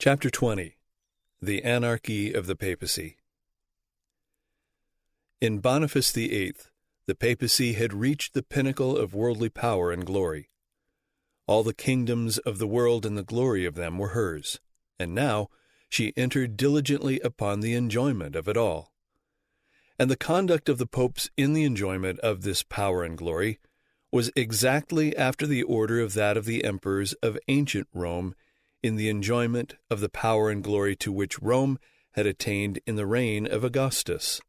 Chapter 20. The Anarchy of the Papacy. In Boniface VIII, the papacy had reached the pinnacle of worldly power and glory. All the kingdoms of the world and the glory of them were hers, and now she entered diligently upon the enjoyment of it all. And the conduct of the popes in the enjoyment of this power and glory was exactly after the order of that of the emperors of ancient Rome in the enjoyment of the power and glory to which Rome had attained in the reign of Augustus.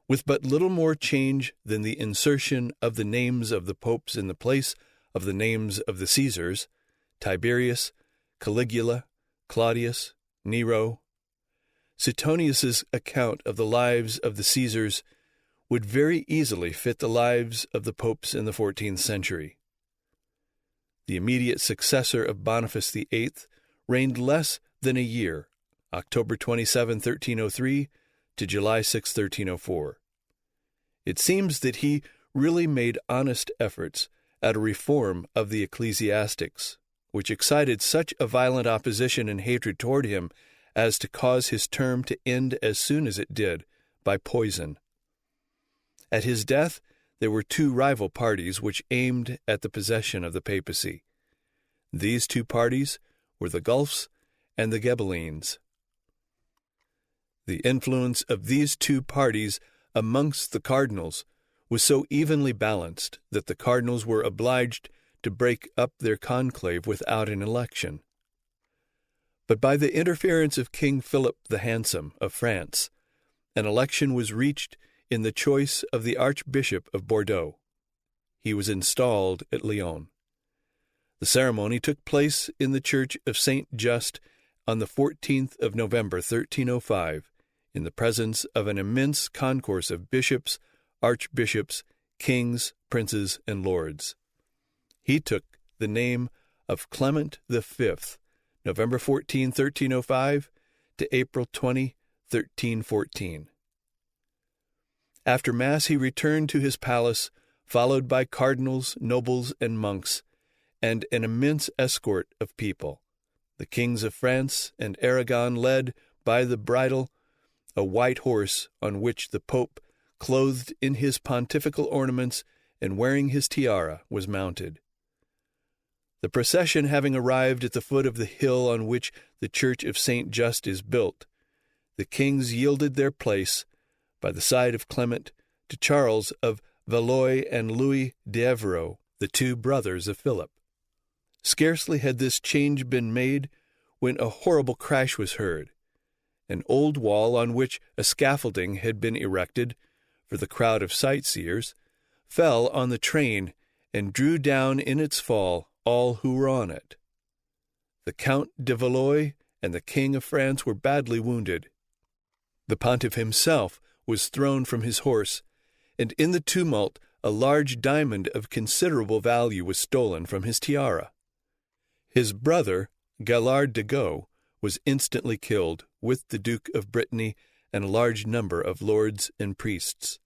With but little more change than the insertion of the names of the popes in the place of the names of the Caesars, Tiberius, Caligula, Claudius, Nero, Suetonius's account of the lives of the Caesars would very easily fit the lives of the popes in the 14th century. The immediate successor of Boniface VIII reigned less than a year, October 27, 1303, to July 6, 1304. It seems that he really made honest efforts at a reform of the ecclesiastics, which excited such a violent opposition and hatred toward him as to cause his term to end as soon as it did, by poison. At his death, there were two rival parties which aimed at the possession of the papacy. These two parties were the Guelphs and the Ghibellines. The influence of these two parties amongst the cardinals was so evenly balanced that the cardinals were obliged to break up their conclave without an election. But by the interference of King Philip the Handsome of France, an election was reached in the choice of the Archbishop of Bordeaux. He was installed at Lyon. The ceremony took place in the church of Saint Just on the 14th of November, 1305, in the presence of an immense concourse of bishops, archbishops, kings, princes, and lords. He took the name of Clement V, November 14, 1305, to April 20, 1314. After Mass he returned to his palace, followed by cardinals, nobles, and monks, and an immense escort of people. The kings of France and Aragon led by the bridle a white horse on which the Pope, clothed in his pontifical ornaments and wearing his tiara, was mounted. The procession having arrived at the foot of the hill on which the church of Saint Just is built, the kings yielded their place, by the side of Clement, to Charles of Valois and Louis d'Evreux, the two brothers of Philip. Scarcely had this change been made when a horrible crash was heard. An old wall on which a scaffolding had been erected for the crowd of sightseers fell on the train and drew down in its fall all who were on it. The Count de Valois and the King of France were badly wounded. The pontiff himself was thrown from his horse, and in the tumult a large diamond of considerable value was stolen from his tiara. His brother, Galard de Gaulle, was instantly killed, with the Duke of Brittany and a large number of lords and priests.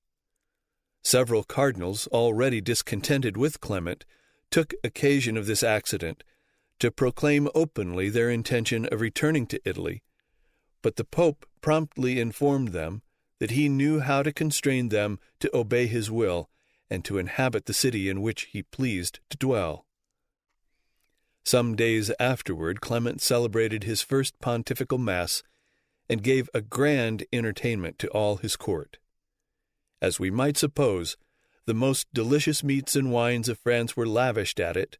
Several cardinals, already discontented with Clement, took occasion of this accident to proclaim openly their intention of returning to Italy, but the Pope promptly informed them that he knew how to constrain them to obey his will and to inhabit the city in which he pleased to dwell. Some days afterward, Clement celebrated his first pontifical Mass and gave a grand entertainment to all his court. As we might suppose, the most delicious meats and wines of France were lavished at it,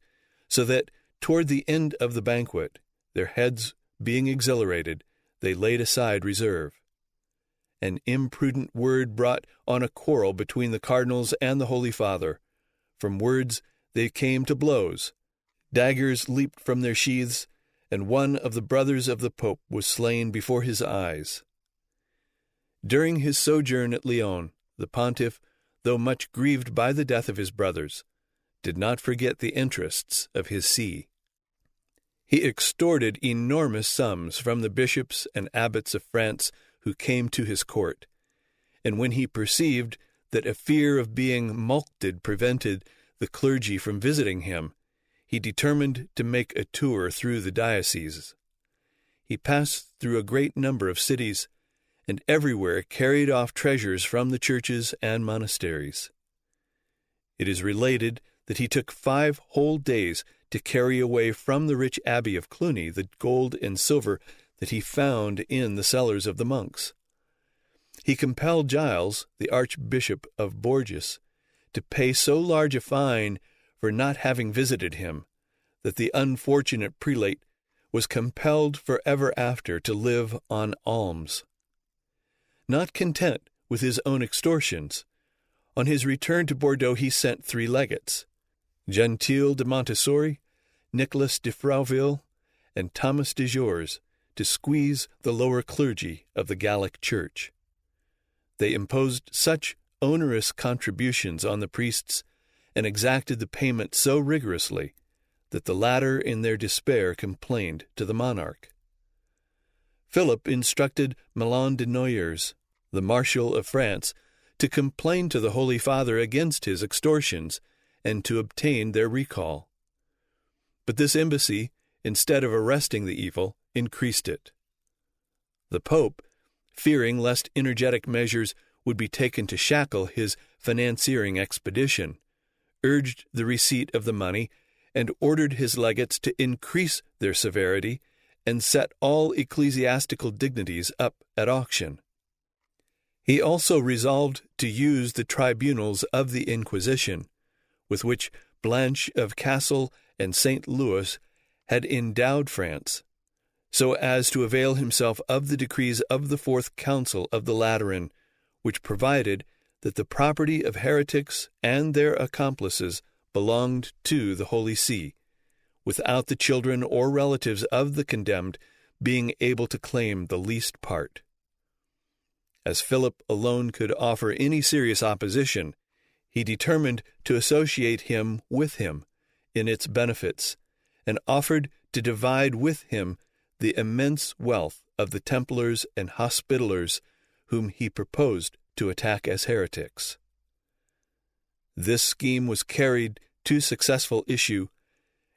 so that toward the end of the banquet, their heads being exhilarated, they laid aside reserve. An imprudent word brought on a quarrel between the cardinals and the Holy Father. From words they came to blows. Daggers leaped from their sheaths, and one of the brothers of the Pope was slain before his eyes. During his sojourn at Lyon, the pontiff, though much grieved by the death of his brothers, did not forget the interests of his see. He extorted enormous sums from the bishops and abbots of France who came to his court, and when he perceived that a fear of being mulcted prevented the clergy from visiting him, he determined to make a tour through the dioceses. he passed through a great number of cities, and everywhere carried off treasures from the churches and monasteries. It is related that he took 5 whole days to carry away from the rich abbey of Cluny the gold and silver that he found in the cellars of the monks. He compelled Giles, the Archbishop of Bourges, to pay so large a fine for not having visited him that the unfortunate prelate was compelled forever after to live on alms. Not content with his own extortions, on his return to Bordeaux he sent 3 legates, Gentile de Montessori, Nicholas de Frauville, and Thomas de Jours, to squeeze the lower clergy of the Gallic Church. They imposed such onerous contributions on the priests and exacted the payment so rigorously that the latter in their despair complained to the monarch. Philip instructed Milan de Noyers, the Marshal of France, to complain to the Holy Father against his extortions and to obtain their recall. But this embassy, instead of arresting the evil, increased it. The Pope, fearing lest energetic measures would be taken to shackle his financiering expedition, urged the receipt of the money and ordered his legates to increase their severity and set all ecclesiastical dignities up at auction. He also resolved to use the tribunals of the Inquisition, with which Blanche of Cassel and St. Louis had endowed France, so as to avail himself of the decrees of the 4th Council of the Lateran, which provided that the property of heretics and their accomplices belonged to the Holy See, without the children or relatives of the condemned being able to claim the least part. As Philip alone could offer any serious opposition, he determined to associate him with him in its benefits, and offered to divide with him the immense wealth of the Templars and Hospitallers whom he proposed to attack as heretics. This scheme was carried to successful issue,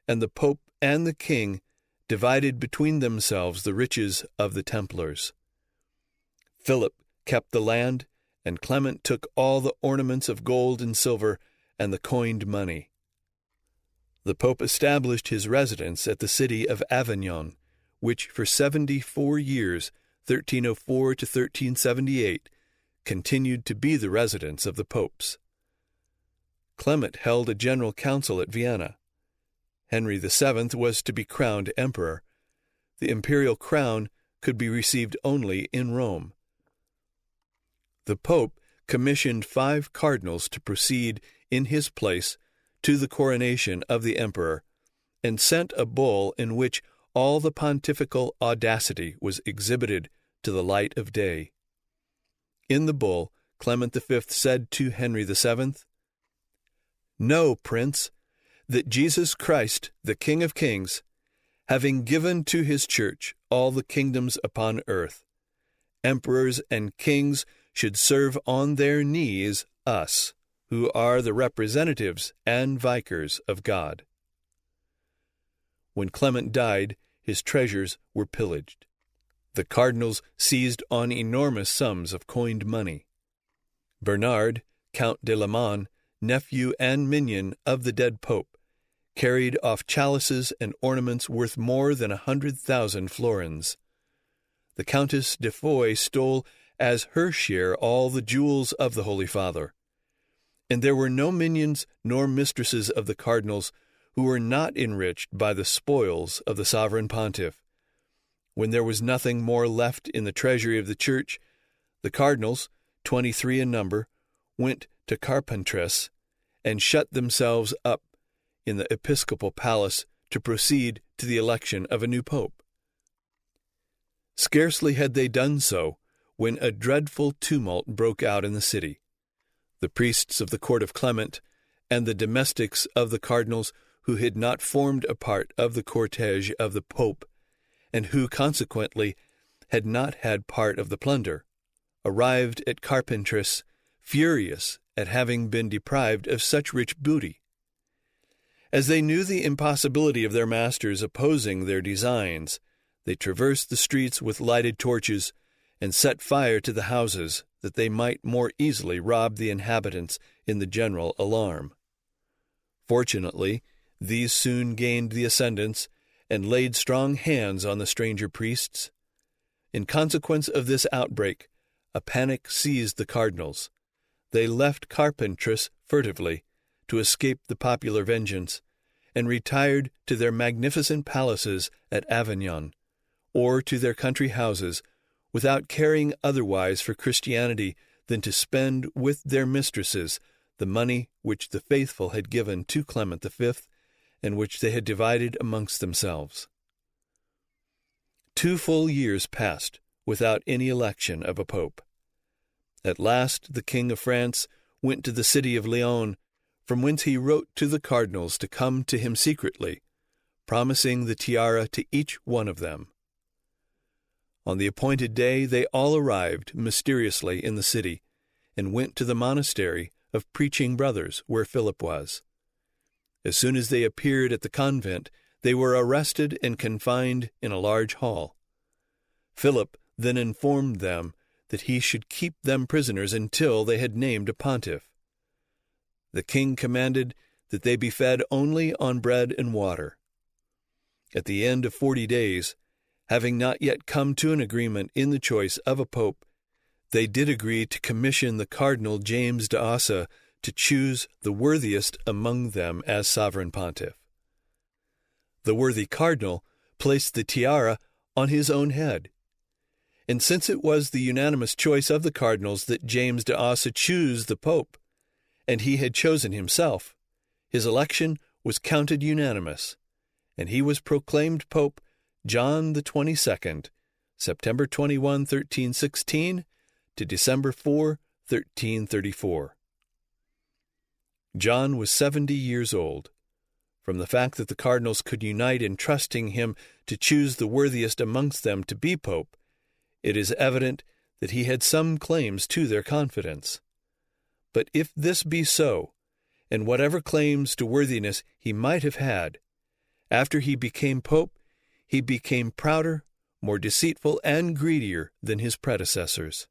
and the Pope and the King divided between themselves the riches of the Templars. Philip kept the land, and Clement took all the ornaments of gold and silver and the coined money. The Pope established his residence at the city of Avignon, which for 74 years, 1304 to 1378, continued to be the residence of the popes. Clement held a general council at Vienna. Henry VII was to be crowned emperor. The imperial crown could be received only in Rome. The Pope commissioned 5 cardinals to proceed in his place to the coronation of the emperor, and sent a bull in which all the pontifical audacity was exhibited to the light of day. In the bull, Clement V said to Henry VII, "Know, Prince, that Jesus Christ, the King of Kings, having given to his church all the kingdoms upon earth, emperors and kings should serve on their knees us, who are the representatives and vicars of God." When Clement died, his treasures were pillaged. The cardinals seized on enormous sums of coined money. Bernard, Count de Lamon, nephew and minion of the dead pope, carried off chalices and ornaments worth more than 100,000 florins. The Countess de Foix stole as her share all the jewels of the Holy Father, and there were no minions nor mistresses of the cardinals who were not enriched by the spoils of the sovereign pontiff. When there was nothing more left in the treasury of the church, the cardinals, 23 in number, went to Carpentras and shut themselves up in the episcopal palace to proceed to the election of a new pope. Scarcely had they done so when a dreadful tumult broke out in the city. The priests of the court of Clement and the domestics of the cardinals who had not formed a part of the cortege of the pope, and who consequently had not had part of the plunder, arrived at Carpentras furious at having been deprived of such rich booty. As they knew the impossibility of their masters opposing their designs, They traversed the streets with lighted torches and set fire to the houses, that they might more easily rob the inhabitants in the general alarm. Fortunately, these soon gained the ascendance and laid strong hands on the stranger priests. In consequence of this outbreak, a panic seized the cardinals. They left Carpentras furtively to escape the popular vengeance, and retired to their magnificent palaces at Avignon, or to their country houses, without caring otherwise for Christianity than to spend with their mistresses the money which the faithful had given to Clement V, and which they had divided amongst themselves. 2 full years passed without any election of a pope. At last the King of France went to the city of Lyons, from whence he wrote to the cardinals to come to him secretly, promising the tiara to each one of them. On the appointed day they all arrived mysteriously in the city, and went to the monastery of Preaching Brothers, where Philip was. As soon as they appeared at the convent, they were arrested and confined in a large hall. Philip then informed them that he should keep them prisoners until they had named a pontiff. The king commanded that they be fed only on bread and water. At the end of 40 days, having not yet come to an agreement in the choice of a pope, they did agree to commission the Cardinal James d'Assa to choose the worthiest among them as sovereign pontiff. The worthy cardinal placed the tiara on his own head. And since it was the unanimous choice of the cardinals that James d'Assa choose the pope, and he had chosen himself, his election was counted unanimous, and he was proclaimed Pope John the 22nd, September 21, 1316, to December 4, 1334. John was 70 years old. From the fact that the cardinals could unite in trusting him to choose the worthiest amongst them to be pope, it is evident that he had some claims to their confidence. But if this be so, and whatever claims to worthiness he might have had, after he became pope, he became prouder, more deceitful, and greedier than his predecessors.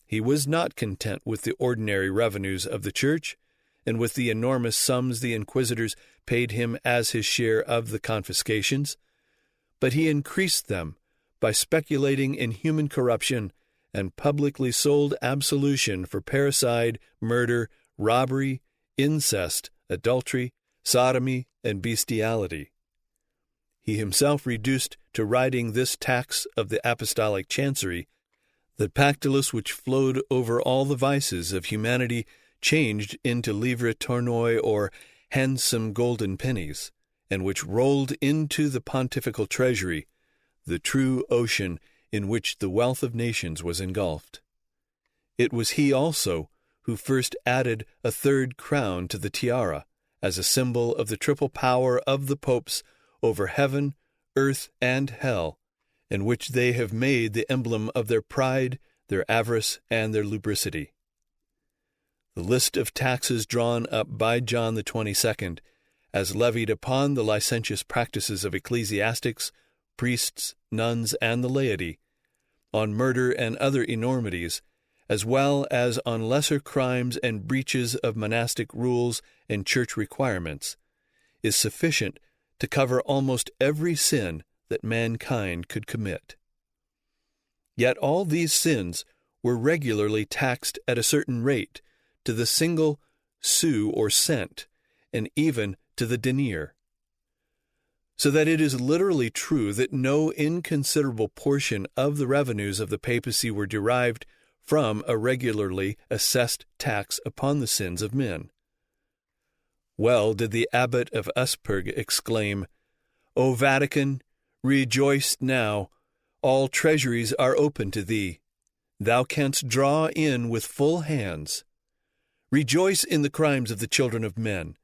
He was not content with the ordinary revenues of the Church, and with the enormous sums the inquisitors paid him as his share of the confiscations, but he increased them by speculating in human corruption, and publicly sold absolution for parricide, murder, robbery, incest, adultery, sodomy, and bestiality. He himself reduced to writing this tax of the apostolic chancery, the pactolus which flowed over all the vices of humanity, changed into livres tournoi, or handsome golden pennies, and which rolled into the pontifical treasury, the true ocean in which the wealth of nations was engulfed. It was he also who first added a third crown to the tiara, as a symbol of the triple power of the popes over heaven, earth, and hell, and which they have made the emblem of their pride, their avarice, and their lubricity. The list of taxes drawn up by John the 22nd, as levied upon the licentious practices of ecclesiastics, priests, nuns, and the laity, on murder and other enormities, as well as on lesser crimes and breaches of monastic rules and church requirements, is sufficient to cover almost every sin that mankind could commit. Yet all these sins were regularly taxed at a certain rate, to the single sou or cent, and even to the denier. So that it is literally true that no inconsiderable portion of the revenues of the papacy were derived from a regularly assessed tax upon the sins of men. Well did the abbot of Usperg exclaim, "O Vatican, rejoice now, all treasuries are open to thee. Thou canst draw in with full hands. Rejoice in the crimes of the children of men,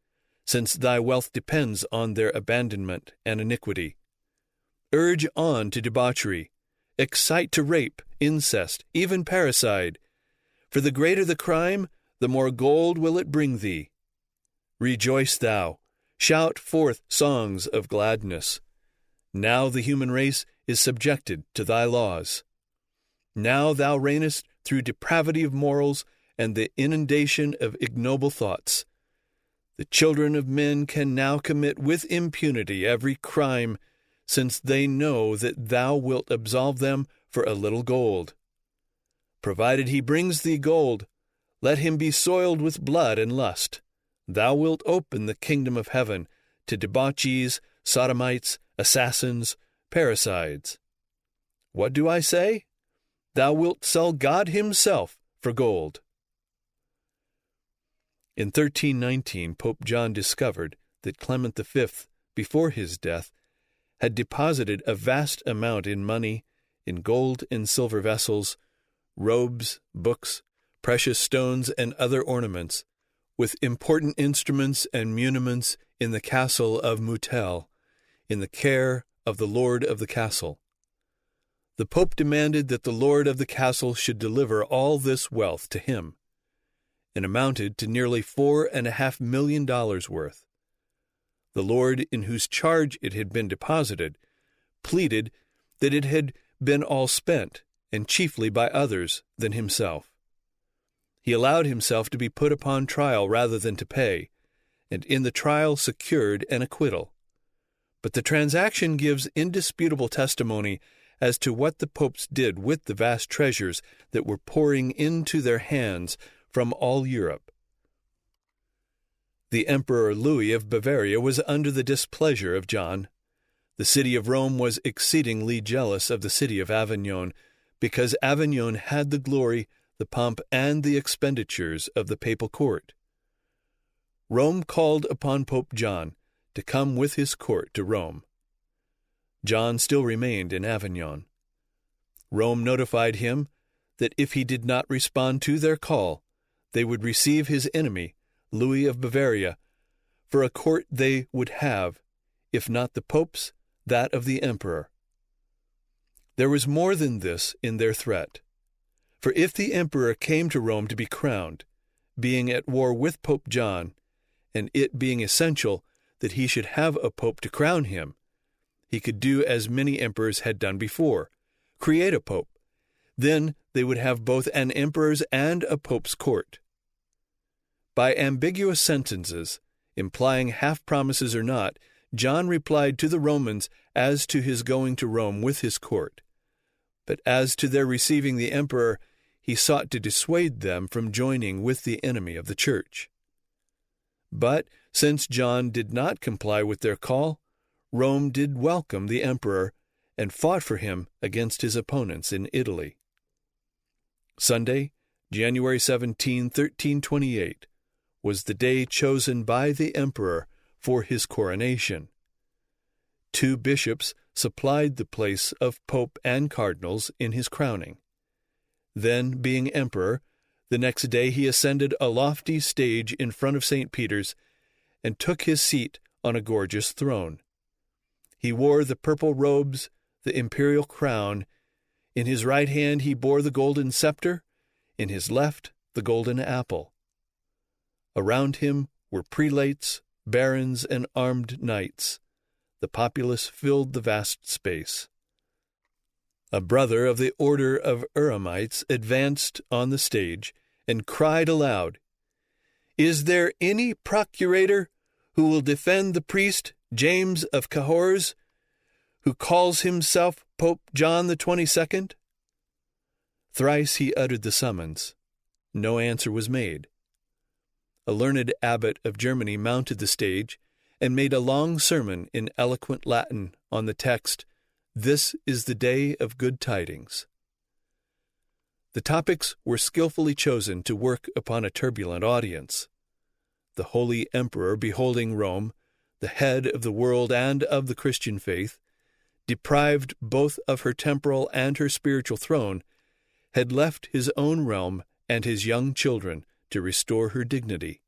since thy wealth depends on their abandonment and iniquity. Urge on to debauchery, excite to rape, incest, even parricide. For the greater the crime, the more gold will it bring thee. Rejoice thou, shout forth songs of gladness. Now the human race is subjected to thy laws. Now thou reignest through depravity of morals and the inundation of ignoble thoughts. The children of men can now commit with impunity every crime, since they know that thou wilt absolve them for a little gold. Provided he brings thee gold, let him be soiled with blood and lust. Thou wilt open the kingdom of heaven to debauchees, sodomites, assassins, parricides. What do I say? Thou wilt sell God himself for gold. In 1319, Pope John discovered that Clement V, before his death, had deposited a vast amount in money, in gold and silver vessels, robes, books, precious stones, and other ornaments, with important instruments and muniments in the castle of Moutel, in the care of the lord of the castle. The Pope demanded that the lord of the castle should deliver all this wealth to him, and amounted to nearly $4.5 million worth. The lord in whose charge it had been deposited pleaded that it had been all spent, and chiefly by others than himself. He allowed himself to be put upon trial rather than to pay, and in the trial secured an acquittal. But the transaction gives indisputable testimony as to what the popes did with the vast treasures that were pouring into their hands from all Europe. The Emperor Louis of Bavaria was under the displeasure of John. The city of Rome was exceedingly jealous of the city of Avignon, because Avignon had the glory, the pomp, and the expenditures of the papal court. Rome called upon Pope John to come with his court to Rome. John still remained in Avignon. Rome notified him that if he did not respond to their call, they would receive his enemy, Louis of Bavaria, for a court they would have, if not the Pope's, that of the Emperor. There was more than this in their threat. For if the Emperor came to Rome to be crowned, being at war with Pope John, and it being essential that he should have a pope to crown him, he could do as many emperors had done before, create a pope. Then they would have both an emperor's and a pope's court. By ambiguous sentences, implying half-promises or not, John replied to the Romans as to his going to Rome with his court. But as to their receiving the emperor, he sought to dissuade them from joining with the enemy of the church. But since John did not comply with their call, Rome did welcome the emperor and fought for him against his opponents in Italy. Sunday, January 17, 1328, was the day chosen by the emperor for his coronation. 2 bishops supplied the place of pope and cardinals in his crowning. Then, being emperor, the next day he ascended a lofty stage in front of St. Peter's and took his seat on a gorgeous throne. He wore the purple robes, the imperial crown. In his right hand he bore the golden scepter, in his left the golden apple. Around him were prelates, barons, and armed knights. The populace filled the vast space. A brother of the order of Uramites advanced on the stage and cried aloud, "Is there any procurator who will defend the priest James of Cahors, who calls himself Pope John the 22nd? Thrice he uttered the summons. No answer was made. A learned abbot of Germany mounted the stage and made a long sermon in eloquent Latin on the text, "This is the day of good tidings." The topics were skillfully chosen to work upon a turbulent audience. The Holy Emperor, beholding Rome, the head of the world and of the Christian faith, deprived both of her temporal and her spiritual throne, had left his own realm and his young children to restore her dignity.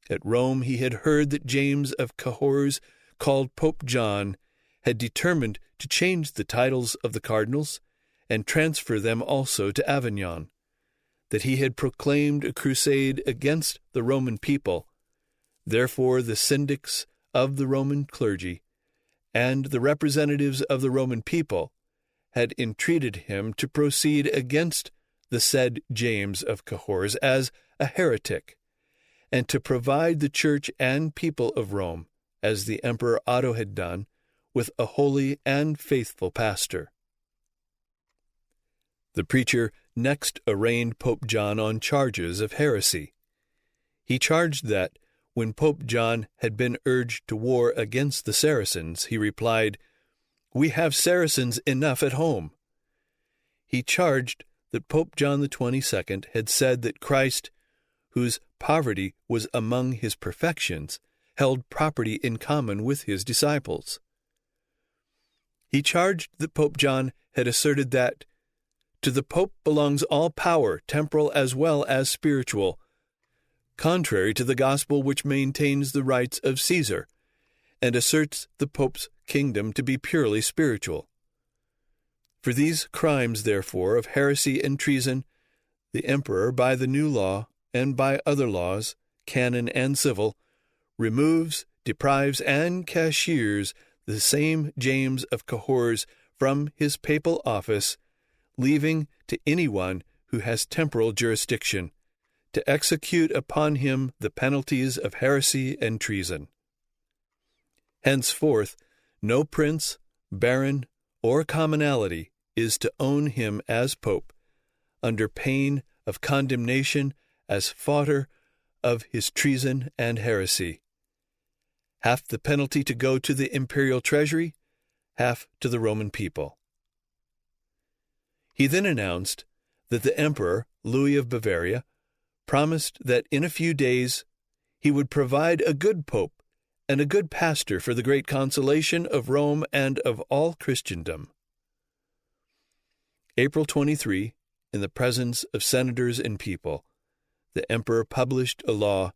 At Rome he had heard that James of Cahors, called Pope John, had determined to change the titles of the cardinals and transfer them also to Avignon, that he had proclaimed a crusade against the Roman people. Therefore the syndics of the Roman clergy and the representatives of the Roman people had entreated him to proceed against the said James of Cahors as a heretic, and to provide the church and people of Rome, as the Emperor Otto had done, with a holy and faithful pastor. The preacher next arraigned Pope John on charges of heresy. He charged that, when Pope John had been urged to war against the Saracens, he replied, "We have Saracens enough at home." He charged that Pope John the 22nd had said that Christ, whose poverty was among his perfections, held property in common with his disciples. He charged that Pope John had asserted that, "To the Pope belongs all power, temporal as well as spiritual," contrary to the gospel which maintains the rights of Caesar, and asserts the Pope's kingdom to be purely spiritual. For these crimes, therefore, of heresy and treason, the Emperor, by the new law, and by other laws, canon and civil, removes, deprives, and cashiers the same James of Cahors from his papal office, leaving to anyone who has temporal jurisdiction to execute upon him the penalties of heresy and treason. Henceforth, no prince, baron, or commonalty is to own him as pope, under pain of condemnation as fodder of his treason and heresy. Half the penalty to go to the imperial treasury, half to the Roman people. He then announced that the Emperor, Louis of Bavaria, promised that in a few days he would provide a good pope and a good pastor for the great consolation of Rome and of all Christendom. April 23, in the presence of senators and people, the Emperor published a law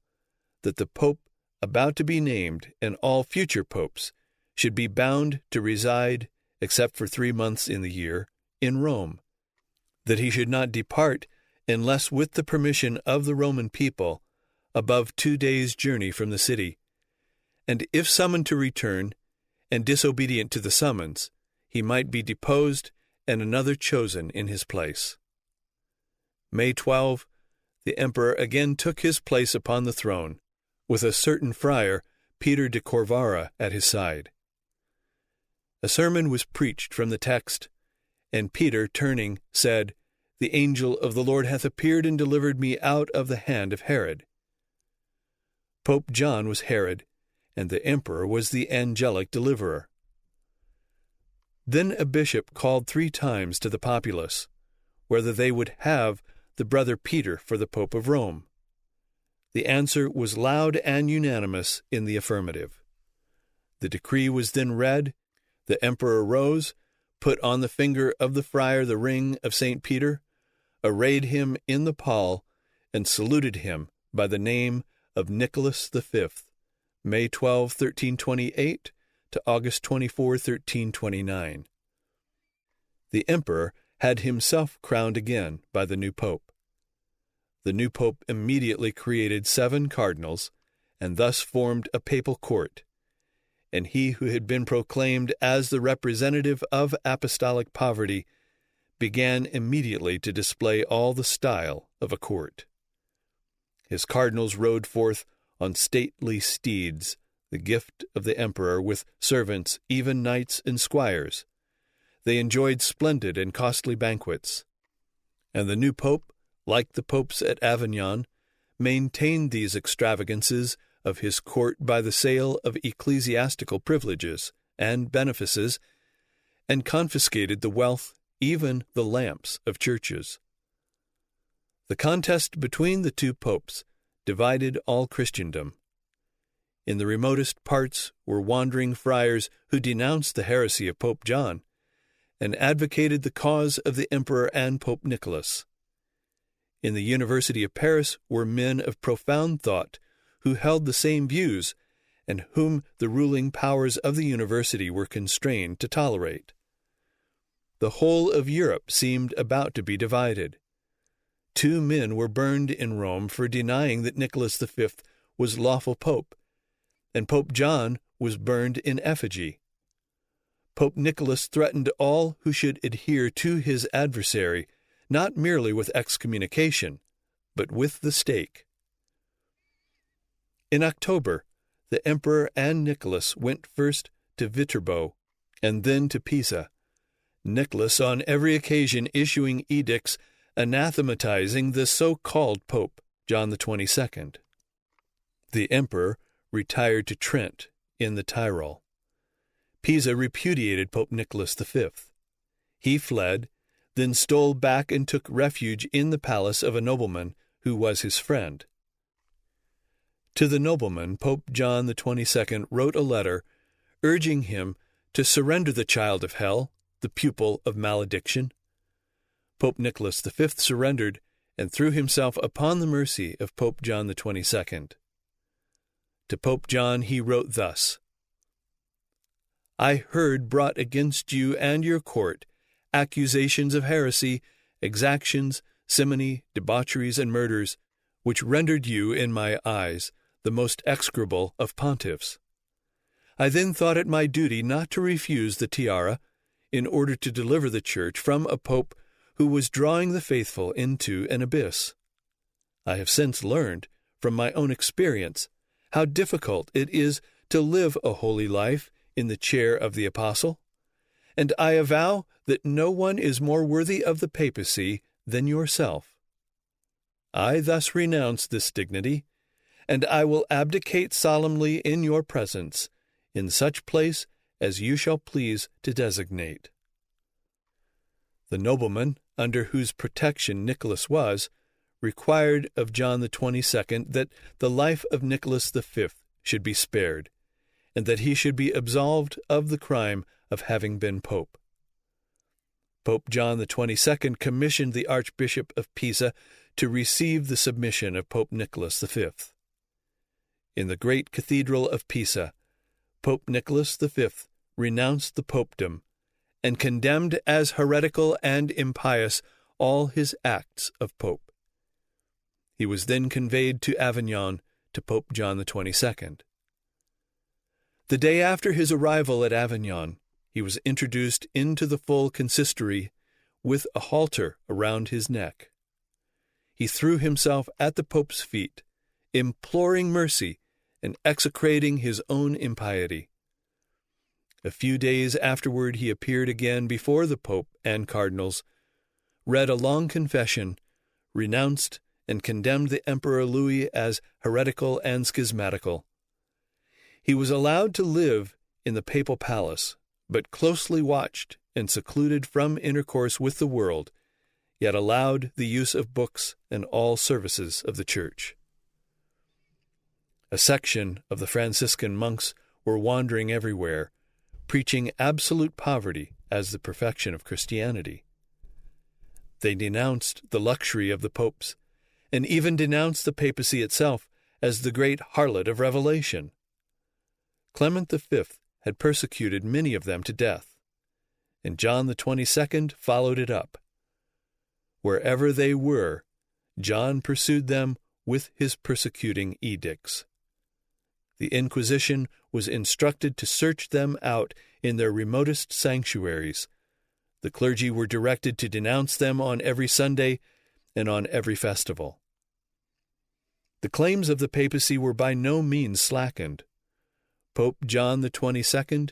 that the pope about to be named and all future popes should be bound to reside, except for 3 months in the year, in Rome, that he should not depart unless with the permission of the Roman people above 2 days' journey from the city, and if summoned to return, and disobedient to the summons, he might be deposed and another chosen in his place. May 12, the Emperor again took his place upon the throne, with a certain friar, Peter de Corvara, at his side. A sermon was preached from the text, and Peter, turning, said, "The angel of the Lord hath appeared and delivered me out of the hand of Herod." Pope John was Herod, and the Emperor was the angelic deliverer. Then a bishop called 3 times to the populace, whether they would have the brother Peter for the Pope of Rome. The answer was loud and unanimous in the affirmative. The decree was then read, the Emperor rose, put on the finger of the friar the ring of St. Peter, arrayed him in the pall, and saluted him by the name of Nicholas V, May 12, 1328, to August 24, 1329. The Emperor had himself crowned again by the new pope. The new pope immediately created 7 cardinals, and thus formed a papal court, and he who had been proclaimed as the representative of apostolic poverty began immediately to display all the style of a court. His cardinals rode forth on stately steeds, the gift of the Emperor, with servants, even knights and squires. They enjoyed splendid and costly banquets. And the new pope, like the popes at Avignon, maintained these extravagances of his court by the sale of ecclesiastical privileges and benefices, and confiscated the wealth, even the lamps of churches. The contest between the 2 popes divided all Christendom. In the remotest parts were wandering friars who denounced the heresy of Pope John, and advocated the cause of the Emperor and Pope Nicholas. In the University of Paris were men of profound thought who held the same views, and whom the ruling powers of the university were constrained to tolerate. The whole of Europe seemed about to be divided. 2 men were burned in Rome for denying that Nicholas V was lawful pope, and Pope John was burned in effigy. Pope Nicholas threatened all who should adhere to his adversary, not merely with excommunication, but with the stake. In October, the Emperor and Nicholas went first to Viterbo and then to Pisa, Nicholas on every occasion issuing edicts anathematizing the so-called Pope, John the 22nd. The emperor retired to Trent in the Tyrol. Pisa repudiated Pope Nicholas V. He fled, then stole back and took refuge in the palace of a nobleman who was his friend. To the nobleman, Pope John the 22nd wrote a letter urging him to surrender the child of hell, the pupil of malediction. Pope Nicholas V surrendered and threw himself upon the mercy of Pope John the 22nd. To Pope John he wrote thus: I heard brought against you and your court accusations of heresy, exactions, simony, debaucheries, and murders, which rendered you, in my eyes, the most execrable of pontiffs. I then thought it my duty not to refuse the tiara, in order to deliver the Church from a pope who was drawing the faithful into an abyss. I have since learned, from my own experience, how difficult it is to live a holy life in the chair of the apostle, and I avow that no one is more worthy of the papacy than yourself. I thus renounce this dignity, and I will abdicate solemnly in your presence, in such place as you shall please to designate. The nobleman, under whose protection Nicholas was, required of John the 22nd that the life of Nicholas V should be spared, and that he should be absolved of the crime of having been pope. Pope John the 22nd commissioned the Archbishop of Pisa to receive the submission of Pope Nicholas V. In the great cathedral of Pisa, Pope Nicholas V renounced the popedom and condemned as heretical and impious all his acts of pope. He was then conveyed to Avignon to Pope John the 22nd. The day after his arrival at Avignon, he was introduced into the full consistory with a halter around his neck. He threw himself at the Pope's feet, imploring mercy and execrating his own impiety. A few days afterward he appeared again before the Pope and cardinals, read a long confession, renounced and condemned the Emperor Louis as heretical and schismatical. He was allowed to live in the papal palace, but closely watched and secluded from intercourse with the world, yet allowed the use of books and all services of the Church. A section of the Franciscan monks were wandering everywhere, preaching absolute poverty as the perfection of Christianity. They denounced the luxury of the popes, and even denounced the papacy itself as the great harlot of Revelation. Clement V had persecuted many of them to death, and John the 22nd followed it up. Wherever they were, John pursued them with his persecuting edicts. The Inquisition was instructed to search them out in their remotest sanctuaries. The clergy were directed to denounce them on every Sunday and on every festival. The claims of the papacy were by no means slackened. Pope John the 22nd,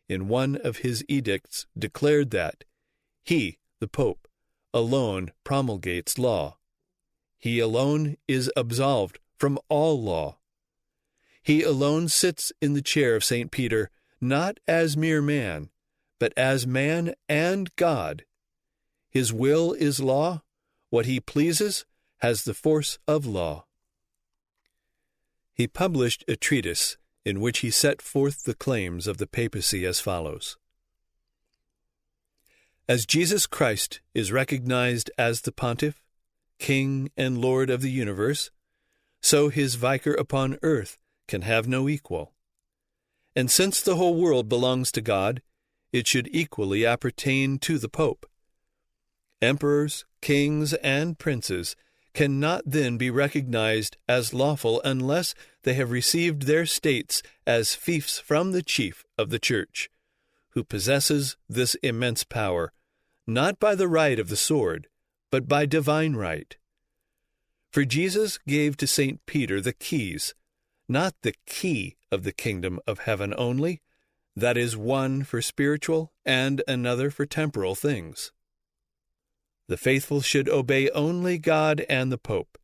in one of his edicts, declared that he, the Pope, alone promulgates law. He alone is absolved from all law. He alone sits in the chair of St. Peter, not as mere man, but as man and God. His will is law. What he pleases has the force of law. He published a treatise in which he set forth the claims of the papacy as follows. As Jesus Christ is recognized as the Pontiff, King and Lord of the universe, so his vicar upon earth can have no equal. And since the whole world belongs to God, it should equally appertain to the Pope. Emperors, kings, and princes cannot then be recognized as lawful unless they have received their states as fiefs from the chief of the Church, who possesses this immense power, not by the right of the sword, but by divine right. For Jesus gave to St. Peter the keys, not the key of the kingdom of heaven only, that is, one for spiritual and another for temporal things. The faithful should obey only God and the Pope.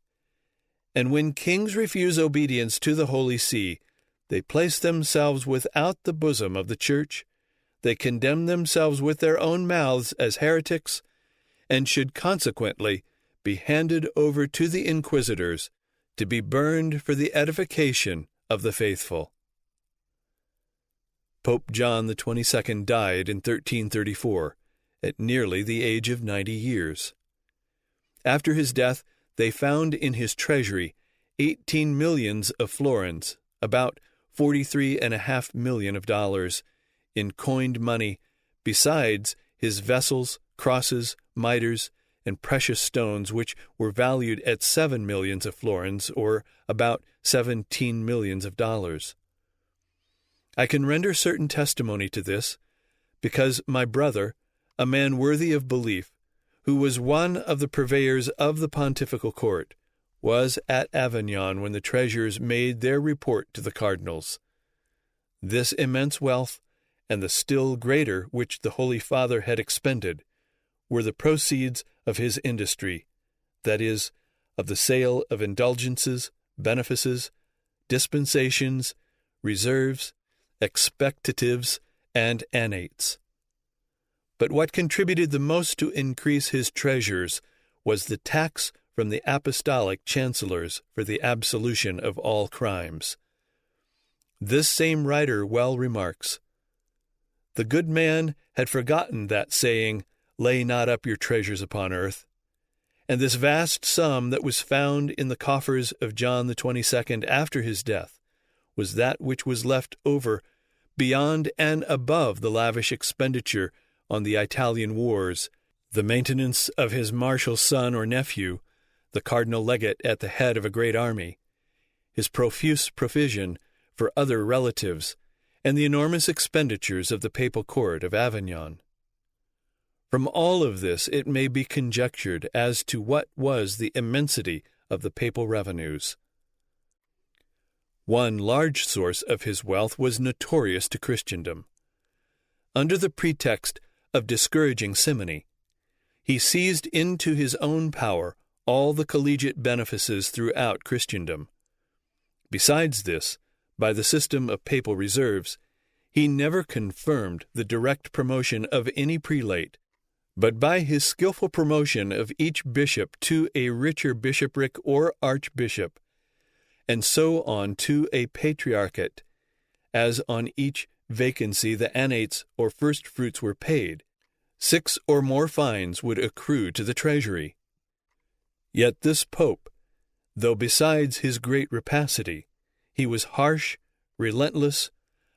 And when kings refuse obedience to the Holy See, they place themselves without the bosom of the Church, they condemn themselves with their own mouths as heretics, and should consequently be handed over to the inquisitors to be burned for the edification of the faithful. Pope John XXII died in 1334, at nearly the age of 90 years. After his death, they found in his treasury 18 millions of florins, about $43.5 million in coined money, besides his vessels, crosses, mitres, and precious stones, which were valued at 7 millions of florins, or about $17 millions. I can render certain testimony to this, because my brother, a man worthy of belief, who was one of the purveyors of the pontifical court, was at Avignon when the treasurers made their report to the cardinals. This immense wealth, and the still greater which the Holy Father had expended, were the proceeds of his industry, that is, of the sale of indulgences, benefices, dispensations, reserves, expectatives, and annates. But what contributed the most to increase his treasures was the tax from the apostolic chancellors for the absolution of all crimes. This same writer well remarks, "The good man had forgotten that saying, 'Lay not up your treasures upon earth,' and this vast sum that was found in the coffers of John XXII after his death was that which was left over beyond and above the lavish expenditure on the Italian wars, the maintenance of his marshal son or nephew, the cardinal legate at the head of a great army, his profuse provision for other relatives, and the enormous expenditures of the papal court of Avignon. From all of this it may be conjectured as to what was the immensity of the papal revenues. One large source of his wealth was notorious to Christendom. Under the pretext of discouraging simony, he seized into his own power all the collegiate benefices throughout Christendom. Besides this, by the system of papal reserves, he never confirmed the direct promotion of any prelate, but by his skillful promotion of each bishop to a richer bishopric or archbishop, and so on to a patriarchate, as on each vacancy the annates or first fruits were paid, 6 or more fines would accrue to the treasury. Yet this pope, though besides his great rapacity, he was harsh, relentless,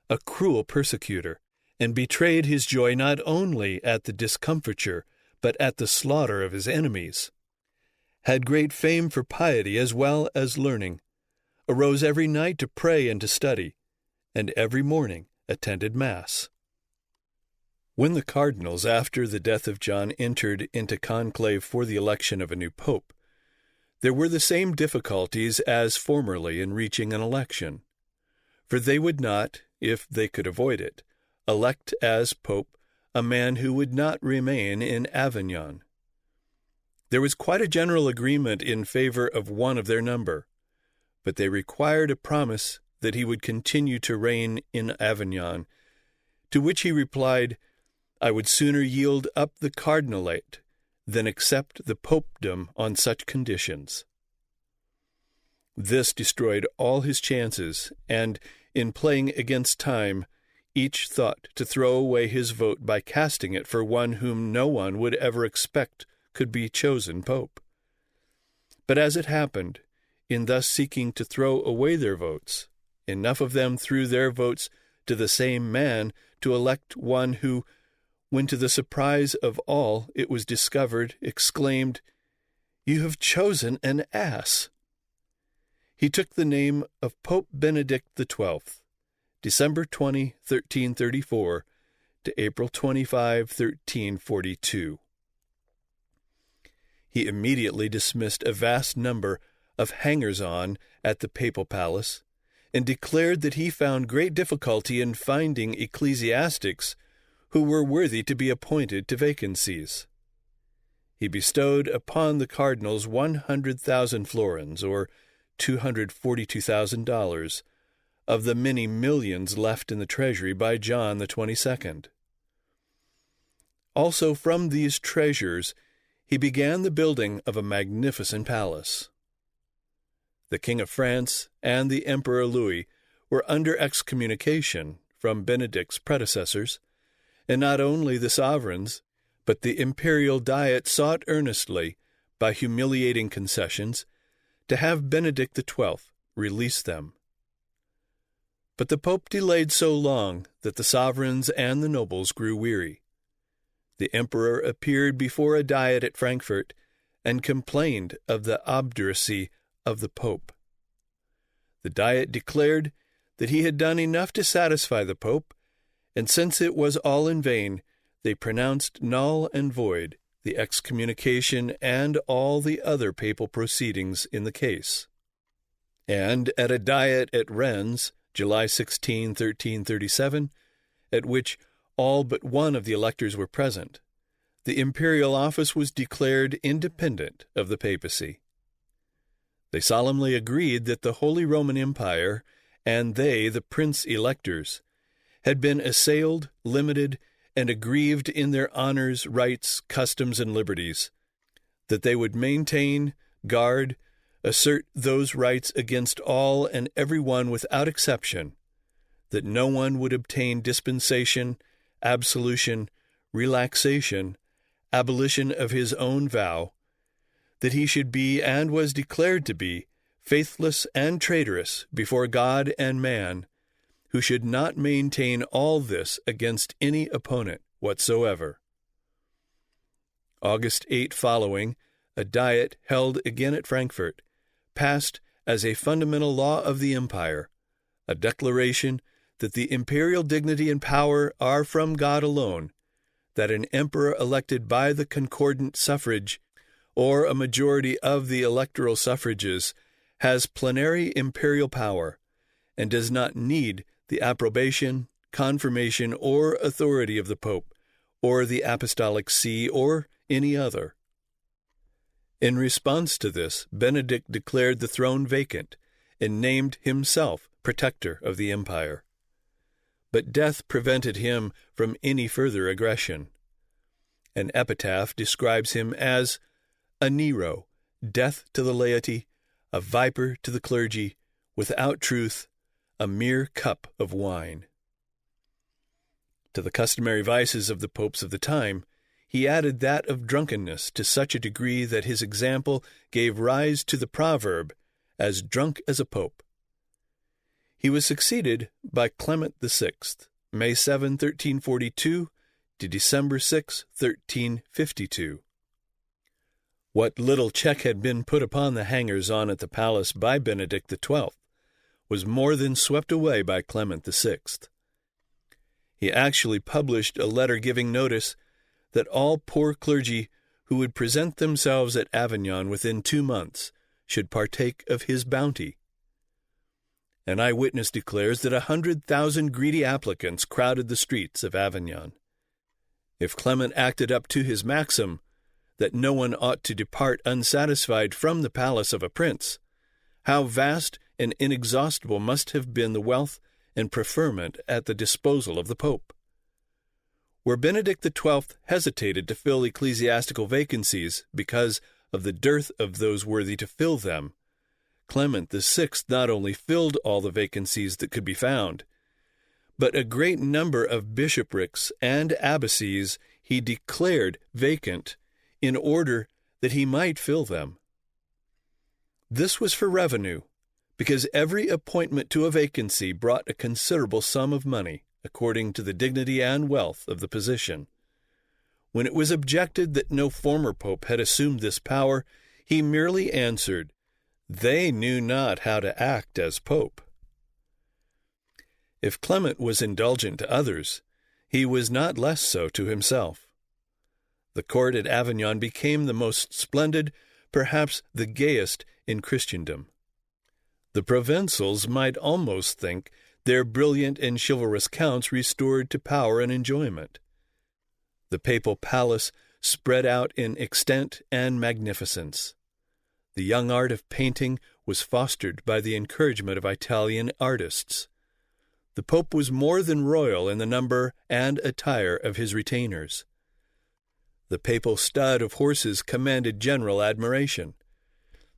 a cruel persecutor, and betrayed his joy not only at the discomfiture, but at the slaughter of his enemies, had great fame for piety as well as learning, arose every night to pray and to study, and every morning attended Mass. When the cardinals, after the death of John, entered into conclave for the election of a new pope, there were the same difficulties as formerly in reaching an election, for they would not, if they could avoid it, elect as pope a man who would not remain in Avignon. There was quite a general agreement in favor of one of their number, but they required a promise that he would continue to reign in Avignon, to which he replied, "I would sooner yield up the cardinalate than accept the popedom on such conditions." This destroyed all his chances, and, in playing against time, each thought to throw away his vote by casting it for one whom no one would ever expect could be chosen pope. But as it happened, in thus seeking to throw away their votes, enough of them threw their votes to the same man to elect one who, when to the surprise of all it was discovered, exclaimed, "You have chosen an ass." He took the name of Pope Benedict XII, December 20, 1334, to April 25, 1342. He immediately dismissed a vast number of hangers-on at the papal palace, and declared that he found great difficulty in finding ecclesiastics who were worthy to be appointed to vacancies. He bestowed upon the cardinals 100,000 florins, or $242,000, of the many millions left in the treasury by John the 22nd. Also from these treasures he began the building of a magnificent palace. The King of France and the Emperor Louis were under excommunication from Benedict's predecessors, and not only the sovereigns, but the imperial diet sought earnestly, by humiliating concessions, to have Benedict XII release them. But the Pope delayed so long that the sovereigns and the nobles grew weary. The emperor appeared before a diet at Frankfurt and complained of the obduracy of the Pope. The diet declared that he had done enough to satisfy the Pope, and since it was all in vain, they pronounced null and void the excommunication and all the other papal proceedings in the case. And at a diet at Rennes, July 16, 1337, at which all but one of the electors were present, the imperial office was declared independent of the papacy. They solemnly agreed that the Holy Roman Empire, and they, the prince-electors, had been assailed, limited, and aggrieved in their honors, rights, customs, and liberties, that they would maintain, guard, assert those rights against all and every one without exception, that no one would obtain dispensation, absolution, relaxation, abolition of his own vow, that he should be and was declared to be faithless and traitorous before God and man, who should not maintain all this against any opponent whatsoever. August 8 following, a diet held again at Frankfurt passed as a fundamental law of the empire a declaration that the imperial dignity and power are from God alone, that an emperor elected by the concordant suffrage or a majority of the electoral suffrages has plenary imperial power and does not need the approbation, confirmation, or authority of the Pope, or the Apostolic See, or any other. In response to this, Benedict declared the throne vacant and named himself protector of the empire. But death prevented him from any further aggression. An epitaph describes him as a Nero, death to the laity, a viper to the clergy, without truth, a mere cup of wine. To the customary vices of the popes of the time, he added that of drunkenness to such a degree that his example gave rise to the proverb, as drunk as a pope. He was succeeded by Clement VI, May 7, 1342, to December 6, 1352. What little check had been put upon the hangers-on at the palace by Benedict XII was more than swept away by Clement VI. He actually published a letter giving notice that all poor clergy who would present themselves at Avignon within 2 months should partake of his bounty. An eyewitness declares that 100,000 greedy applicants crowded the streets of Avignon. If Clement acted up to his maxim that no one ought to depart unsatisfied from the palace of a prince, how vast and inexhaustible must have been the wealth and preferment at the disposal of the Pope. Where Benedict XII hesitated to fill ecclesiastical vacancies because of the dearth of those worthy to fill them, Clement VI not only filled all the vacancies that could be found, but a great number of bishoprics and abbacies he declared vacant in order that he might fill them. This was for revenue, because every appointment to a vacancy brought a considerable sum of money, according to the dignity and wealth of the position. When it was objected that no former pope had assumed this power, he merely answered, "They knew not how to act as pope." If Clement was indulgent to others, he was not less so to himself. The court at Avignon became the most splendid, perhaps the gayest, in Christendom. The provincials might almost think their brilliant and chivalrous counts restored to power and enjoyment. The papal palace spread out in extent and magnificence. The young art of painting was fostered by the encouragement of Italian artists. The Pope was more than royal in the number and attire of his retainers. The papal stud of horses commanded general admiration.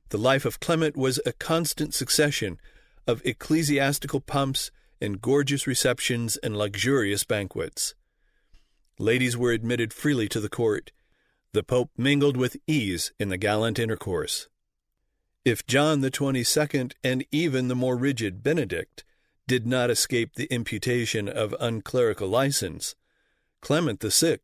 The life of Clement was a constant succession of ecclesiastical pomps and gorgeous receptions and luxurious banquets. Ladies were admitted freely to the court. The Pope mingled with ease in the gallant intercourse. If John the 22nd and even the more rigid Benedict did not escape the imputation of unclerical license, Clement VI,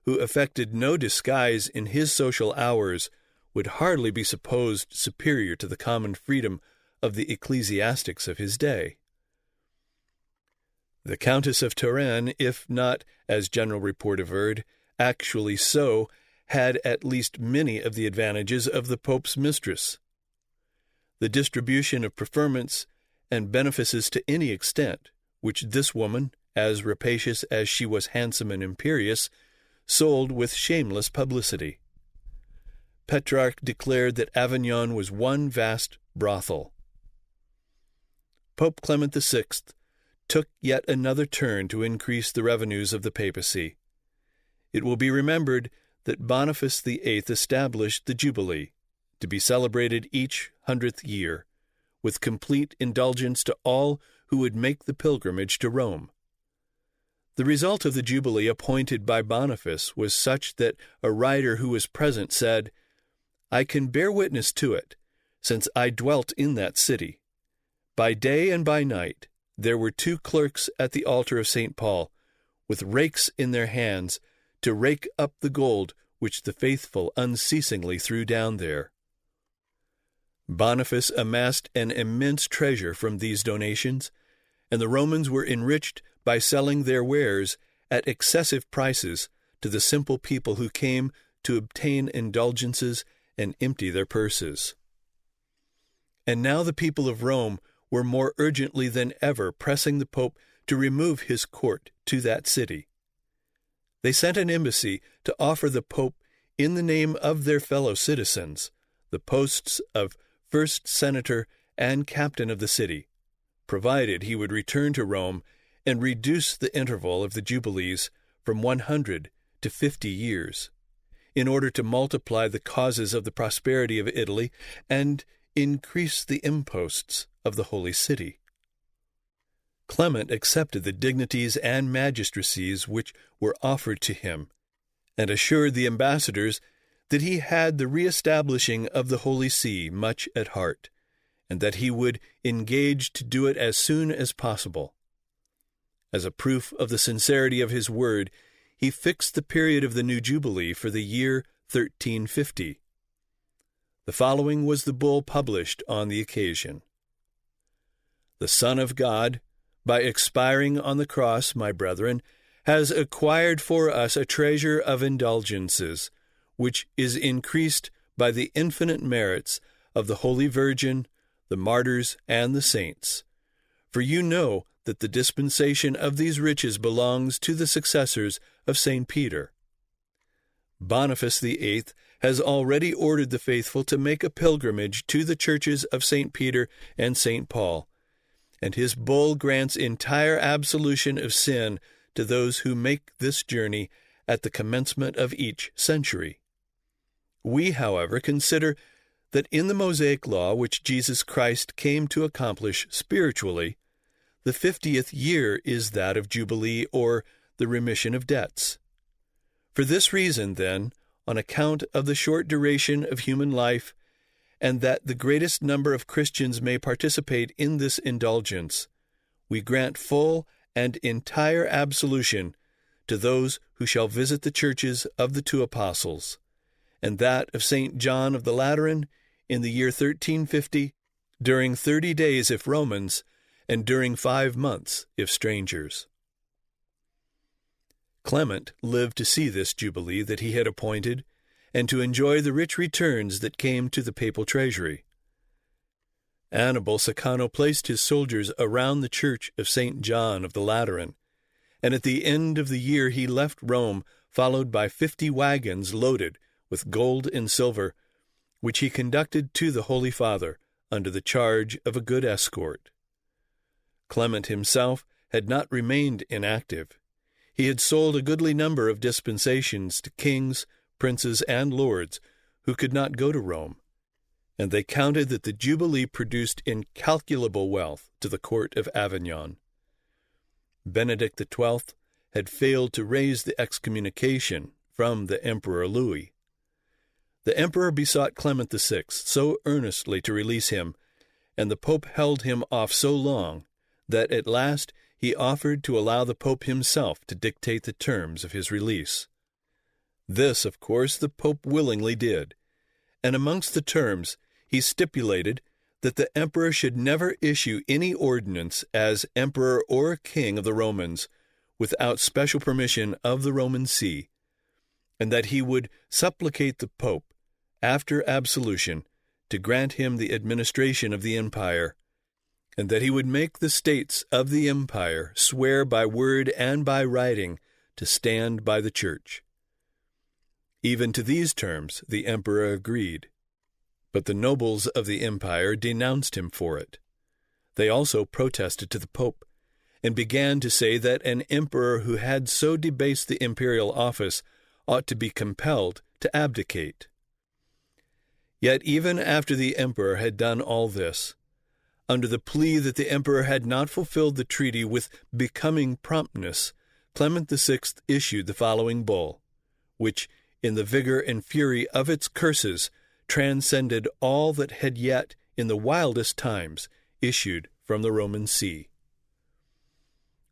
who affected no disguise in his social hours, would hardly be supposed superior to the common freedom of the ecclesiastics of his day. The Countess of Turenne, if not, as general report averred, actually so, had at least many of the advantages of the Pope's mistress. The distribution of preferments and benefices to any extent, which this woman, as rapacious as she was handsome and imperious, sold with shameless publicity. Petrarch declared that Avignon was one vast brothel. Pope Clement VI took yet another turn to increase the revenues of the papacy. It will be remembered that Boniface VIII established the Jubilee, to be celebrated each 100th year, with complete indulgence to all who would make the pilgrimage to Rome. The result of the Jubilee appointed by Boniface was such that a writer who was present said, "I can bear witness to it, since I dwelt in that city. By day and by night there were 2 clerks at the altar of St. Paul, with rakes in their hands, to rake up the gold which the faithful unceasingly threw down there." Boniface amassed an immense treasure from these donations, and the Romans were enriched by selling their wares at excessive prices to the simple people who came to obtain indulgences and empty their purses. And now the people of Rome were more urgently than ever pressing the Pope to remove his court to that city. They sent an embassy to offer the Pope, in the name of their fellow citizens, the posts of first senator and captain of the city, provided he would return to Rome and reduce the interval of the Jubilees from 100 to 50 years, in order to multiply the causes of the prosperity of Italy and increase the imposts of the Holy City. Clement accepted the dignities and magistracies which were offered to him, and assured the ambassadors that he had the re-establishing of the Holy See much at heart, and that he would engage to do it as soon as possible. As a proof of the sincerity of his word, he fixed the period of the new Jubilee for the year 1350. The following was the bull published on the occasion. "The Son of God, by expiring on the cross, my brethren, has acquired for us a treasure of indulgences, which is increased by the infinite merits of the Holy Virgin, the martyrs, and the saints. For you know that the dispensation of these riches belongs to the successors of St. Peter. Boniface VIII has already ordered the faithful to make a pilgrimage to the churches of St. Peter and St. Paul, and his bull grants entire absolution of sin to those who make this journey at the commencement of each century. We, however, consider that in the Mosaic law which Jesus Christ came to accomplish spiritually, the 50th year is that of Jubilee, or the remission of debts. For this reason, then, on account of the short duration of human life, and that the greatest number of Christians may participate in this indulgence, we grant full and entire absolution to those who shall visit the churches of the 2 apostles, and that of St. John of the Lateran in the year 1350, during 30 days if Romans, and during 5 months if strangers." Clement lived to see this jubilee that he had appointed, and to enjoy the rich returns that came to the papal treasury. Annibal Sicano placed his soldiers around the church of St. John of the Lateran, and at the end of the year he left Rome, followed by 50 wagons loaded with gold and silver, which he conducted to the Holy Father under the charge of a good escort. Clement himself had not remained inactive. He had sold a goodly number of dispensations to kings, princes, and lords who could not go to Rome, and they counted that the Jubilee produced incalculable wealth to the court of Avignon. Benedict XII had failed to raise the excommunication from the Emperor Louis. The emperor besought Clement VI so earnestly to release him, and the pope held him off so long, that at last he offered to allow the pope himself to dictate the terms of his release. This, of course, the pope willingly did, and amongst the terms he stipulated that the emperor should never issue any ordinance as emperor or king of the Romans without special permission of the Roman See, and that he would supplicate the pope, after absolution, to grant him the administration of the empire, and that he would make the states of the empire swear by word and by writing to stand by the church. Even to these terms the emperor agreed, but the nobles of the empire denounced him for it. They also protested to the pope, and began to say that an emperor who had so debased the imperial office ought to be compelled to abdicate. Yet even after the emperor had done all this, under the plea that the emperor had not fulfilled the treaty with becoming promptness, Clement VI issued the following bull, which, in the vigor and fury of its curses, transcended all that had yet, in the wildest times, issued from the Roman See.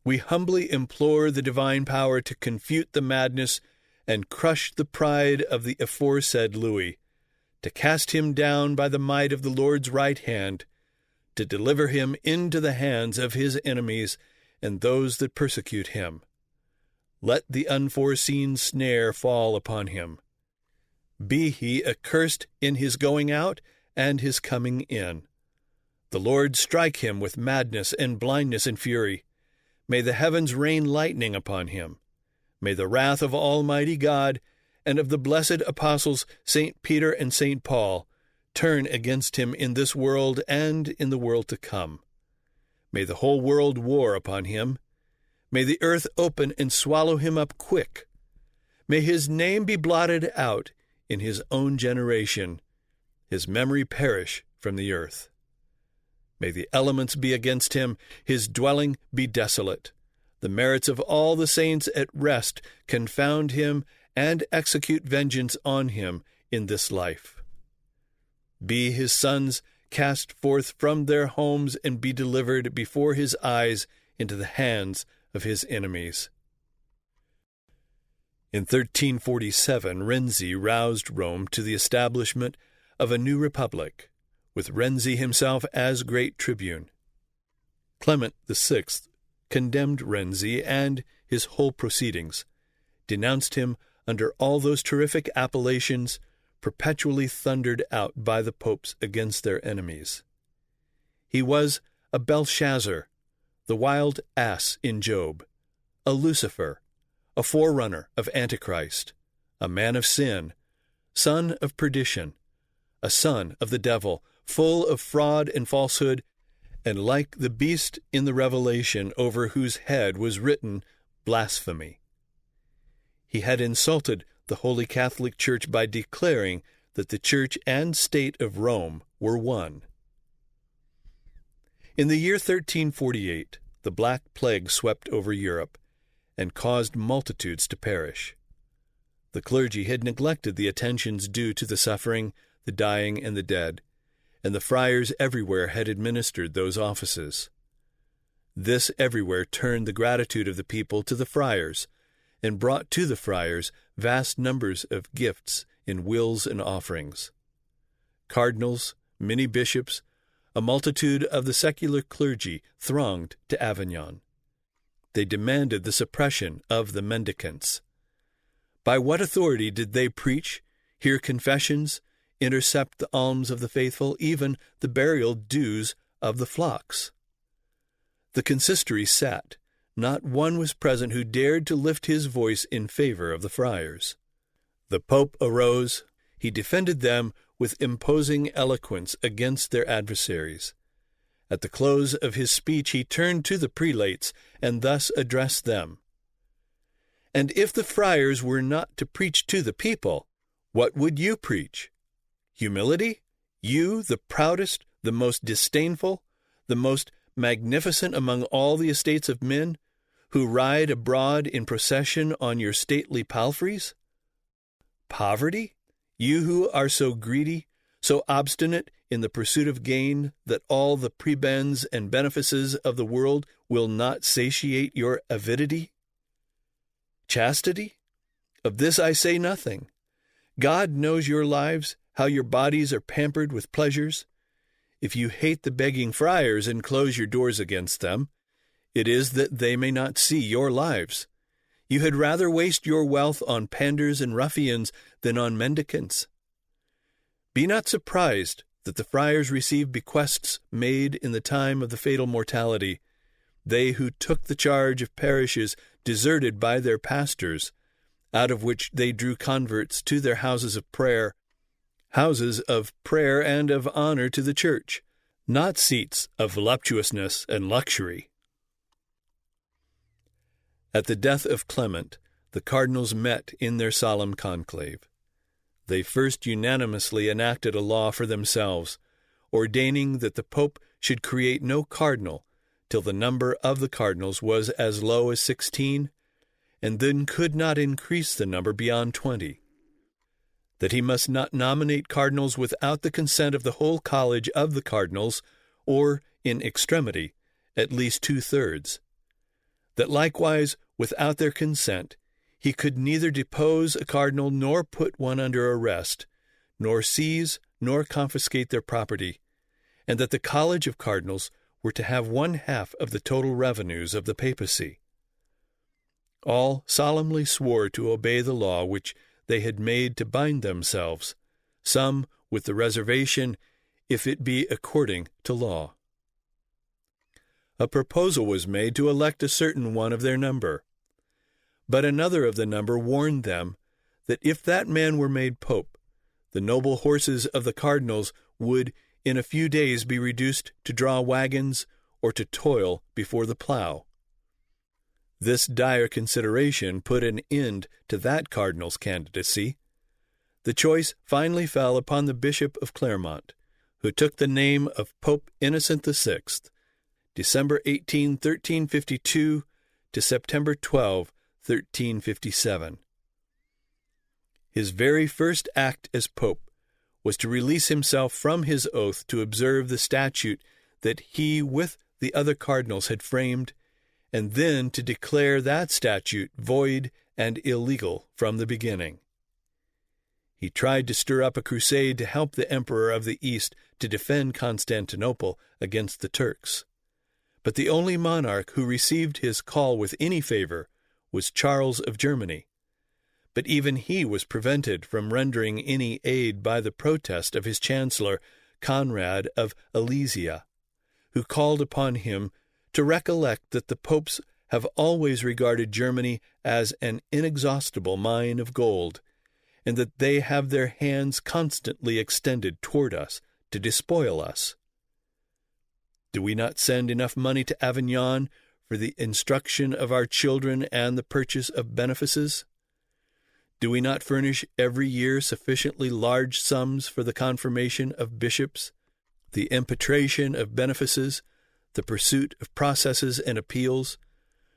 We humbly implore the divine power to confute the madness and crush the pride of the aforesaid Louis, to cast him down by the might of the Lord's right hand, to deliver him into the hands of his enemies and those that persecute him. Let the unforeseen snare fall upon him. Be he accursed in his going out and his coming in. The Lord strike him with madness and blindness and fury. May the heavens rain lightning upon him. May the wrath of Almighty God and of the blessed apostles St. Peter and St. Paul turn against him in this world and in the world to come. May the whole world war upon him. May the earth open and swallow him up quick. May his name be blotted out in his own generation, his memory perish from the earth. May the elements be against him, his dwelling be desolate. The merits of all the saints at rest confound him and execute vengeance on him in this life. Be his sons cast forth from their homes and be delivered before his eyes into the hands of his enemies. In 1347, Renzi roused Rome to the establishment of a new republic, with Renzi himself as great tribune. Clement VI condemned Renzi and his whole proceedings, denounced him under all those terrific appellations perpetually thundered out by the popes against their enemies. He was a Belshazzar, the wild ass in Job, a Lucifer, a forerunner of Antichrist, a man of sin, son of perdition, a son of the devil, full of fraud and falsehood, and like the beast in the Revelation over whose head was written blasphemy. He had insulted the Holy Catholic Church by declaring that the Church and State of Rome were one. In the year 1348, the Black Plague swept over Europe and caused multitudes to perish. The clergy had neglected the attentions due to the suffering, the dying, and the dead, and the friars everywhere had administered those offices. This everywhere turned the gratitude of the people to the friars, and brought to the friars vast numbers of gifts in wills and offerings. Cardinals, many bishops, a multitude of the secular clergy thronged to Avignon. they demanded the suppression of the mendicants. By what authority did they preach, hear confessions, intercept the alms of the faithful, even the burial dues of the flocks? The consistory sat. Not one was present who dared to lift his voice in favor of the friars. The Pope arose. He defended them with imposing eloquence against their adversaries. At the close of his speech he turned to the prelates and thus addressed them. "And if the friars were not to preach to the people, what would you preach? Humility? You, the proudest, the most disdainful, the most magnificent among all the estates of men, who ride abroad in procession on your stately palfreys? Poverty? You who are so greedy, so obstinate in the pursuit of gain that all the prebends and benefices of the world will not satiate your avidity? Chastity? Of this I say nothing. God knows your lives, how your bodies are pampered with pleasures. If you hate the begging friars and close your doors against them, it is that they may not see your lives. You had rather waste your wealth on panders and ruffians than on mendicants. Be not surprised that the friars received bequests made in the time of the fatal mortality, they who took the charge of parishes deserted by their pastors, out of which they drew converts to their houses of prayer and of honor to the church, not seats of voluptuousness and luxury." At the death of Clement, the cardinals met in their solemn conclave. They first unanimously enacted a law for themselves, ordaining that the Pope should create no cardinal till the number of the cardinals was as low as 16, and then could not increase the number beyond 20. That he must not nominate cardinals without the consent of the whole college of the cardinals, or, in extremity, at least 2/3. That likewise, without their consent, he could neither depose a cardinal nor put one under arrest, nor seize nor confiscate their property, and that the college of cardinals were to have 1/2 of the total revenues of the papacy. All solemnly swore to obey the law which they had made to bind themselves, some with the reservation, if it be according to law. A proposal was made to elect a certain one of their number, but another of the number warned them that if that man were made pope, the noble horses of the cardinals would in a few days be reduced to draw wagons or to toil before the plough. This dire consideration put an end to that cardinal's candidacy. The choice finally fell upon the Bishop of Clermont, who took the name of Pope Innocent VI, December 18, 1352 to September 12, 1357. His very first act as pope was to release himself from his oath to observe the statute that he with the other cardinals had framed, and then to declare that statute void and illegal from the beginning. He tried to stir up a crusade to help the Emperor of the East to defend Constantinople against the Turks. But the only monarch who received his call with any favor was Charles of Germany. But even he was prevented from rendering any aid by the protest of his chancellor, Conrad of Alesia, who called upon him to recollect that the popes have always regarded Germany as an inexhaustible mine of gold, and that they have their hands constantly extended toward us to despoil us. Do we not send enough money to Avignon for the instruction of our children and the purchase of benefices? Do we not furnish every year sufficiently large sums for the confirmation of bishops, the impetration of benefices, the pursuit of processes and appeals,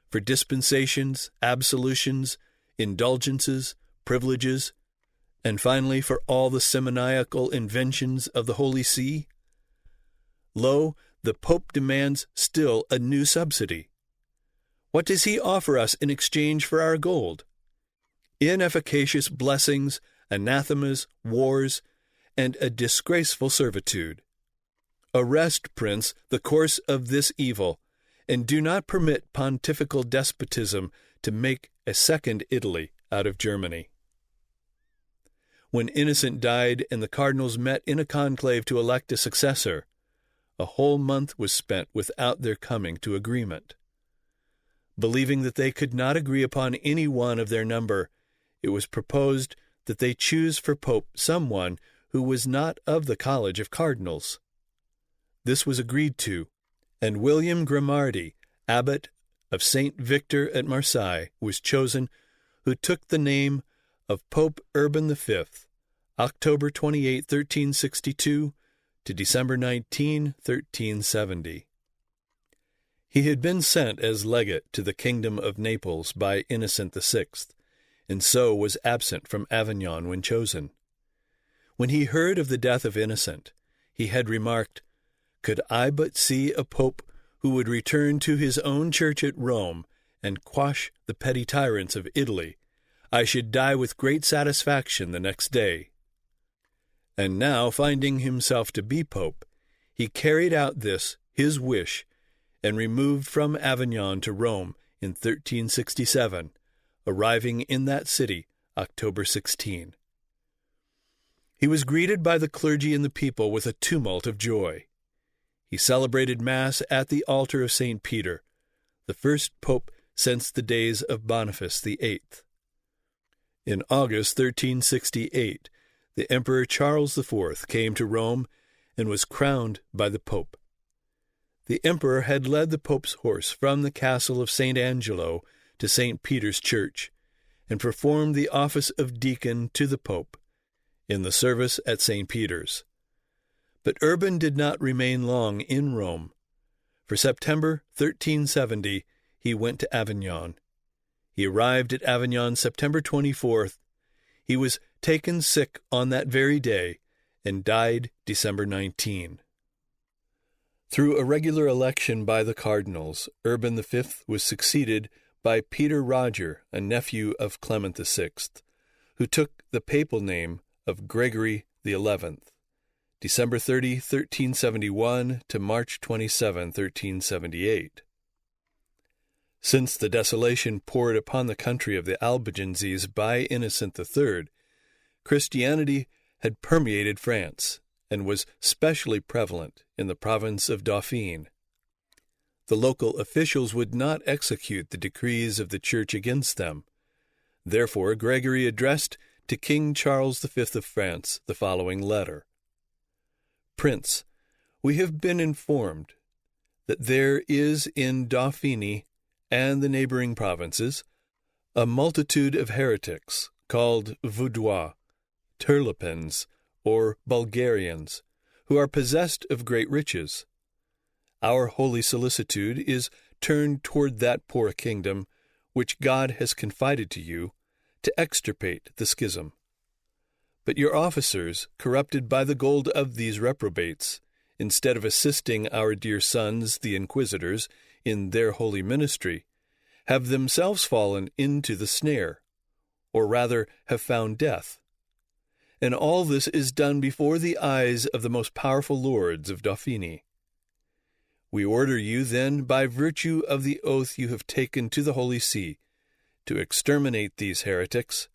for dispensations, absolutions, indulgences, privileges, and finally for all the simoniacal inventions of the Holy See? Lo, the Pope demands still a new subsidy. What does he offer us in exchange for our gold? Inefficacious blessings, anathemas, wars, and a disgraceful servitude. Arrest, Prince, the course of this evil, and do not permit pontifical despotism to make a second Italy out of Germany. When Innocent died and the cardinals met in a conclave to elect a successor, a whole month was spent without their coming to agreement. Believing that they could not agree upon any one of their number, it was proposed that they choose for pope someone who was not of the College of Cardinals. This was agreed to, and William Grimardi, abbot of St. Victor at Marseille, was chosen, who took the name of Pope Urban V, October 28, 1362, to December 19, 1370. He had been sent as legate to the kingdom of Naples by Innocent VI, and so was absent from Avignon when chosen. When he heard of the death of Innocent, he had remarked, "Could I but see a pope who would return to his own church at Rome and quash the petty tyrants of Italy, I should die with great satisfaction the next day." And now, finding himself to be pope, he carried out this, his wish, and removed from Avignon to Rome in 1367, arriving in that city October 16. He was greeted by the clergy and the people with a tumult of joy. He celebrated Mass at the altar of St. Peter, the first pope since the days of Boniface VIII. In August 1368, the Emperor Charles IV came to Rome and was crowned by the Pope. The Emperor had led the Pope's horse from the castle of St. Angelo to St. Peter's Church, and performed the office of deacon to the Pope in the service at St. Peter's. But Urban did not remain long in Rome. For September 1370, he went to Avignon. He arrived at Avignon September 24th. He was taken sick on that very day and died December 19. Through a regular election by the cardinals, Urban V was succeeded by Peter Roger, a nephew of Clement VI, who took the papal name of Gregory XI, December 30, 1371 to March 27, 1378. Since the desolation poured upon the country of the Albigenses by Innocent III, Christianity had permeated France and was specially prevalent in the province of Dauphine. The local officials would not execute the decrees of the Church against them. Therefore, Gregory addressed to King Charles V of France the following letter. "Prince, we have been informed that there is in Dauphine and the neighboring provinces a multitude of heretics called Vaudois, Turlipans, or Bulgarians, who are possessed of great riches. Our holy solicitude is turned toward that poor kingdom, which God has confided to you, to extirpate the schism. But your officers, corrupted by the gold of these reprobates, instead of assisting our dear sons, the inquisitors, in their holy ministry, have themselves fallen into the snare, or rather have found death. And all this is done before the eyes of the most powerful lords of Dauphine. We order you, then, by virtue of the oath you have taken to the Holy See, to exterminate these heretics,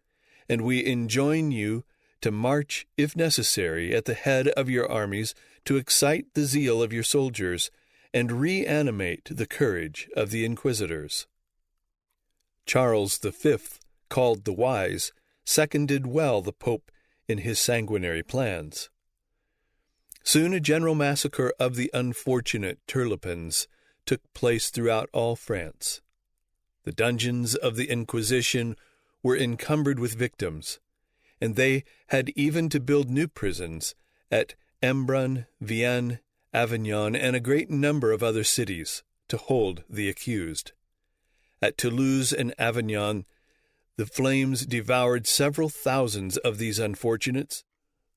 and we enjoin you to march, if necessary, at the head of your armies to excite the zeal of your soldiers and reanimate the courage of the inquisitors." Charles V, called the Wise, seconded well the Pope in his sanguinary plans. Soon a general massacre of the unfortunate Turlipans took place throughout all France. The dungeons of the Inquisition were encumbered with victims, and they had even to build new prisons at Embrun, Vienne, Avignon, and a great number of other cities to hold the accused. At Toulouse and Avignon, the flames devoured several thousands of these unfortunates,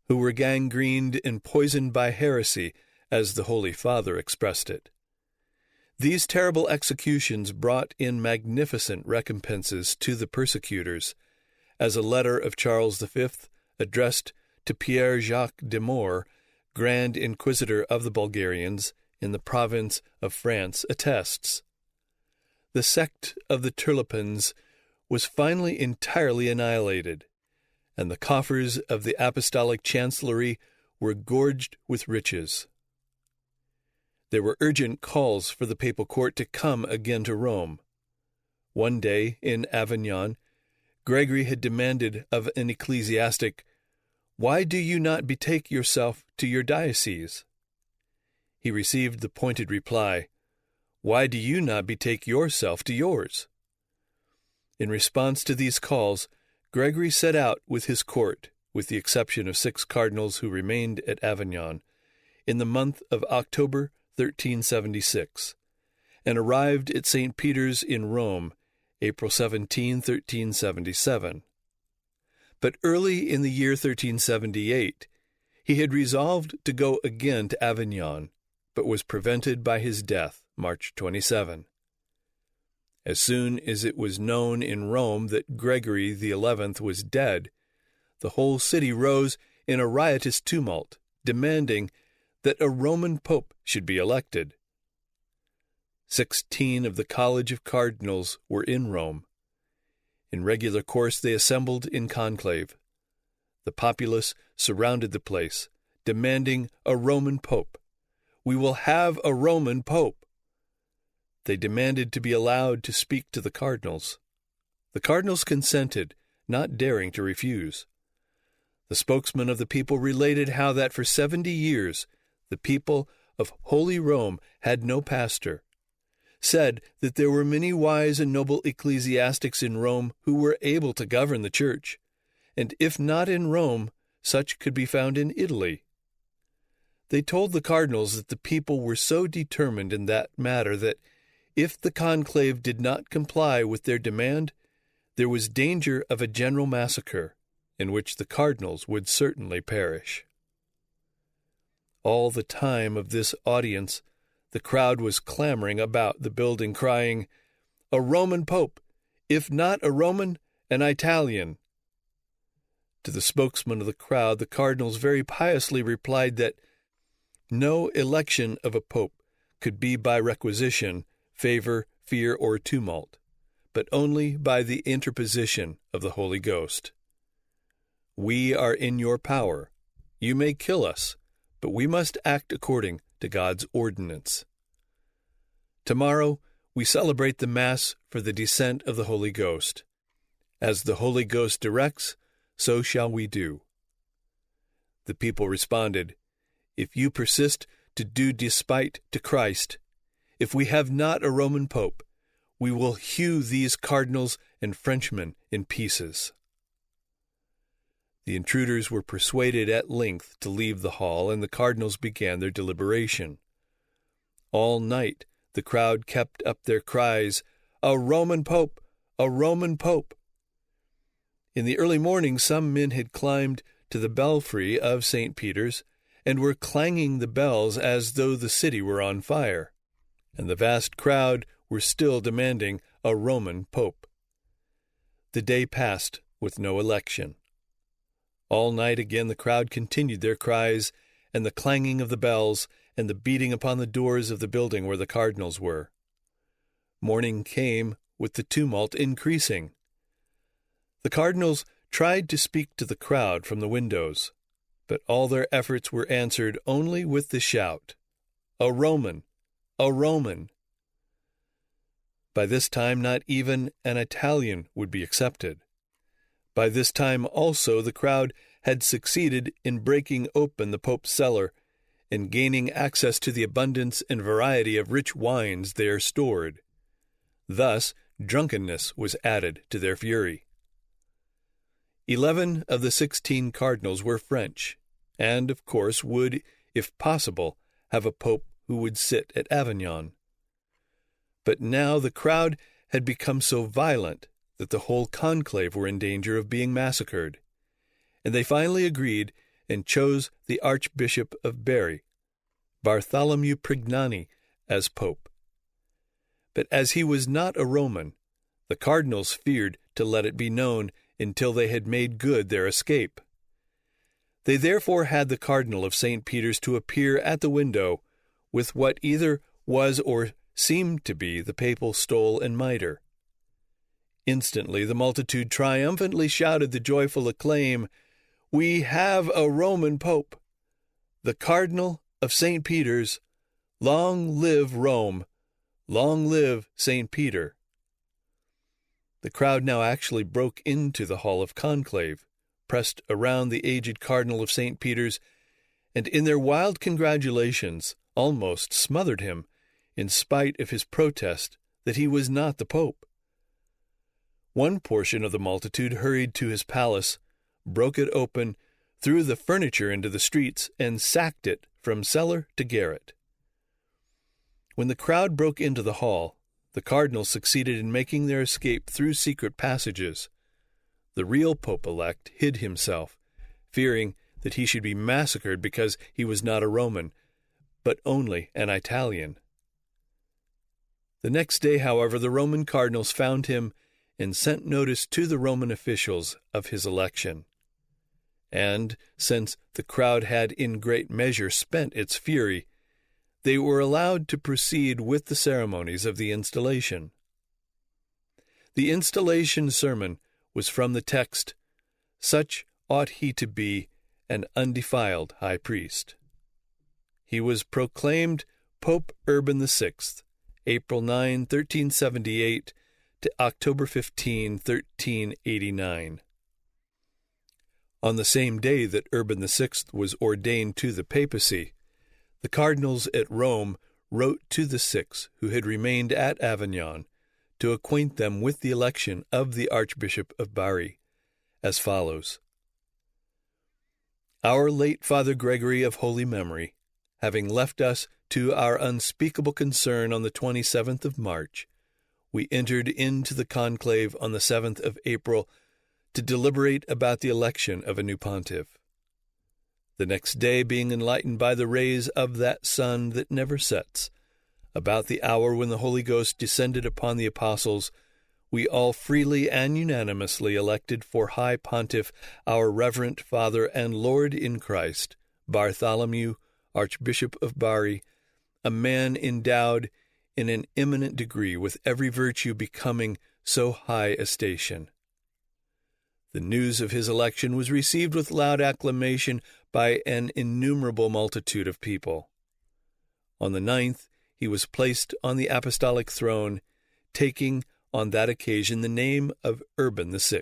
who were gangrened and poisoned by heresy, as the Holy Father expressed it. These terrible executions brought in magnificent recompenses to the persecutors, as a letter of Charles V, addressed to Pierre Jacques de Moore, Grand Inquisitor of the Bulgarians, in the province of France attests. The sect of the Turlipans was finally entirely annihilated, and the coffers of the apostolic chancellery were gorged with riches. There were urgent calls for the papal court to come again to Rome. One day, in Avignon, Gregory had demanded of an ecclesiastic, "Why do you not betake yourself to your diocese?" He received the pointed reply, "Why do you not betake yourself to yours?" In response to these calls, Gregory set out with his court, with the exception of 6 cardinals who remained at Avignon, in the month of October 1376, and arrived at St. Peter's in Rome, April 17, 1377. But early in the year 1378, he had resolved to go again to Avignon, but was prevented by his death, March 27. As soon as it was known in Rome that Gregory XI was dead, the whole city rose in a riotous tumult, demanding that a Roman pope should be elected. 16 of the College of Cardinals were in Rome. In regular course they assembled in conclave. The populace surrounded the place, demanding a Roman pope. "We will have a Roman pope." They demanded to be allowed to speak to the cardinals. The cardinals consented, not daring to refuse. The spokesman of the people related how that for 70 years the people of Holy Rome had no pastor, said that there were many wise and noble ecclesiastics in Rome who were able to govern the church, and if not in Rome, such could be found in Italy. They told the cardinals that the people were so determined in that matter that if the conclave did not comply with their demand, there was danger of a general massacre, in which the cardinals would certainly perish. All the time of this audience, the crowd was clamoring about the building, crying, "A Roman pope! If not a Roman, an Italian!" To the spokesman of the crowd, the cardinals very piously replied that no election of a pope could be by requisition, favor, fear, or tumult, but only by the interposition of the Holy Ghost. "We are in your power. You may kill us, but we must act according to God's ordinance. Tomorrow we celebrate the Mass for the descent of the Holy Ghost. As the Holy Ghost directs, so shall we do." The people responded, "If you persist to do despite to Christ, if we have not a Roman pope, we will hew these cardinals and Frenchmen in pieces." The intruders were persuaded at length to leave the hall, and the cardinals began their deliberation. All night the crowd kept up their cries, "A Roman pope! A Roman pope!" In the early morning some men had climbed to the belfry of St. Peter's and were clanging the bells as though the city were on fire, and the vast crowd were still demanding a Roman pope. The day passed with no election. All night again the crowd continued their cries, and the clanging of the bells, and the beating upon the doors of the building where the cardinals were. Morning came with the tumult increasing. The cardinals tried to speak to the crowd from the windows, but all their efforts were answered only with the shout, "A Roman! A Roman!" By this time not even an Italian would be accepted. By this time also the crowd had succeeded in breaking open the Pope's cellar and gaining access to the abundance and variety of rich wines there stored. Thus drunkenness was added to their fury. 11 of the 16 cardinals were French, and, of course, would, if possible, have a pope who would sit at Avignon. But now the crowd had become so violent that the whole conclave were in danger of being massacred, and they finally agreed and chose the Archbishop of Bari, Bartholomew Prignani, as pope. But as he was not a Roman, the cardinals feared to let it be known until they had made good their escape. They therefore had the Cardinal of St. Peter's to appear at the window with what either was or seemed to be the papal stole and mitre. Instantly the multitude triumphantly shouted the joyful acclaim, "We have a Roman Pope! The Cardinal of St. Peter's! Long live Rome! Long live St. Peter!" The crowd now actually broke into the hall of conclave, pressed around the aged Cardinal of St. Peter's, and in their wild congratulations almost smothered him, in spite of his protest that he was not the Pope. One portion of the multitude hurried to his palace, broke it open, threw the furniture into the streets, and sacked it from cellar to garret. When the crowd broke into the hall, the cardinals succeeded in making their escape through secret passages. The real Pope-elect hid himself, fearing that he should be massacred because he was not a Roman, but only an Italian. The next day, however, the Roman cardinals found him and sent notice to the Roman officials of his election. And, since the crowd had in great measure spent its fury, they were allowed to proceed with the ceremonies of the installation. The installation sermon was from the text, "Such ought he to be, an undefiled high priest." He was proclaimed Pope Urban VI, April 9, 1378, to October 15, 1389. On the same day that Urban VI was ordained to the papacy, the cardinals at Rome wrote to the 6 who had remained at Avignon to acquaint them with the election of the Archbishop of Bari, as follows. Our late Father Gregory of holy memory, having left us to our unspeakable concern on the 27th of March, we entered into the conclave on the 7th of April to deliberate about the election of a new pontiff. The next day, being enlightened by the rays of that sun that never sets, about the hour when the Holy Ghost descended upon the apostles, we all freely and unanimously elected for high pontiff our reverend Father and Lord in Christ, Bartholomew, Archbishop of Bari, a man endowed in an eminent degree with every virtue becoming so high a station. The news of his election was received with loud acclamation by an innumerable multitude of people. On the 9th, he was placed on the apostolic throne, taking on that occasion the name of Urban VI.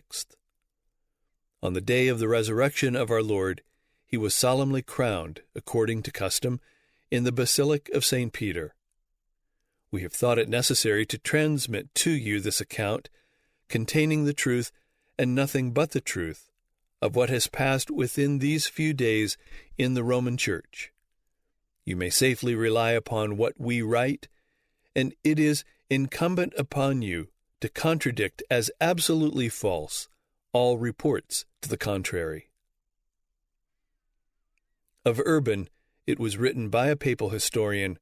On the day of the resurrection of our Lord, he was solemnly crowned, according to custom, in the Basilica of St. Peter. We have thought it necessary to transmit to you this account, containing the truth and nothing but the truth, of what has passed within these few days in the Roman Church. You may safely rely upon what we write, and it is incumbent upon you to contradict as absolutely false all reports to the contrary. Of Urban, it was written by a papal historian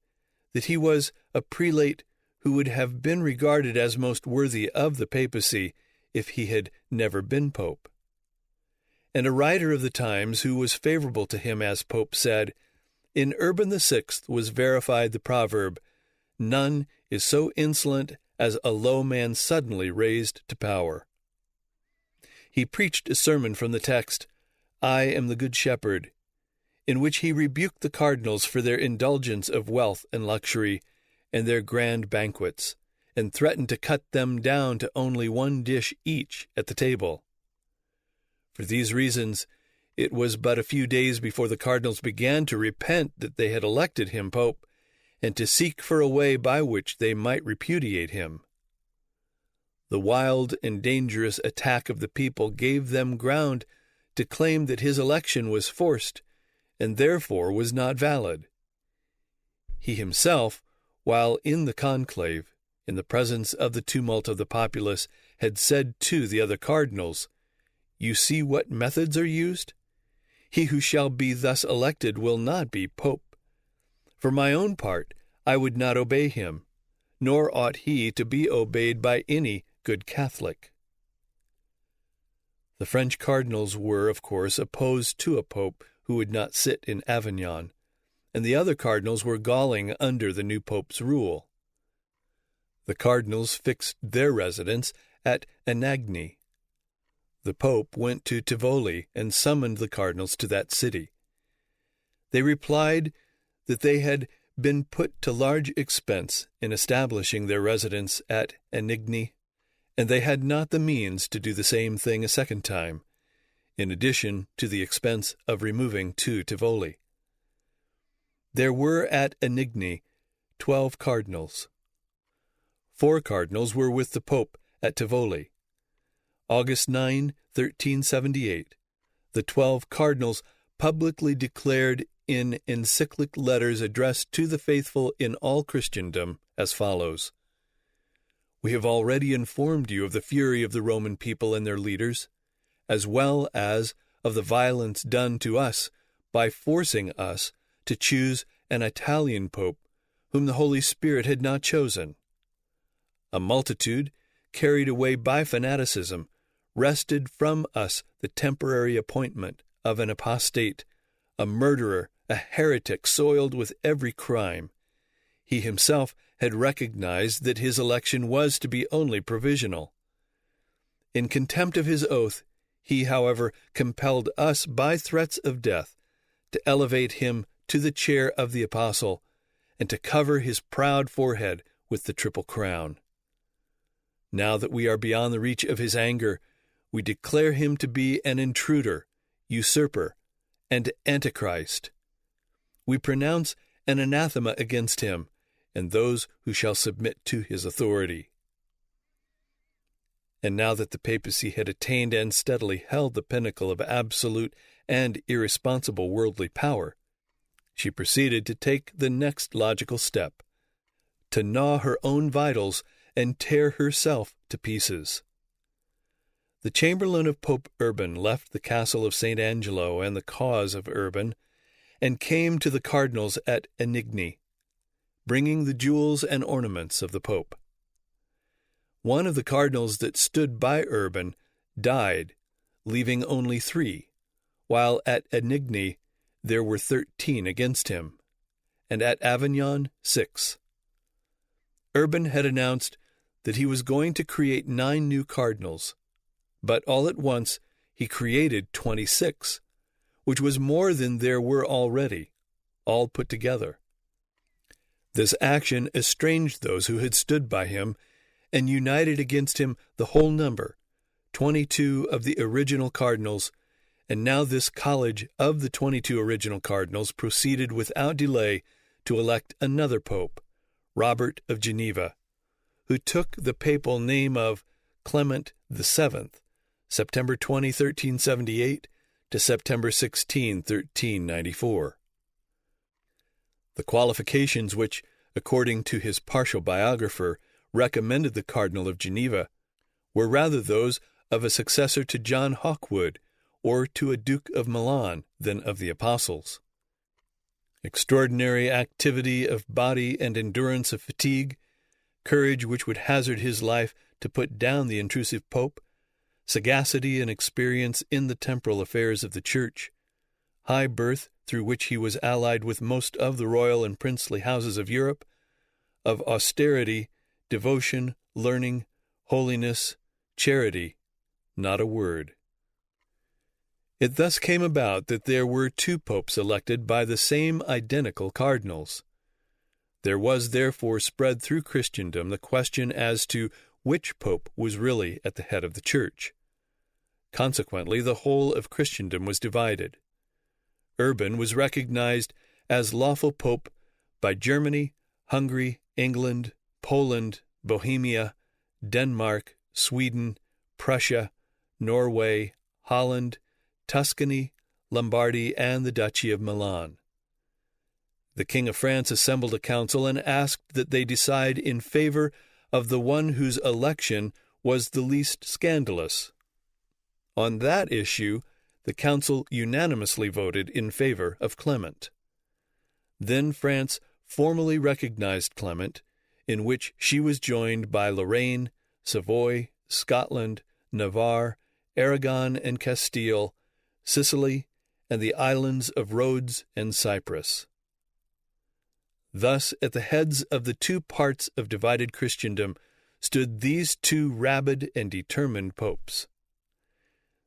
that he was a prelate who would have been regarded as most worthy of the papacy if he had never been pope. And a writer of the times who was favorable to him as pope said, "In Urban VI was verified the proverb, 'None is so insolent as a low man suddenly raised to power.'" He preached a sermon from the text, "I am the good shepherd," in which he rebuked the cardinals for their indulgence of wealth and luxury and their grand banquets, and threatened to cut them down to only one dish each at the table. For these reasons, it was but a few days before the cardinals began to repent that they had elected him pope, and to seek for a way by which they might repudiate him. The wild and dangerous attack of the people gave them ground to claim that his election was forced, and therefore was not valid. He himself, while in the conclave, in the presence of the tumult of the populace, had said to the other cardinals, "You see what methods are used? He who shall be thus elected will not be pope. For my own part, I would not obey him, nor ought he to be obeyed by any good Catholic." The French cardinals were, of course, opposed to a pope who would not sit in Avignon, and the other cardinals were galling under the new pope's rule. The cardinals fixed their residence at Anagni. The pope went to Tivoli and summoned the cardinals to that city. They replied that they had been put to large expense in establishing their residence at Anagni, and they had not the means to do the same thing a second time, in addition to the expense of removing to Tivoli. There were at Anagni 12 cardinals. 4 cardinals were with the Pope at Tivoli. August 9, 1378, the 12 cardinals publicly declared in encyclic letters addressed to the faithful in all Christendom as follows: "We have already informed you of the fury of the Roman people and their leaders, as well as of the violence done to us by forcing us to choose an Italian pope whom the Holy Spirit had not chosen. A multitude, carried away by fanaticism, wrested from us the temporary appointment of an apostate, a murderer, a heretic soiled with every crime. He himself had recognized that his election was to be only provisional. In contempt of his oath, he, however, compelled us by threats of death to elevate him to the chair of the apostle and to cover his proud forehead with the triple crown. Now that we are beyond the reach of his anger, we declare him to be an intruder, usurper, and antichrist. We pronounce an anathema against him and those who shall submit to his authority." And now that the papacy had attained and steadily held the pinnacle of absolute and irresponsible worldly power, she proceeded to take the next logical step, to gnaw her own vitals and tear herself to pieces. The chamberlain of Pope Urban left the castle of St. Angelo and the cause of Urban, and came to the cardinals at Anagni, bringing the jewels and ornaments of the pope. One of the cardinals that stood by Urban died, leaving only 3, while at Anagni there were 13 against him, and at Avignon 6. Urban had announced that he was going to create 9 new cardinals, but all at once he created 26, which was more than there were already, all put together. This action estranged those who had stood by him and united against him the whole number, 22 of the original cardinals, and now this college of the 22 original cardinals proceeded without delay to elect another pope, Robert of Geneva, who took the papal name of Clement VII, September 20, 1378 to September 16, 1394. The qualifications which, according to his partial biographer, recommended the Cardinal of Geneva were rather those of a successor to John Hawkwood or to a Duke of Milan than of the apostles. Extraordinary activity of body and endurance of fatigue, courage which would hazard his life to put down the intrusive pope, sagacity and experience in the temporal affairs of the Church, high birth through which he was allied with most of the royal and princely houses of Europe, of austerity, devotion, learning, holiness, charity, not a word. It thus came about that there were 2 popes elected by the same identical cardinals. There was therefore spread through Christendom the question as to which pope was really at the head of the Church. Consequently, the whole of Christendom was divided. Urban was recognized as lawful pope by Germany, Hungary, England, Poland, Bohemia, Denmark, Sweden, Prussia, Norway, Holland, Tuscany, Lombardy, and the Duchy of Milan. The King of France assembled a council and asked that they decide in favor of the one whose election was the least scandalous. On that issue, the council unanimously voted in favor of Clement. Then France formally recognized Clement, in which she was joined by Lorraine, Savoy, Scotland, Navarre, Aragon and Castile, Sicily, and the islands of Rhodes and Cyprus. Thus, at the heads of the two parts of divided Christendom stood these two rabid and determined popes.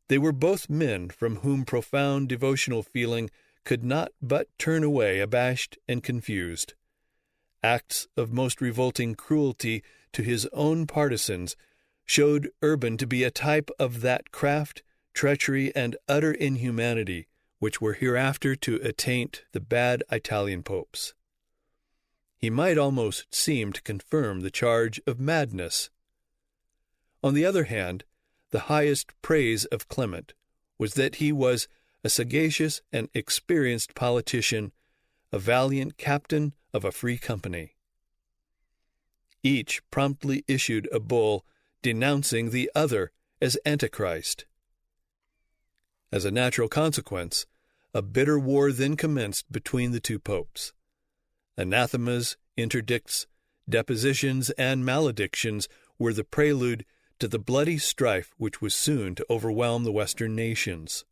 They were both men from whom profound devotional feeling could not but turn away abashed and confused. Acts of most revolting cruelty to his own partisans showed Urban to be a type of that craft, treachery, and utter inhumanity which were hereafter to attaint the bad Italian popes. He might almost seem to confirm the charge of madness. On the other hand, the highest praise of Clement was that he was a sagacious and experienced politician, a valiant captain of a free company. Each promptly issued a bull denouncing the other as Antichrist. As a natural consequence, a bitter war then commenced between the two popes. Anathemas, interdicts, depositions, and maledictions were the prelude to the bloody strife which was soon to overwhelm the Western nations.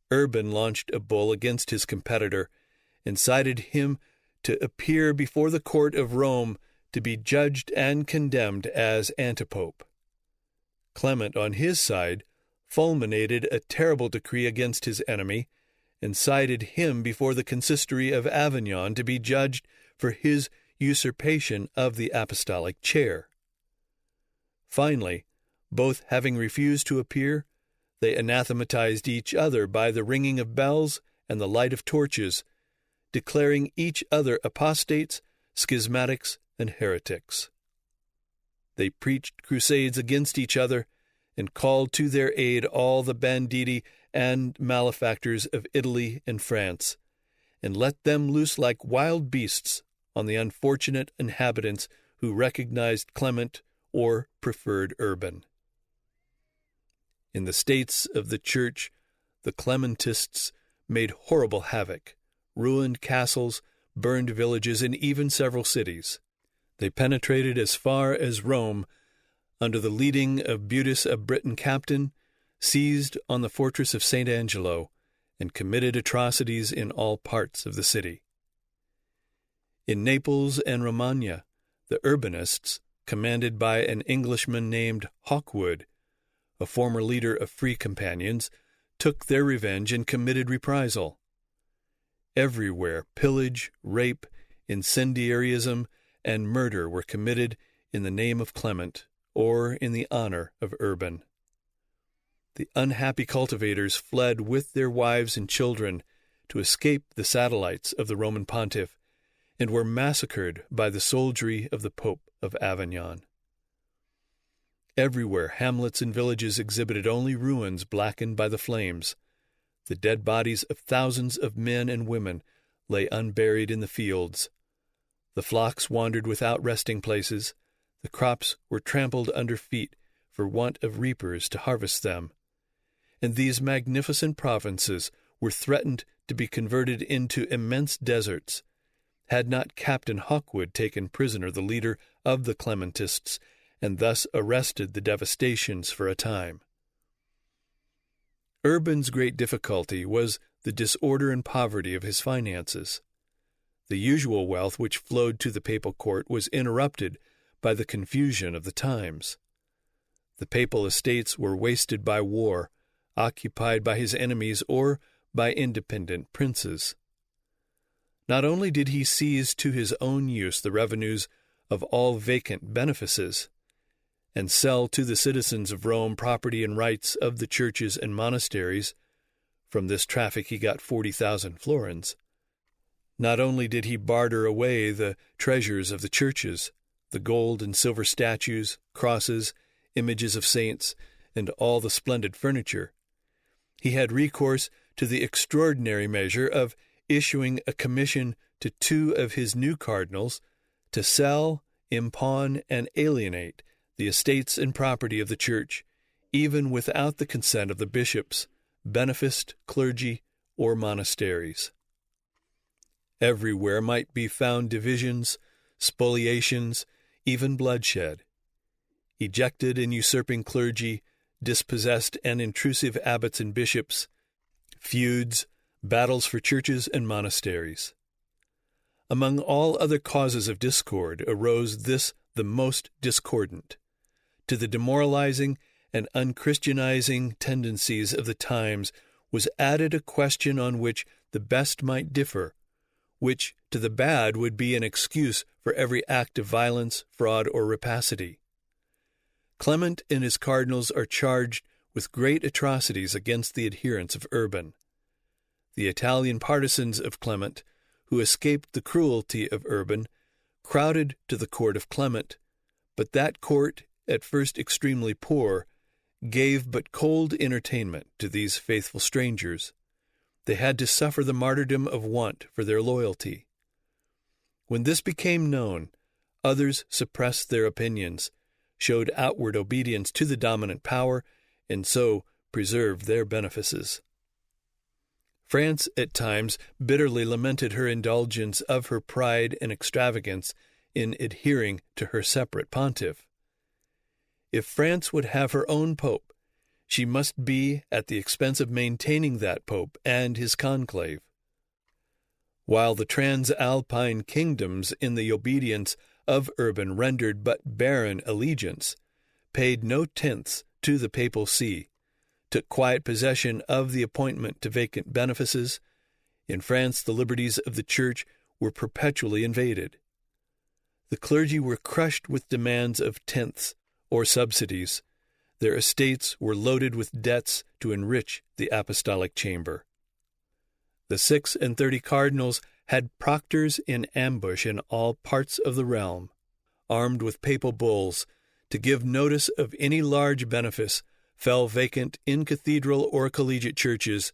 Urban launched a bull against his competitor, incited him to appear before the court of Rome to be judged and condemned as antipope. Clement, on his side, fulminated a terrible decree against his enemy, and cited him before the consistory of Avignon to be judged for his usurpation of the apostolic chair. Finally, both having refused to appear, they anathematized each other by the ringing of bells and the light of torches, declaring each other apostates, schismatics, and heretics. They preached crusades against each other and called to their aid all the banditti and malefactors of Italy and France, and let them loose like wild beasts on the unfortunate inhabitants who recognized Clement or preferred Urban. In the states of the Church, the Clementists made horrible havoc, ruined castles, burned villages, and even several cities. They penetrated as far as Rome, under the leading of Brutus, a Briton captain, seized on the fortress of St. Angelo, and committed atrocities in all parts of the city. In Naples and Romagna, the Urbanists, commanded by an Englishman named Hawkwood, a former leader of Free Companions, took their revenge and committed reprisal. Everywhere pillage, rape, incendiarism, and murder were committed in the name of Clement or in the honor of Urban. The unhappy cultivators fled with their wives and children to escape the satellites of the Roman pontiff, and were massacred by the soldiery of the Pope of Avignon. Everywhere hamlets and villages exhibited only ruins blackened by the flames. The dead bodies of thousands of men and women lay unburied in the fields. The flocks wandered without resting places. The crops were trampled under feet for want of reapers to harvest them. And these magnificent provinces were threatened to be converted into immense deserts, had not Captain Hawkwood taken prisoner the leader of the Clementists, and thus arrested the devastations for a time. Urban's great difficulty was the disorder and poverty of his finances. The usual wealth which flowed to the papal court was interrupted by the confusion of the times. The papal estates were wasted by war, occupied by his enemies or by independent princes. Not only did he seize to his own use the revenues of all vacant benefices, and sell to the citizens of Rome property and rights of the churches and monasteries. From this traffic he got 40,000 florins. Not only did he barter away the treasures of the churches, the gold and silver statues, crosses, images of saints, and all the splendid furniture, he had recourse to the extraordinary measure of issuing a commission to 2 of his new cardinals to sell, impawn, and alienate the estates and property of the Church, even without the consent of the bishops, beneficed clergy, or monasteries. Everywhere might be found divisions, spoliations, even bloodshed. Ejected and usurping clergy, dispossessed and intrusive abbots and bishops, feuds, battles for churches and monasteries. Among all other causes of discord arose this the most discordant. To the demoralizing and unchristianizing tendencies of the times was added a question on which the best might differ, which to the bad would be an excuse for every act of violence, fraud, or rapacity. Clement and his cardinals are charged with great atrocities against the adherents of Urban. The Italian partisans of Clement, who escaped the cruelty of Urban, crowded to the court of Clement, but that court, at first extremely poor, gave but cold entertainment to these faithful strangers. They had to suffer the martyrdom of want for their loyalty. When this became known, others suppressed their opinions, showed outward obedience to the dominant power, and so preserved their benefices. France at times bitterly lamented her indulgence of her pride and extravagance in adhering to her separate pontiff. If France would have her own pope, she must be at the expense of maintaining that pope and his conclave. While the Transalpine kingdoms, in the obedience of Urban, rendered but barren allegiance, paid no tenths to the papal see, took quiet possession of the appointment to vacant benefices, in France the liberties of the Church were perpetually invaded. The clergy were crushed with demands of tenths or subsidies. Their estates were loaded with debts to enrich the apostolic chamber. The 36 cardinals had proctors in ambush in all parts of the realm, armed with papal bulls, to give notice of any large benefice fell vacant in cathedral or collegiate churches,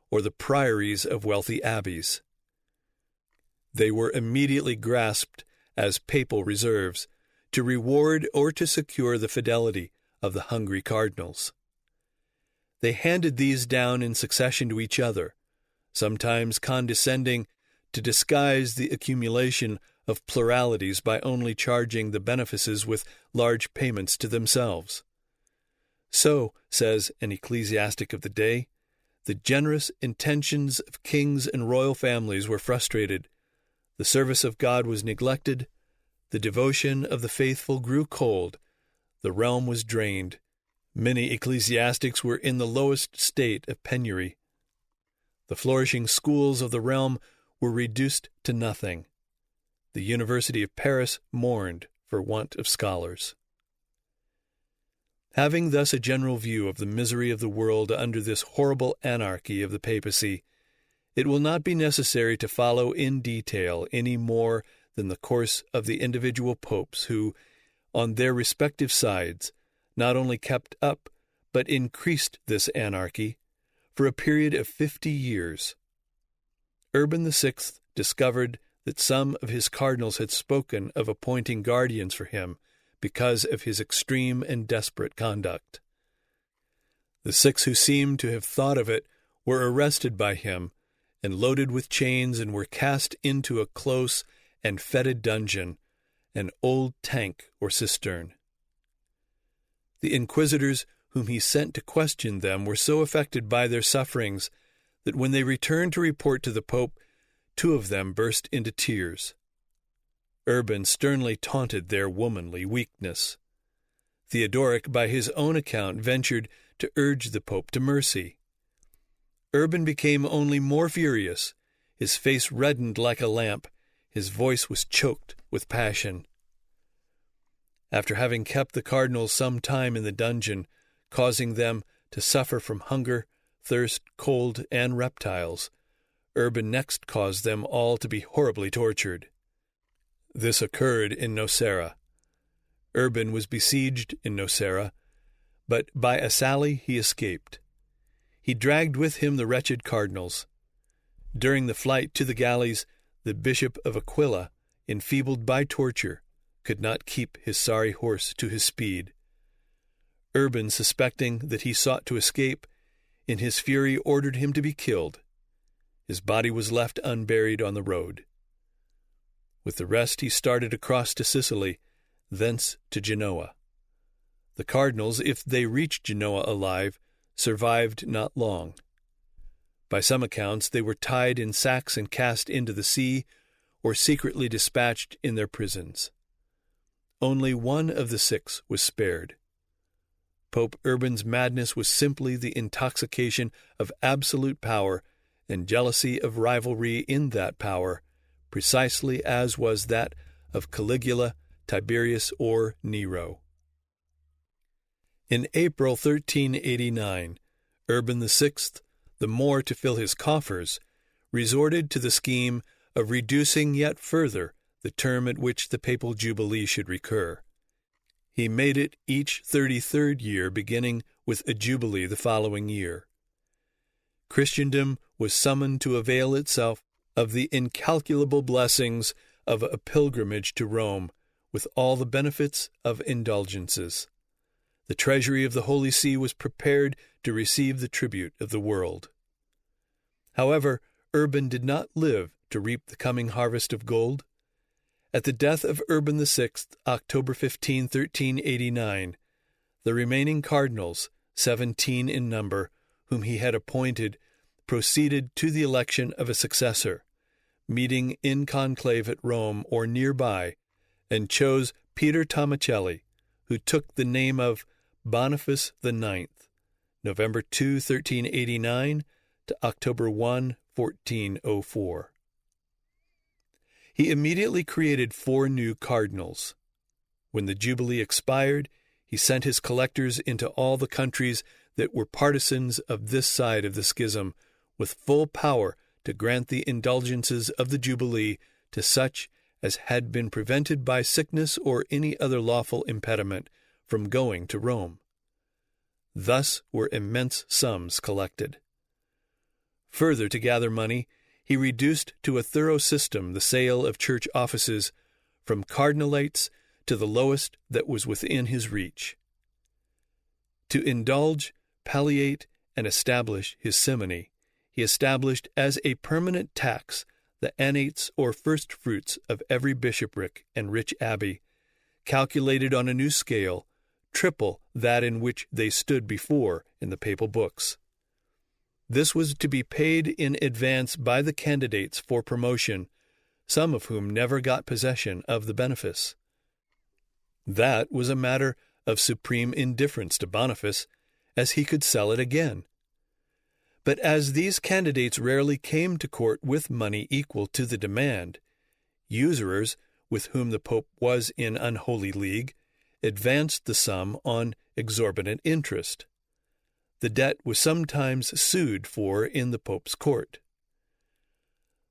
or the priories of wealthy abbeys. They were immediately grasped as papal reserves, to reward or to secure the fidelity of the hungry cardinals. They handed these down in succession to each other, sometimes condescending to disguise the accumulation of pluralities by only charging the benefices with large payments to themselves. So, says an ecclesiastic of the day, the generous intentions of kings and royal families were frustrated, the service of God was neglected, the devotion of the faithful grew cold, the realm was drained, many ecclesiastics were in the lowest state of penury. The flourishing schools of the realm were reduced to nothing. The University of Paris mourned for want of scholars. Having thus a general view of the misery of the world under this horrible anarchy of the papacy, it will not be necessary to follow in detail any more than the course of the individual popes who, on their respective sides, not only kept up but increased this anarchy for a period of 50 years. Urban VI discovered that some of his cardinals had spoken of appointing guardians for him because of his extreme and desperate conduct. The 6 who seemed to have thought of it were arrested by him and loaded with chains and were cast into a close and fetid dungeon, an old tank or cistern. The inquisitors whom he sent to question them were so affected by their sufferings that when they returned to report to the Pope, 2 of them burst into tears. Urban sternly taunted their womanly weakness. Theodoric, by his own account, ventured to urge the Pope to mercy. Urban became only more furious. His face reddened like a lamp. His voice was choked with passion. After having kept the cardinals some time in the dungeon, causing them to suffer from hunger, thirst, cold, and reptiles, Urban next caused them all to be horribly tortured. This occurred in Nocera. Urban was besieged in Nocera, but by a sally he escaped. He dragged with him the wretched cardinals. During the flight to the galleys, the Bishop of Aquila, enfeebled by torture, could not keep his sorry horse to his speed. Urban, suspecting that he sought to escape, in his fury ordered him to be killed. His body was left unburied on the road. With the rest he started across to Sicily, thence to Genoa. The cardinals, if they reached Genoa alive, survived not long. By some accounts they were tied in sacks and cast into the sea, or secretly dispatched in their prisons. Only one of the 6 was spared. Pope Urban's madness was simply the intoxication of absolute power and jealousy of rivalry in that power, precisely as was that of Caligula, Tiberius, or Nero. In April 1389, Urban VI, the more to fill his coffers, resorted to the scheme of reducing yet further the term at which the papal jubilee should recur. He made it each 33rd year, beginning with a jubilee the following year. Christendom was summoned to avail itself of the incalculable blessings of a pilgrimage to Rome, with all the benefits of indulgences. The treasury of the Holy See was prepared to receive the tribute of the world. However, Urban did not live to reap the coming harvest of gold. At the death of Urban VI, October 15, 1389, the remaining cardinals, 17 in number, whom he had appointed, proceeded to the election of a successor, meeting in conclave at Rome or nearby, and chose Peter Tomacelli, who took the name of Boniface IX, November 2, 1389 to October 1, 1404. He immediately created 4 new cardinals. When the Jubilee expired, he sent his collectors into all the countries that were partisans of this side of the schism, with full power to grant the indulgences of the Jubilee to such as had been prevented by sickness or any other lawful impediment from going to Rome. Thus were immense sums collected. Further, to gather money, he reduced to a thorough system the sale of church offices, from cardinalates to the lowest that was within his reach. To indulge, palliate, and establish his simony, he established as a permanent tax the annates or first fruits of every bishopric and rich abbey, calculated on a new scale, triple that in which they stood before in the papal books. This was to be paid in advance by the candidates for promotion, some of whom never got possession of the benefice. That was a matter of supreme indifference to Boniface, as he could sell it again. But as these candidates rarely came to court with money equal to the demand, usurers, with whom the Pope was in unholy league, advanced the sum on exorbitant interest. The debt was sometimes sued for in the Pope's court.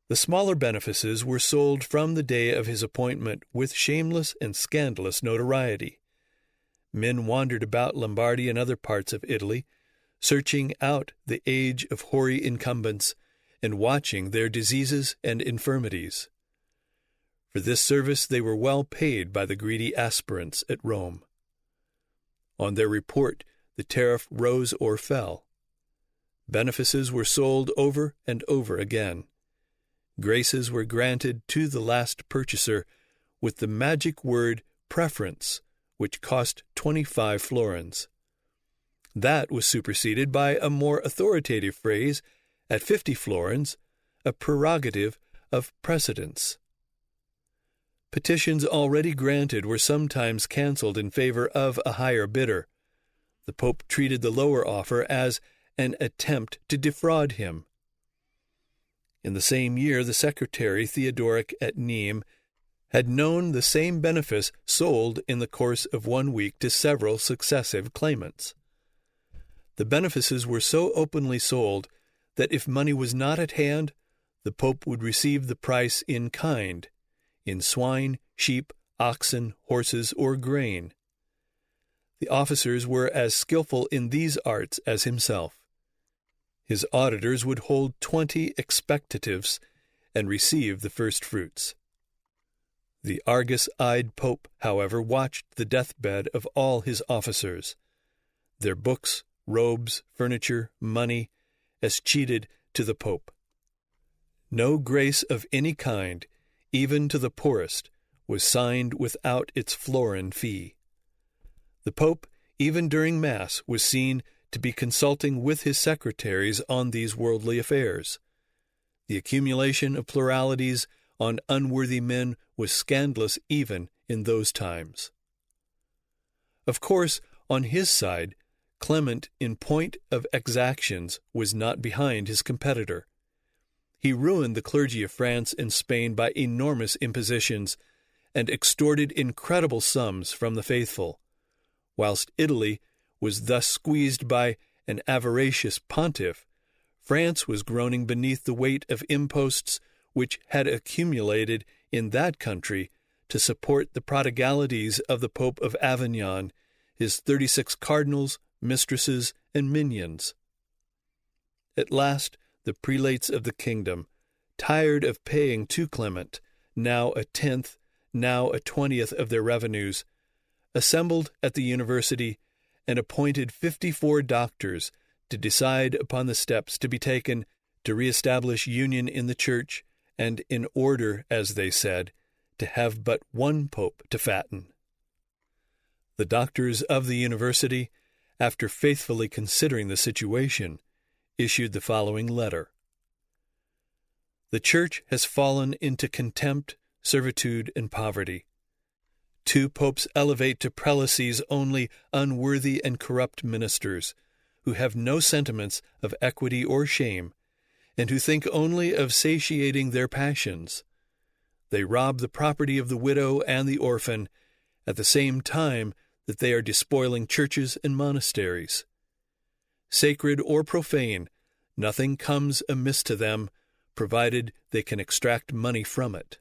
The smaller benefices were sold from the day of his appointment with shameless and scandalous notoriety. Men wandered about Lombardy and other parts of Italy, searching out the age of hoary incumbents and watching their diseases and infirmities. For this service they were well paid by the greedy aspirants at Rome. On their report, the tariff rose or fell. Benefices were sold over and over again. Graces were granted to the last purchaser with the magic word preference, which cost 25 florins. That was superseded by a more authoritative phrase, at 50 florins, a prerogative of precedence. Petitions already granted were sometimes cancelled in favor of a higher bidder. The Pope treated the lower offer as an attempt to defraud him. In the same year, the secretary Theodoric at Nîmes had known the same benefice sold in the course of 1 week to several successive claimants. The benefices were so openly sold that if money was not at hand, the Pope would receive the price in kind, in swine, sheep, oxen, horses, or grain. The officers were as skillful in these arts as himself. His auditors would hold 20 expectatives and receive the first fruits. The Argus-eyed Pope, however, watched the deathbed of all his officers. Their books, robes, furniture, money, escheated to the Pope. No grace of any kind, even to the poorest, was signed without its florin fee. The Pope, even during Mass, was seen to be consulting with his secretaries on these worldly affairs. The accumulation of pluralities on unworthy men was scandalous even in those times. Of course, on his side, Clement, in point of exactions, was not behind his competitor. He ruined the clergy of France and Spain by enormous impositions, and extorted incredible sums from the faithful, whilst Italy was thus squeezed by an avaricious pontiff. France was groaning beneath the weight of imposts which had accumulated in that country to support the prodigalities of the Pope of Avignon, his 36 cardinals, mistresses, and minions. At last, the prelates of the kingdom, tired of paying to Clement, now a 10th, now a 20th of their revenues, assembled at the university and appointed 54 doctors to decide upon the steps to be taken to reestablish union in the Church, and in order, as they said, to have but one pope to fatten. The doctors of the university, after faithfully considering the situation, issued the following letter. The Church has fallen into contempt, servitude, and poverty. 2 popes elevate to prelacies only unworthy and corrupt ministers, who have no sentiments of equity or shame, and who think only of satiating their passions. They rob the property of the widow and the orphan, at the same time that they are despoiling churches and monasteries. Sacred or profane, nothing comes amiss to them, provided they can extract money from it.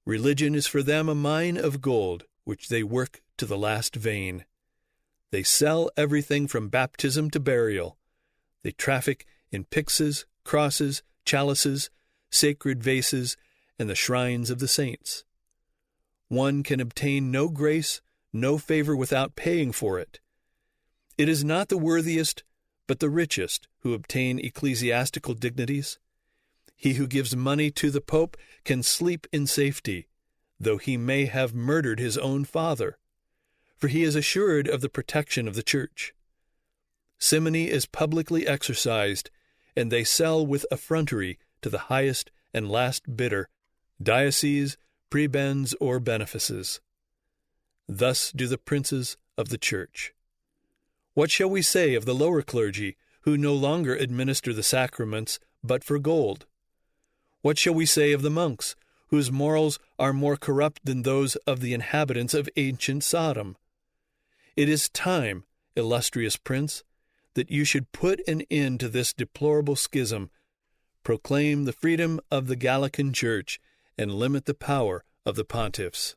Religion is for them a mine of gold, which they work to the last vein. They sell everything from baptism to burial. They traffic in pyxes, crosses, chalices, sacred vases, and the shrines of the saints. One can obtain no grace, no favor without paying for it. It is not the worthiest, but the richest, who obtain ecclesiastical dignities. He who gives money to the Pope can sleep in safety, though he may have murdered his own father, for he is assured of the protection of the Church. Simony is publicly exercised, and they sell with effrontery to the highest and last bidder, dioceses, prebends, or benefices. Thus do the princes of the Church. What shall we say of the lower clergy, who no longer administer the sacraments but for gold? What shall we say of the monks, whose morals are more corrupt than those of the inhabitants of ancient Sodom? It is time, illustrious prince, that you should put an end to this deplorable schism, proclaim the freedom of the Gallican Church, and limit the power of the pontiffs.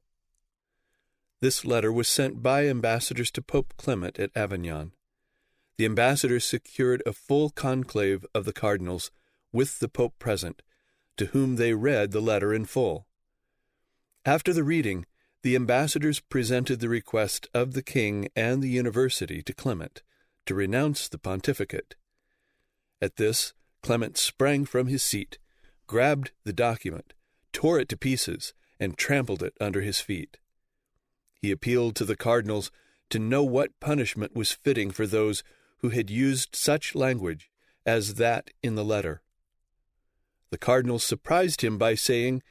This letter was sent by ambassadors to Pope Clement at Avignon. The ambassadors secured a full conclave of the cardinals, with the Pope present, to whom they read the letter in full. After the reading, the ambassadors presented the request of the king and the university to Clement to renounce the pontificate. At this, Clement sprang from his seat, grabbed the document, tore it to pieces, and trampled it under his feet. He appealed to the cardinals to know what punishment was fitting for those who had used such language as that in the letter. The cardinals surprised him by saying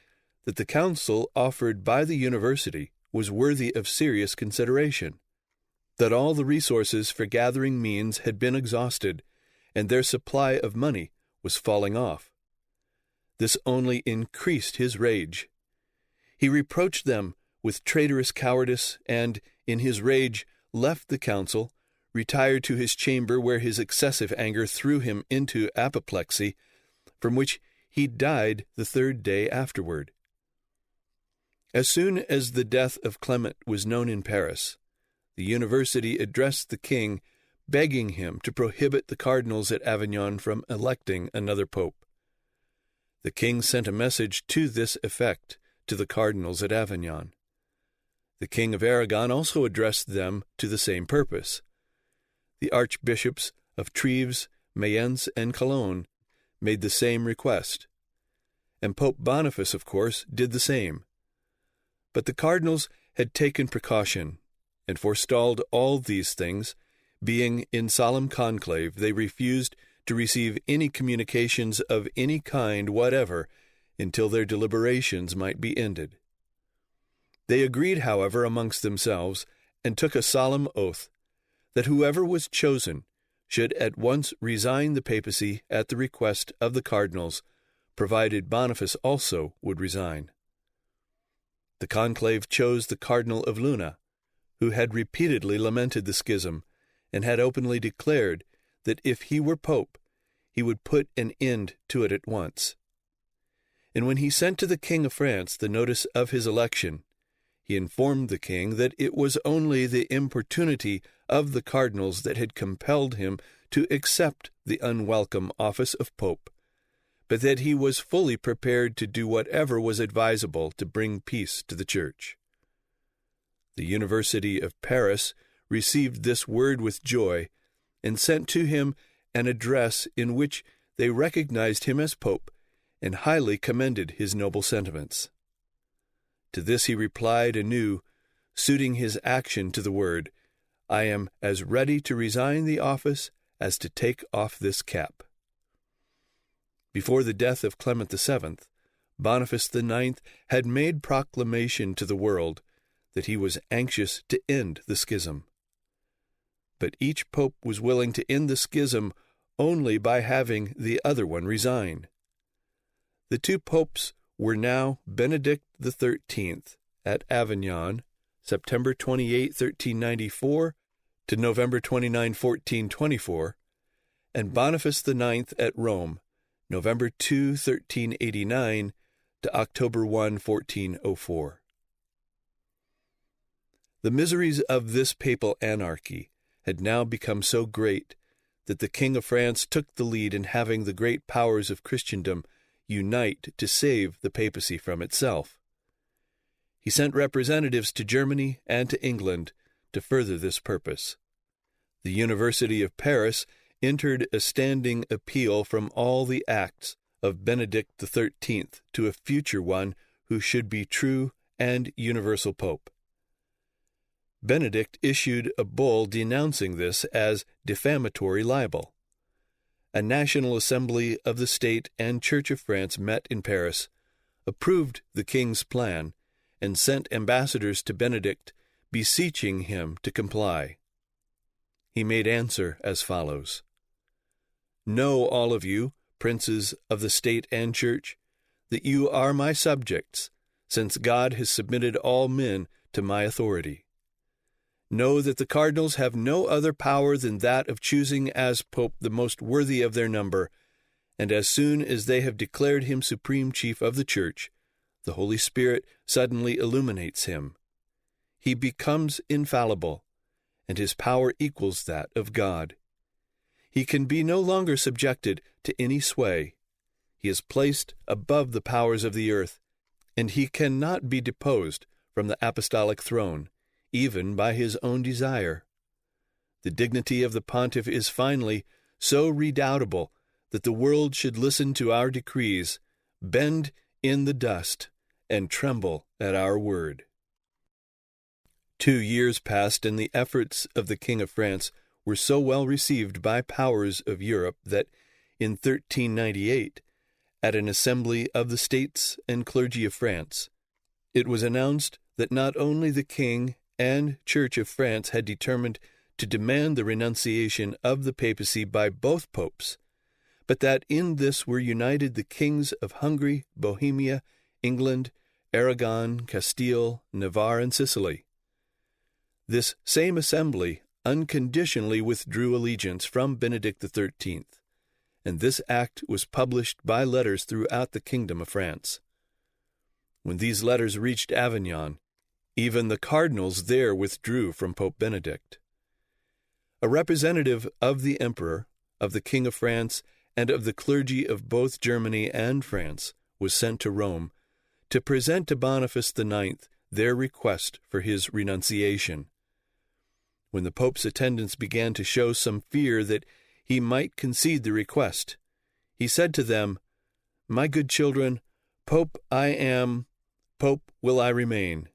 that the counsel offered by the university was worthy of serious consideration, that all the resources for gathering means had been exhausted, and their supply of money was falling off. This only increased his rage. He reproached them with traitorous cowardice, and, in his rage, left the council, retired to his chamber where his excessive anger threw him into apoplexy, from which he died the 3rd day afterward. As soon as the death of Clement was known in Paris, the university addressed the king, begging him to prohibit the cardinals at Avignon from electing another pope. The king sent a message to this effect to the cardinals at Avignon. The King of Aragon also addressed them to the same purpose. The archbishops of Treves, Mayence, and Cologne made the same request, and Pope Boniface, of course, did the same. But the cardinals had taken precaution, and forestalled all these things. Being in solemn conclave, they refused to receive any communications of any kind whatever, until their deliberations might be ended. They agreed, however, amongst themselves, and took a solemn oath, that whoever was chosen should at once resign the papacy at the request of the cardinals, provided Boniface also would resign. The conclave chose the Cardinal of Luna, who had repeatedly lamented the schism, and had openly declared that if he were pope, he would put an end to it at once. And when he sent to the King of France the notice of his election, he informed the king that it was only the importunity of the cardinals that had compelled him to accept the unwelcome office of pope, but that he was fully prepared to do whatever was advisable to bring peace to the Church. The University of Paris received this word with joy, and sent to him an address in which they recognized him as pope and highly commended his noble sentiments. To this he replied anew, suiting his action to the word, "I am as ready to resign the office as to take off this cap." Before the death of Clement VII, Boniface IX had made proclamation to the world that he was anxious to end the schism. But each pope was willing to end the schism only by having the other one resign. The two popes were now Benedict XIII at Avignon, September 28, 1394, to November 29, 1424, and Boniface IX at Rome, November 2, 1389, to October 1, 1404. The miseries of this papal anarchy had now become so great that the King of France took the lead in having the great powers of Christendom unite to save the papacy from itself. He sent representatives to Germany and to England to further this purpose. The University of Paris entered a standing appeal from all the acts of Benedict XIII to a future one who should be true and universal pope. Benedict issued a bull denouncing this as defamatory libel. A National Assembly of the State and Church of France met in Paris, approved the king's plan, and sent ambassadors to Benedict, beseeching him to comply. He made answer as follows: "Know all of you, princes of the state and church, that you are my subjects, since God has submitted all men to my authority. Know that the cardinals have no other power than that of choosing as pope the most worthy of their number, and as soon as they have declared him supreme chief of the Church, the Holy Spirit suddenly illuminates him. He becomes infallible, and his power equals that of God. He can be no longer subjected to any sway. He is placed above the powers of the earth, and he cannot be deposed from the apostolic throne, even by his own desire. The dignity of the pontiff is finally so redoubtable that the world should listen to our decrees, bend in the dust, and tremble at our word." 2 years passed, and the efforts of the King of France were so well received by powers of Europe that, in 1398, at an assembly of the states and clergy of France, it was announced that not only the King and Church of France had determined to demand the renunciation of the papacy by both popes, but that in this were united the kings of Hungary, Bohemia, England, Aragon, Castile, Navarre, and Sicily. This same assembly unconditionally withdrew allegiance from Benedict XIII, and this act was published by letters throughout the kingdom of France. When these letters reached Avignon, even the cardinals there withdrew from Pope Benedict. A representative of the emperor, of the King of France, and of the clergy of both Germany and France was sent to Rome to present to Boniface IX their request for his renunciation. When the Pope's attendants began to show some fear that he might concede the request, he said to them, "My good children, Pope I am, Pope will I remain,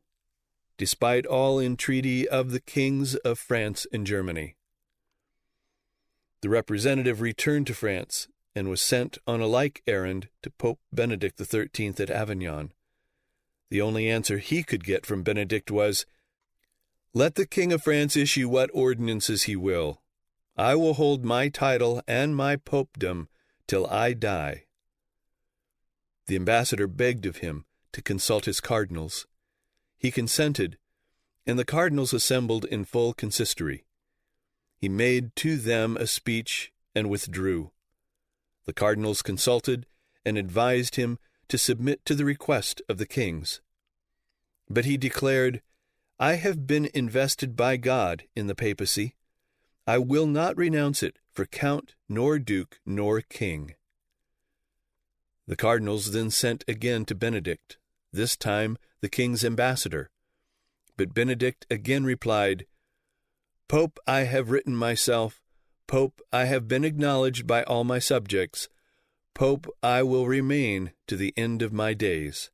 despite all entreaty of the kings of France and Germany." The representative returned to France and was sent on a like errand to Pope Benedict XIII at Avignon. The only answer he could get from Benedict was, "Let the King of France issue what ordinances he will. I will hold my title and my popedom till I die." The ambassador begged of him to consult his cardinals. He consented, and the cardinals assembled in full consistory. He made to them a speech and withdrew. The cardinals consulted and advised him to submit to the request of the kings. But he declared, "I have been invested by God in the papacy. I will not renounce it for count, nor duke, nor king." The cardinals then sent again to Benedict, this time the king's ambassador. But Benedict again replied, "Pope, I have written myself. Pope, I have been acknowledged by all my subjects. Pope, I will remain to the end of my days.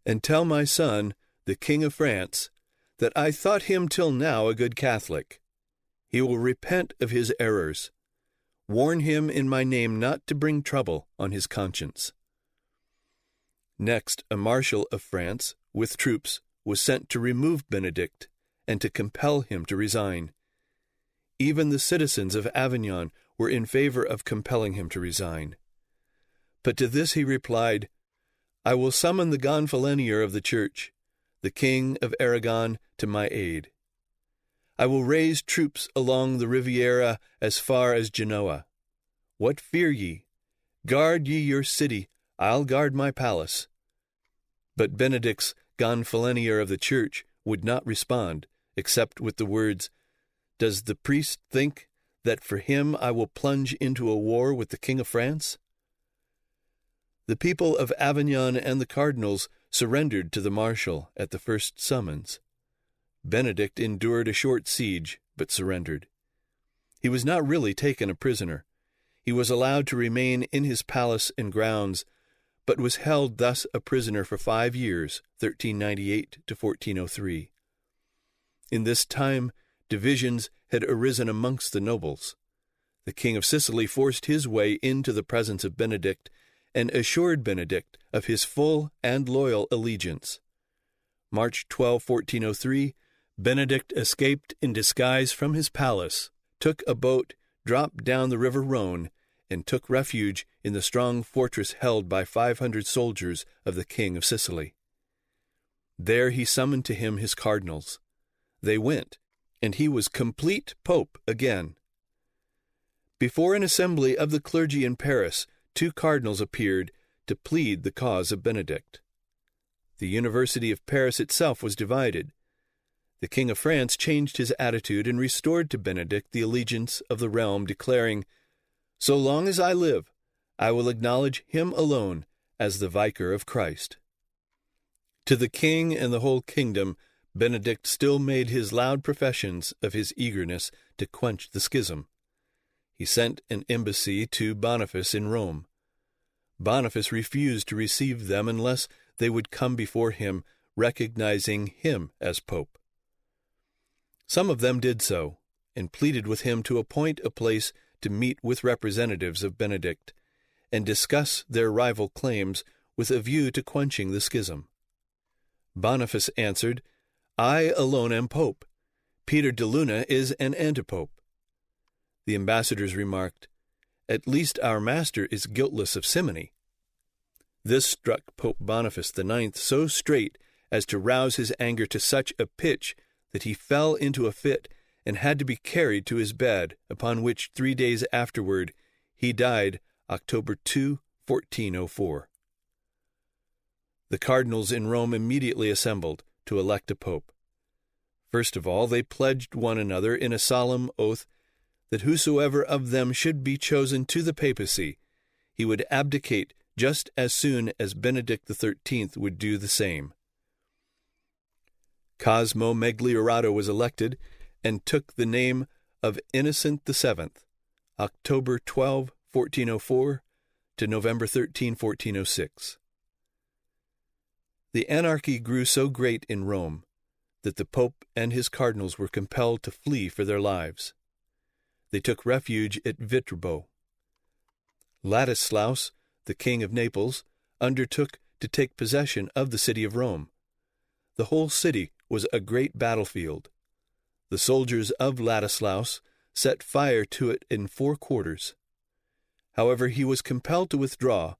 And tell my son, the King of France, that I thought him till now a good Catholic. He will repent of his errors. Warn him in my name not to bring trouble on his conscience." Next, a marshal of France, with troops, was sent to remove Benedict and to compel him to resign. Even the citizens of Avignon were in favor of compelling him to resign. But to this he replied, "I will summon the Gonfalonier of the Church, the King of Aragon, to my aid. I will raise troops along the Riviera as far as Genoa. What fear ye? Guard ye your city, I'll guard my palace." But Benedict's Gonfalonier of the Church would not respond, except with the words, "Does the priest think that for him I will plunge into a war with the King of France?" The people of Avignon and the cardinals surrendered to the marshal at the first summons. Benedict endured a short siege, but surrendered. He was not really taken a prisoner. He was allowed to remain in his palace and grounds, but was held thus a prisoner for 5 years, 1398 to 1403. In this time, divisions had arisen amongst the nobles. The King of Sicily forced his way into the presence of Benedict and assured Benedict of his full and loyal allegiance. March 12, 1403, Benedict escaped in disguise from his palace, took a boat, dropped down the river Rhone, and took refuge in the strong fortress held by 500 soldiers of the King of Sicily. There he summoned to him his cardinals. They went, and he was complete pope again. Before an assembly of the clergy in Paris, 2 cardinals appeared to plead the cause of Benedict. The University of Paris itself was divided. The King of France changed his attitude and restored to Benedict the allegiance of the realm, declaring, "So long as I live, I will acknowledge him alone as the vicar of Christ." To the king and the whole kingdom, Benedict still made his loud professions of his eagerness to quench the schism. He sent an embassy to Boniface in Rome. Boniface refused to receive them unless they would come before him, recognizing him as pope. Some of them did so, and pleaded with him to appoint a place to meet with representatives of Benedict, and discuss their rival claims with a view to quenching the schism. Boniface answered, "I alone am pope. Peter de Luna is an antipope." The ambassadors remarked, "At least our master is guiltless of simony." This struck Pope Boniface IX so straight as to rouse his anger to such a pitch that he fell into a fit and had to be carried to his bed, upon which 3 days afterward he died, October 2, 1404. The cardinals in Rome immediately assembled to elect a pope. First of all, they pledged one another in a solemn oath that whosoever of them should be chosen to the papacy, he would abdicate just as soon as Benedict XIII would do the same. Cosmo Migliorado was elected and took the name of Innocent VII, October 12, 1404 to November 13, 1406. The anarchy grew so great in Rome that the Pope and his cardinals were compelled to flee for their lives. They took refuge at Viterbo. Ladislaus, the king of Naples, undertook to take possession of the city of Rome. The whole city was a great battlefield. The soldiers of Ladislaus set fire to it in 4 quarters. However, he was compelled to withdraw,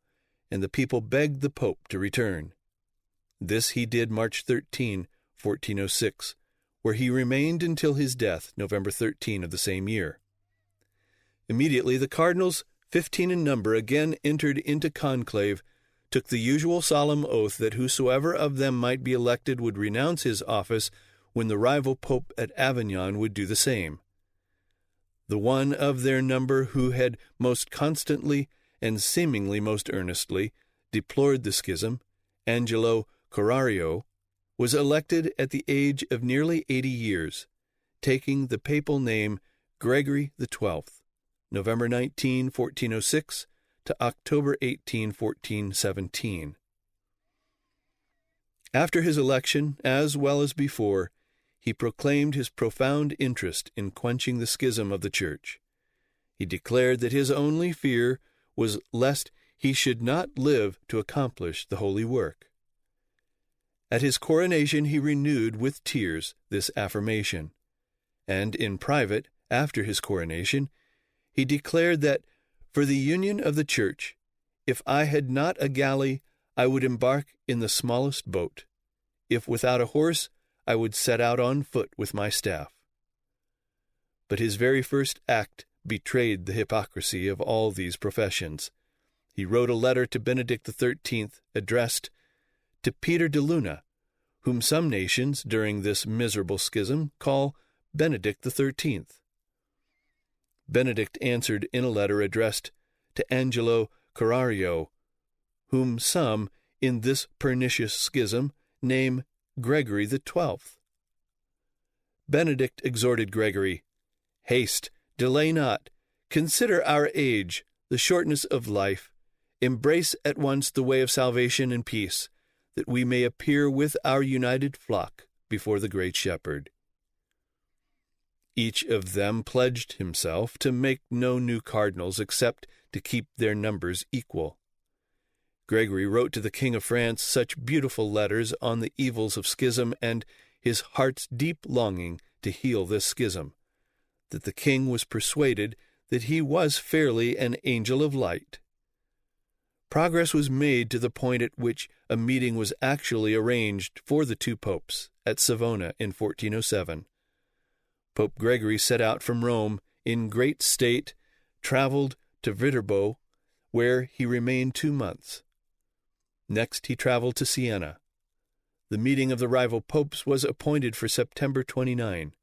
and the people begged the Pope to return. This he did March 13, 1406, where he remained until his death November 13 of the same year. Immediately the cardinals, 15 in number, again entered into conclave, took the usual solemn oath that whosoever of them might be elected would renounce his office when the rival pope at Avignon would do the same. The one of their number who had most constantly and seemingly most earnestly deplored the schism, Angelo Corrario, was elected at the age of nearly 80 years, taking the papal name Gregory XII, November 19, 1406, to October 18, 1417. After his election, as well as before, he proclaimed his profound interest in quenching the schism of the Church. He declared that his only fear was lest he should not live to accomplish the holy work. At his coronation he renewed with tears this affirmation, and in private, after his coronation, he declared that, for the union of the Church, if I had not a galley, I would embark in the smallest boat. If without a horse, I would set out on foot with my staff. But his very first act betrayed the hypocrisy of all these professions. He wrote a letter to Benedict XIII addressed to Peter de Luna, whom some nations during this miserable schism call Benedict XIII. Benedict answered in a letter addressed to Angelo Corrario, whom some in this pernicious schism name Gregory XII. Benedict exhorted Gregory, "Haste, delay not, consider our age, the shortness of life, embrace at once the way of salvation and peace, that we may appear with our united flock before the great Shepherd." Each of them pledged himself to make no new cardinals except to keep their numbers equal. Gregory wrote to the King of France such beautiful letters on the evils of schism and his heart's deep longing to heal this schism, that the king was persuaded that he was fairly an angel of light. Progress was made to the point at which a meeting was actually arranged for the 2 popes at Savona in 1407. Pope Gregory set out from Rome in great state, traveled to Viterbo, where he remained 2 months. Next he traveled to Siena. The meeting of the rival popes was appointed for September 29.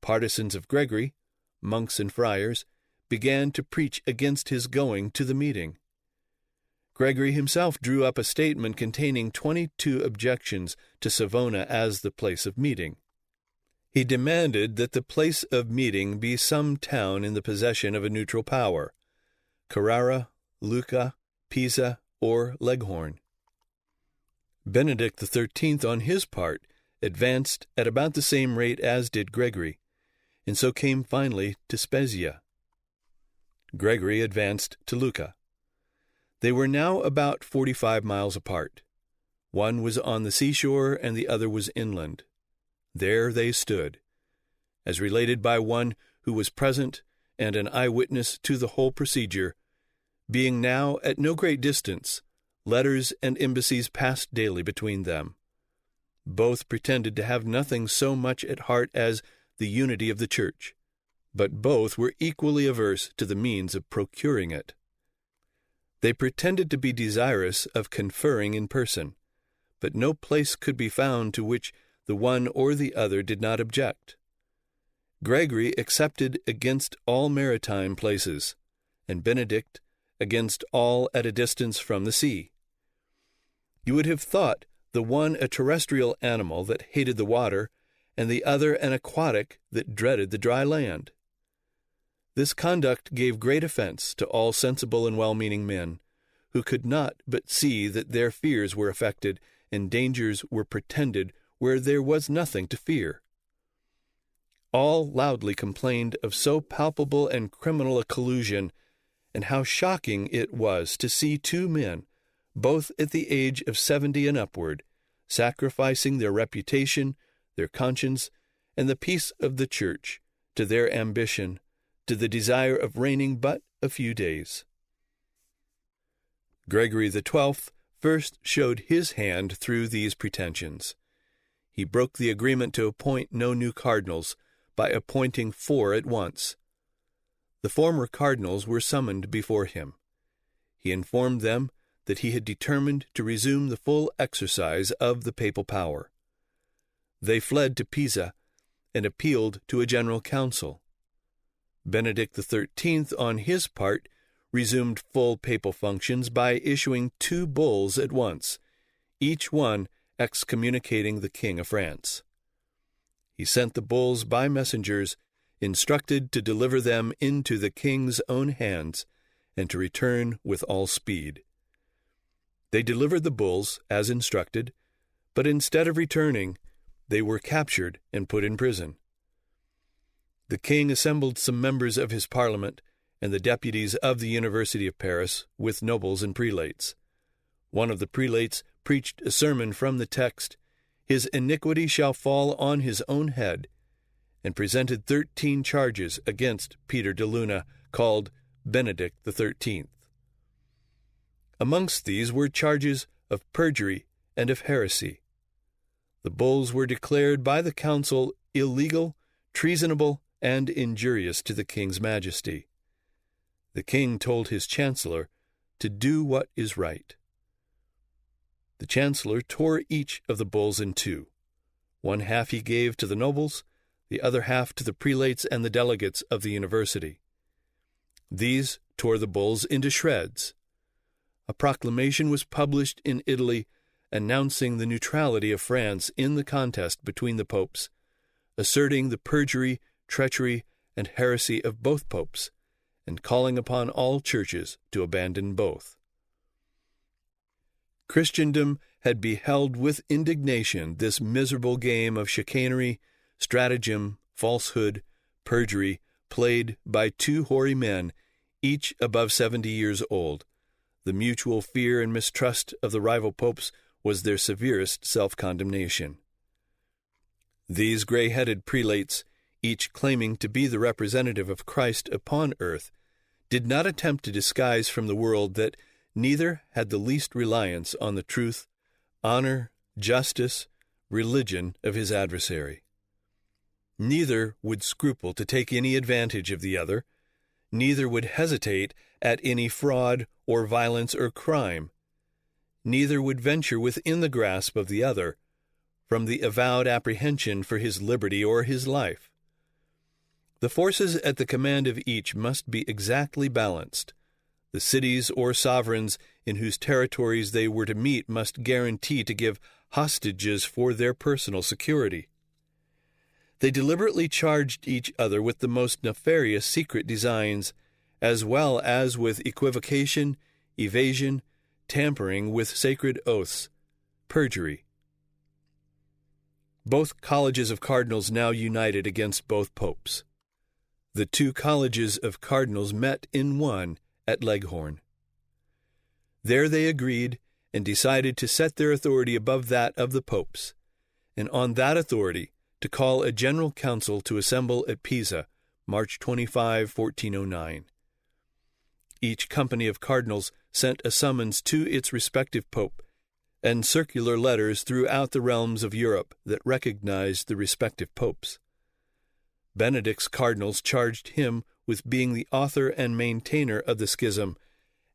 Partisans of Gregory, monks and friars, began to preach against his going to the meeting. Gregory himself drew up a statement containing 22 objections to Savona as the place of meeting. He demanded that the place of meeting be some town in the possession of a neutral power, Carrara, Lucca, Pisa, or Leghorn. Benedict XIII, on his part, advanced at about the same rate as did Gregory, and so came finally to Spezia. Gregory advanced to Lucca. They were now about 45 miles apart. One was on the seashore and the other was inland. There they stood, as related by one who was present and an eyewitness to the whole procedure. Being now at no great distance, letters and embassies passed daily between them. Both pretended to have nothing so much at heart as the unity of the Church, but both were equally averse to the means of procuring it. They pretended to be desirous of conferring in person, but no place could be found to which the one or the other did not object. Gregory accepted against all maritime places, and Benedict against all at a distance from the sea. You would have thought the one a terrestrial animal that hated the water, and the other an aquatic that dreaded the dry land. This conduct gave great offense to all sensible and well-meaning men, who could not but see that their fears were affected and dangers were pretended where there was nothing to fear. All loudly complained of so palpable and criminal a collusion, and how shocking it was to see two men, both at the age of 70 and upward, sacrificing their reputation, their conscience, and the peace of the Church to their ambition, to the desire of reigning but a few days. Gregory XII first showed his hand through these pretensions. He broke the agreement to appoint no new cardinals by appointing 4 at once. The former cardinals were summoned before him. He informed them that he had determined to resume the full exercise of the papal power. They fled to Pisa and appealed to a general council. Benedict XIII, on his part, resumed full papal functions by issuing 2 bulls at once, each one excommunicating the King of France. He sent the bulls by messengers, instructed to deliver them into the king's own hands, and to return with all speed. They delivered the bulls as instructed, but instead of returning, they were captured and put in prison. The king assembled some members of his parliament and the deputies of the University of Paris with nobles and prelates. One of the prelates preached a sermon from the text, "His iniquity shall fall on his own head," and presented 13 charges against Peter de Luna, called Benedict XIII. Amongst these were charges of perjury and of heresy. The bulls were declared by the council illegal, treasonable, and injurious to the king's majesty. The king told his chancellor to do what is right. The chancellor tore each of the bulls in 2. One half he gave to the nobles, the other half to the prelates and the delegates of the university. These tore the bulls into shreds. A proclamation was published in Italy announcing the neutrality of France in the contest between the popes, asserting the perjury, treachery, and heresy of both popes, and calling upon all churches to abandon both. Christendom had beheld with indignation this miserable game of chicanery, stratagem, falsehood, perjury, played by 2 hoary men, each above 70 years old. The mutual fear and mistrust of the rival popes was their severest self-condemnation. These gray-headed prelates, each claiming to be the representative of Christ upon earth, did not attempt to disguise from the world that neither had the least reliance on the truth, honor, justice, religion of his adversary. Neither would scruple to take any advantage of the other, neither would hesitate at any fraud or violence or crime, neither would venture within the grasp of the other, from the avowed apprehension for his liberty or his life. The forces at the command of each must be exactly balanced. The cities or sovereigns in whose territories they were to meet must guarantee to give hostages for their personal security. They deliberately charged each other with the most nefarious secret designs, as well as with equivocation, evasion, tampering with sacred oaths, perjury. Both colleges of cardinals now united against both popes. The 2 colleges of cardinals met in one at Leghorn. There they agreed and decided to set their authority above that of the popes, and on that authority to call a general council to assemble at Pisa, March 25, 1409. Each company of cardinals sent a summons to its respective pope, and circular letters throughout the realms of Europe that recognized the respective popes. Benedict's cardinals charged him with being the author and maintainer of the schism,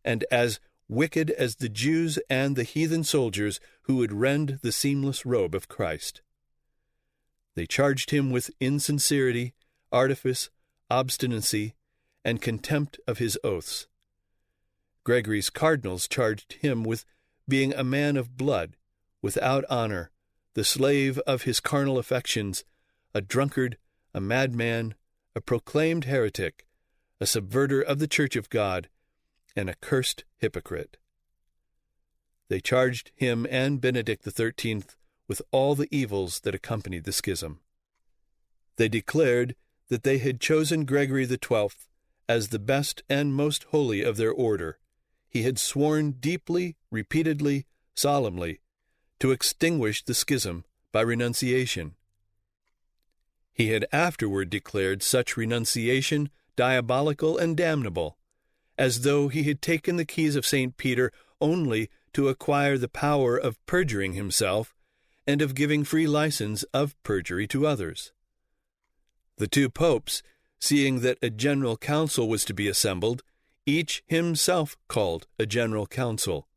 and as wicked as the Jews and the heathen soldiers who would rend the seamless robe of Christ. They charged him with insincerity, artifice, obstinacy, and contempt of his oaths. Gregory's cardinals charged him with being a man of blood, without honor, the slave of his carnal affections, a drunkard, a madman, a proclaimed heretic, a subverter of the Church of God, an accursed hypocrite. They charged him and Benedict XIII with all the evils that accompanied the schism. They declared that they had chosen Gregory XII as the best and most holy of their order, he had sworn deeply, repeatedly, solemnly, to extinguish the schism by renunciation. He had afterward declared such renunciation diabolical and damnable, as though he had taken the keys of St. Peter only to acquire the power of perjuring himself and of giving free license of perjury to others. The two popes, seeing that a general council was to be assembled, each himself called a general council.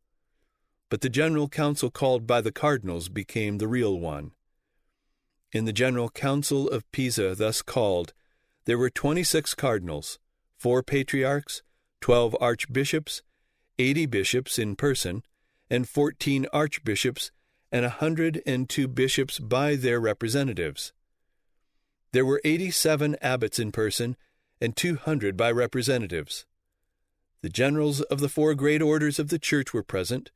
But the general council called by the cardinals became the real one. In the General Council of Pisa thus called, there were 26 cardinals, 4 patriarchs, 12 archbishops, 80 bishops in person, and 14 archbishops, and 102 bishops by their representatives. There were 87 abbots in person, and 200 by representatives. The generals of the 4 great orders of the Church were present.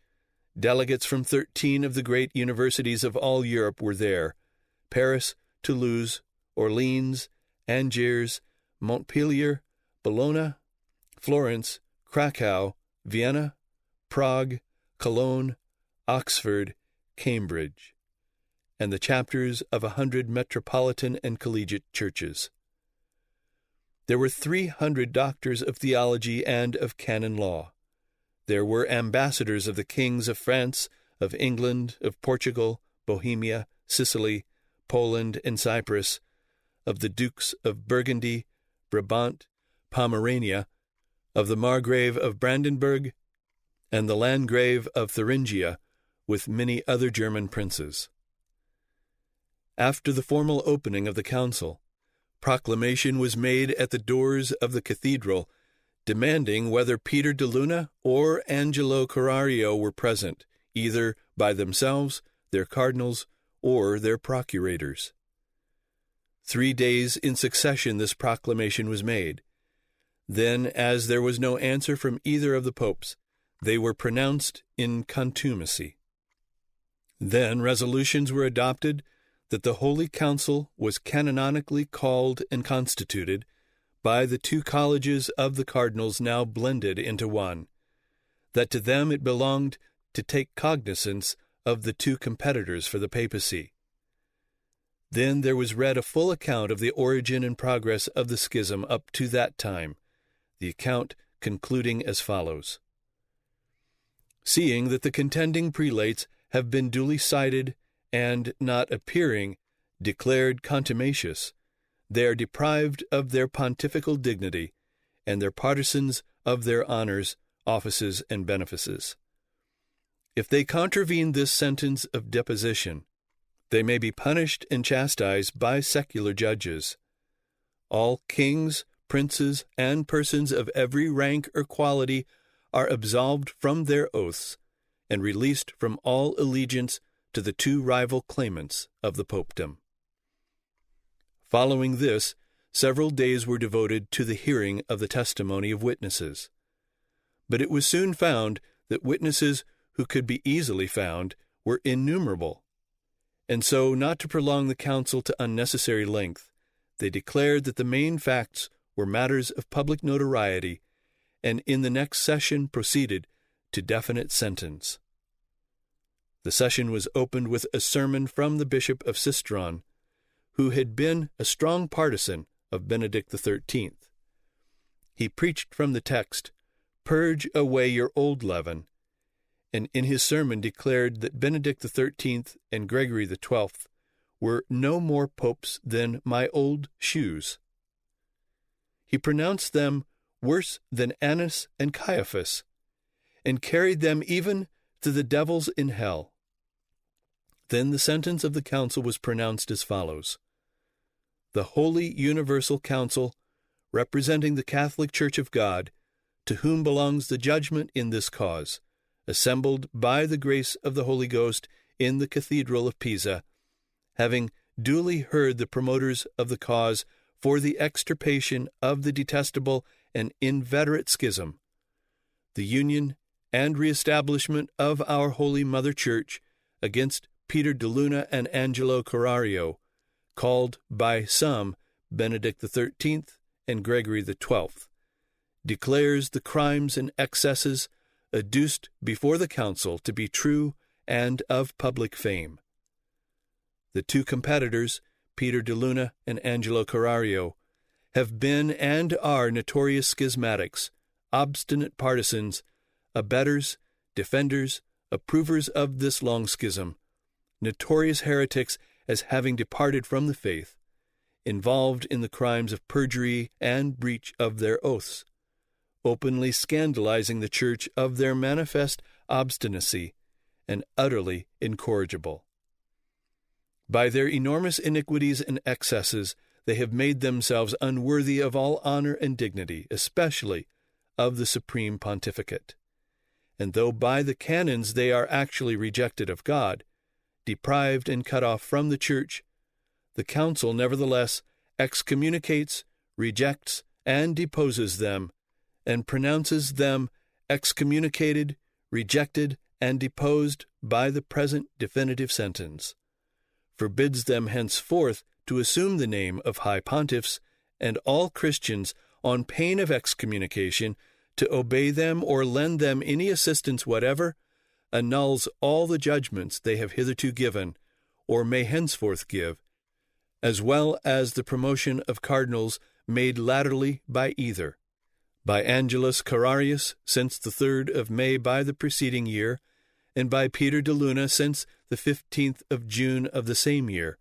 Delegates from 13 of the great universities of all Europe were there: Paris, Toulouse, Orleans, Angers, Montpellier, Bologna, Florence, Krakow, Vienna, Prague, Cologne, Oxford, Cambridge, and the chapters of 100 metropolitan and collegiate churches. There were 300 doctors of theology and of canon law. There were ambassadors of the kings of France, of England, of Portugal, Bohemia, Sicily, Poland, and Cyprus, of the dukes of Burgundy, Brabant, Pomerania, of the Margrave of Brandenburg, and the Landgrave of Thuringia, with many other German princes. After the formal opening of the council, proclamation was made at the doors of the cathedral, demanding whether Peter de Luna or Angelo Corrario were present, either by themselves, their cardinals, or their procurators. 3 days in succession this proclamation was made. Then, as there was no answer from either of the popes, they were pronounced in contumacy. Then resolutions were adopted that the Holy Council was canonically called and constituted by the 2 colleges of the cardinals now blended into one, that to them it belonged to take cognizance of the 2 competitors for the papacy. Then there was read a full account of the origin and progress of the schism up to that time, the account concluding as follows: Seeing that the contending prelates have been duly cited and, not appearing, declared contumacious, they are deprived of their pontifical dignity, and their partisans of their honors, offices, and benefices. If they contravene this sentence of deposition, they may be punished and chastised by secular judges. All kings, princes, and persons of every rank or quality are absolved from their oaths and released from all allegiance to the 2 rival claimants of the popedom. Following this, several days were devoted to the hearing of the testimony of witnesses. But it was soon found that witnesses who could be easily found were innumerable, and so, not to prolong the council to unnecessary length, they declared that the main facts were matters of public notoriety, and in the next session proceeded to definite sentence. The session was opened with a sermon from the Bishop of Sistron, who had been a strong partisan of Benedict XIII. He preached from the text, "Purge away your old leaven," and in his sermon declared that Benedict XIII and Gregory XII were no more popes than my old shoes. He pronounced them worse than Annas and Caiaphas, and carried them even to the devils in hell. Then the sentence of the council was pronounced as follows: The Holy Universal Council, representing the Catholic Church of God, to whom belongs the judgment in this cause, assembled by the grace of the Holy Ghost in the Cathedral of Pisa, having duly heard the promoters of the cause for the extirpation of the detestable and inveterate schism, the union and reestablishment of our Holy Mother Church against Peter de Luna and Angelo Corrario, called by some Benedict XIII and Gregory XII, declares the crimes and excesses adduced before the council to be true and of public fame. The two competitors, Peter de Luna and Angelo Carrario, have been and are notorious schismatics, obstinate partisans, abettors, defenders, approvers of this long schism, notorious heretics as having departed from the faith, involved in the crimes of perjury and breach of their oaths, openly scandalizing the Church of their manifest obstinacy, and utterly incorrigible. By their enormous iniquities and excesses, they have made themselves unworthy of all honor and dignity, especially of the supreme pontificate. And though by the canons they are actually rejected of God, deprived and cut off from the Church, the council nevertheless excommunicates, rejects, and deposes them, and pronounces them excommunicated, rejected, and deposed by the present definitive sentence, forbids them henceforth to assume the name of High Pontiffs, and all Christians, on pain of excommunication, to obey them or lend them any assistance whatever, annuls all the judgments they have hitherto given, or may henceforth give, as well as the promotion of cardinals made latterly by either, by Angelus Carrarius since the 3rd of May by the preceding year, and by Peter de Luna since the 15th of June of the same year,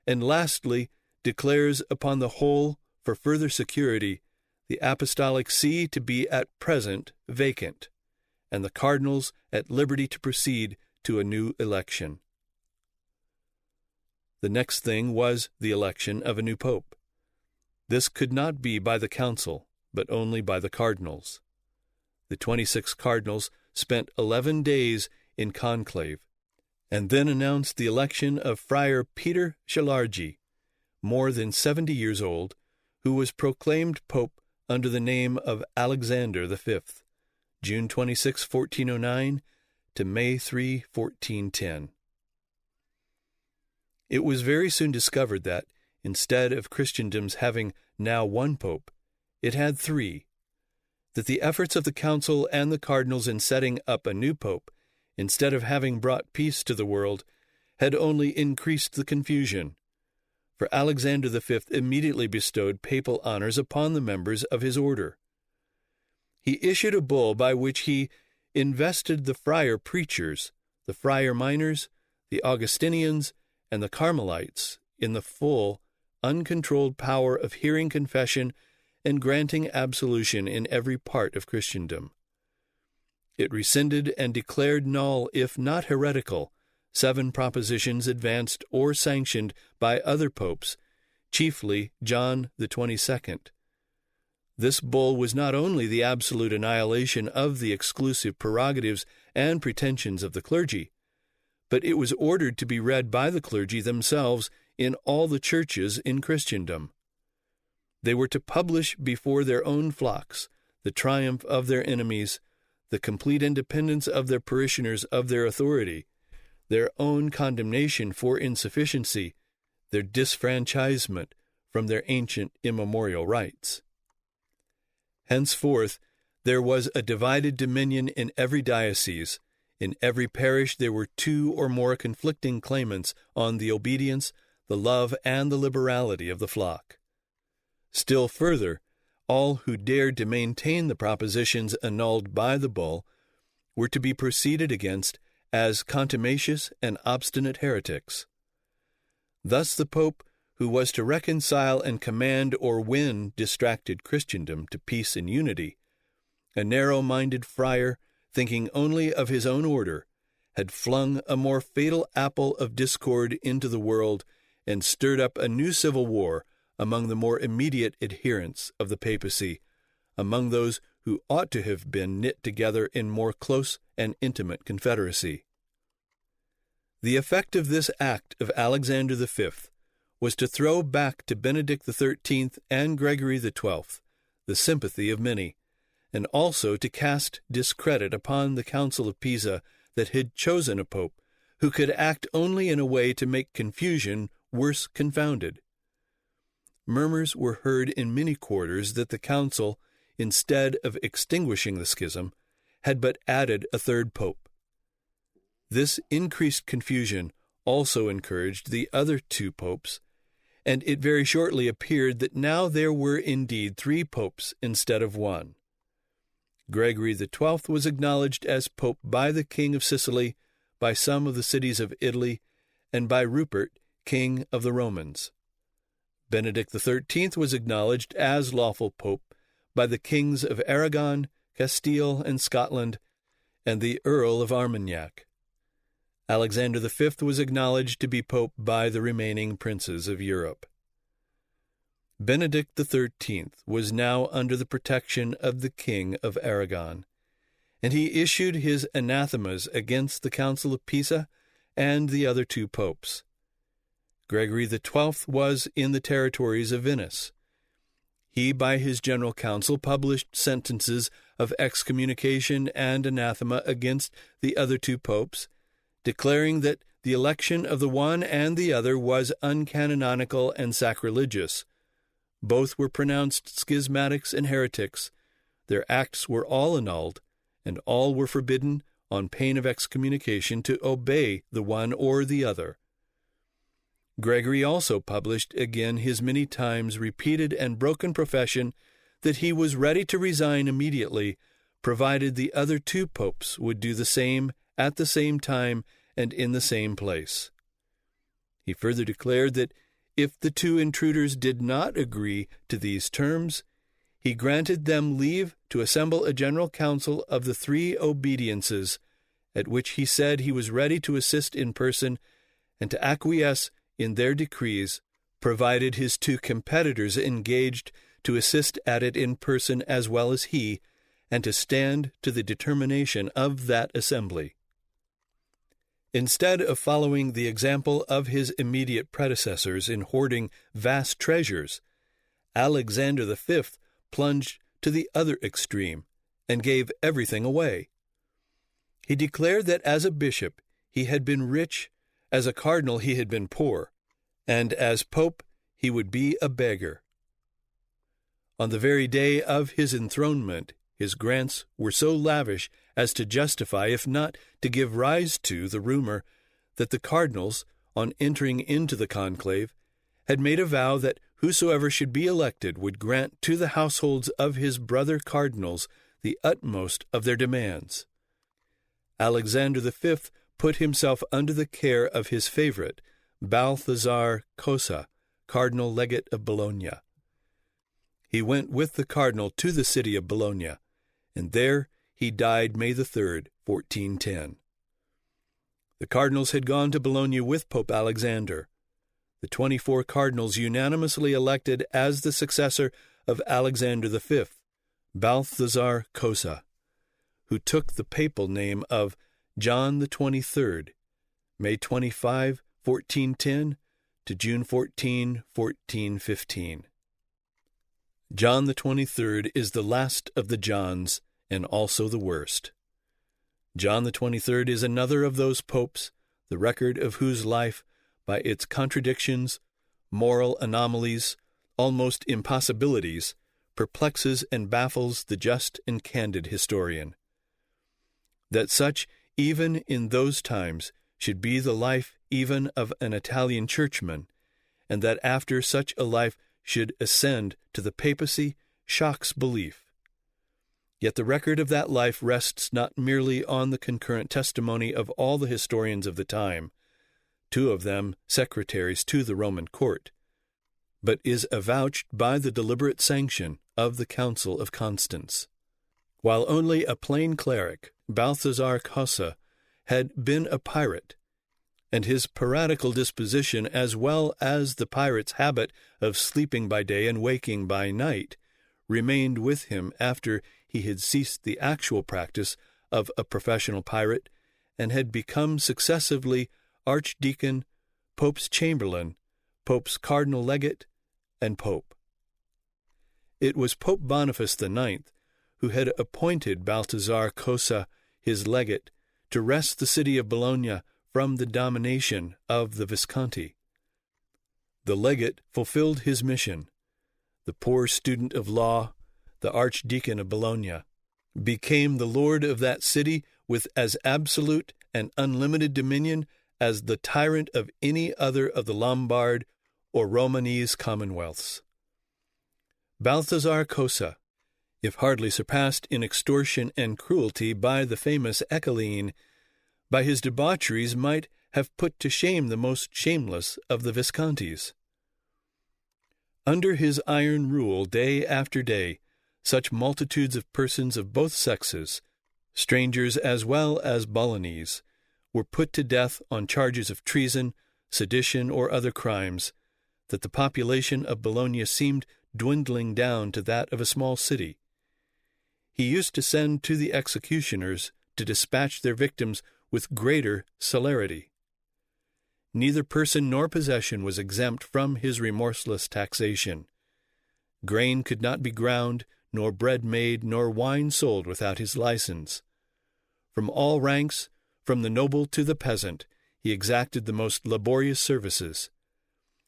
and lastly declares upon the whole, for further security, the apostolic see to be at present vacant, and the cardinals at liberty to proceed to a new election. The next thing was the election of a new pope. This could not be by the council, but only by the cardinals. The 26 cardinals spent 11 days in conclave, and then announced the election of Friar Peter Schilargi, more than 70 years old, who was proclaimed pope under the name of Alexander V, June 26, 1409, to May 3, 1410. It was very soon discovered that, instead of Christendom's having now one pope, it had 3, that the efforts of the council and the cardinals in setting up a new pope, instead of having brought peace to the world, had only increased the confusion. For Alexander V immediately bestowed papal honors upon the members of his order. He issued a bull by which he invested the friar preachers, the friar minors, the Augustinians, and the Carmelites in the full, uncontrolled power of hearing confession and granting absolution in every part of Christendom. It rescinded and declared null, if not heretical, 7 propositions advanced or sanctioned by other popes, chiefly John the 22nd. This bull was not only the absolute annihilation of the exclusive prerogatives and pretensions of the clergy, but it was ordered to be read by the clergy themselves in all the churches in Christendom. They were to publish before their own flocks the triumph of their enemies, the complete independence of their parishioners of their authority, their own condemnation for insufficiency, their disfranchisement from their ancient immemorial rights. Henceforth, there was a divided dominion in every diocese. In every parish there were 2 or more conflicting claimants on the obedience, the love, and the liberality of the flock. Still further, all who dared to maintain the propositions annulled by the bull were to be proceeded against as contumacious and obstinate heretics. Thus the Pope, who was to reconcile and command or win distracted Christendom to peace and unity, a narrow-minded friar, thinking only of his own order, had flung a more fatal apple of discord into the world and stirred up a new civil war among the more immediate adherents of the papacy, among those who ought to have been knit together in more close and intimate confederacy. The effect of this act of Alexander V was to throw back to Benedict XIII and Gregory XII the sympathy of many, and also to cast discredit upon the Council of Pisa that had chosen a pope who could act only in a way to make confusion worse confounded. Murmurs were heard in many quarters that the council, instead of extinguishing the schism, had but added a third pope. This increased confusion also encouraged the other two popes, and it very shortly appeared that now there were indeed 3 popes instead of 1. Gregory XII was acknowledged as pope by the king of Sicily, by some of the cities of Italy, and by Rupert, king of the Romans. Benedict XIII was acknowledged as lawful pope by the kings of Aragon, Castile, and Scotland, and the Earl of Armagnac. Alexander V was acknowledged to be pope by the remaining princes of Europe. Benedict XIII was now under the protection of the King of Aragon, and he issued his anathemas against the Council of Pisa and the other 2 popes. Gregory XII was in the territories of Venice. He, by his general council, published sentences of excommunication and anathema against the other 2 popes, declaring that the election of the one and the other was uncanonical and sacrilegious. Both were pronounced schismatics and heretics. Their acts were all annulled, and all were forbidden, on pain of excommunication, to obey the one or the other. Gregory also published again his many times repeated and broken profession that he was ready to resign immediately, provided the other 2 popes would do the same at the same time and in the same place. He further declared that if the 2 intruders did not agree to these terms, he granted them leave to assemble a general council of the 3 obediences, at which he said he was ready to assist in person and to acquiesce in their decrees, provided his 2 competitors engaged to assist at it in person as well as he, and to stand to the determination of that assembly. Instead of following the example of his immediate predecessors in hoarding vast treasures, Alexander V plunged to the other extreme and gave everything away. He declared that as a bishop he had been rich, as a cardinal he had been poor, and as pope he would be a beggar. On the very day of his enthronement, his grants were so lavish as to justify, if not to give rise to, the rumor that the cardinals, on entering into the conclave, had made a vow that whosoever should be elected would grant to the households of his brother cardinals the utmost of their demands. Alexander V put himself under the care of his favorite, Balthazar Cosa, cardinal legate of Bologna. He went with the cardinal to the city of Bologna, and there he died May 3rd, 1410. The cardinals had gone to Bologna with Pope Alexander. The 24 cardinals unanimously elected as the successor of Alexander V, Balthazar Cosa, who took the papal name of John the 23rd, May 25, 1410 to June 14, 1415. John the 23rd is the last of the Johns, and also the worst. John the 23rd is another of those popes, the record of whose life, by its contradictions, moral anomalies, almost impossibilities, perplexes and baffles the just and candid historian. That such, even in those times, should be the life even of an Italian churchman, and that after such a life should ascend to the papacy, shocks belief. Yet the record of that life rests not merely on the concurrent testimony of all the historians of the time, 2 of them secretaries to the Roman court, but is avouched by the deliberate sanction of the Council of Constance. While only a plain cleric, Balthazar Cosa had been a pirate, and his piratical disposition, as well as the pirate's habit of sleeping by day and waking by night, remained with him after he had ceased the actual practice of a professional pirate and had become successively archdeacon, Pope's chamberlain, Pope's cardinal legate, and Pope. It was Pope Boniface IX who had appointed Balthazar Cosa his legate to wrest the city of Bologna from the domination of the Visconti. The legate fulfilled his mission. The poor student of law, the archdeacon of Bologna, became the lord of that city with as absolute and unlimited dominion as the tyrant of any other of the Lombard or Romanese commonwealths. Balthasar Cosa, if hardly surpassed in extortion and cruelty by the famous Eccelin, by his debaucheries might have put to shame the most shameless of the Viscontis. Under his iron rule, day after day, such multitudes of persons of both sexes, strangers as well as Bolognese, were put to death on charges of treason, sedition, or other crimes, that the population of Bologna seemed dwindling down to that of a small city. He used to send to the executioners to dispatch their victims with greater celerity. Neither person nor possession was exempt from his remorseless taxation. Grain could not be ground, nor bread made, nor wine sold without his license. From all ranks, from the noble to the peasant, he exacted the most laborious services.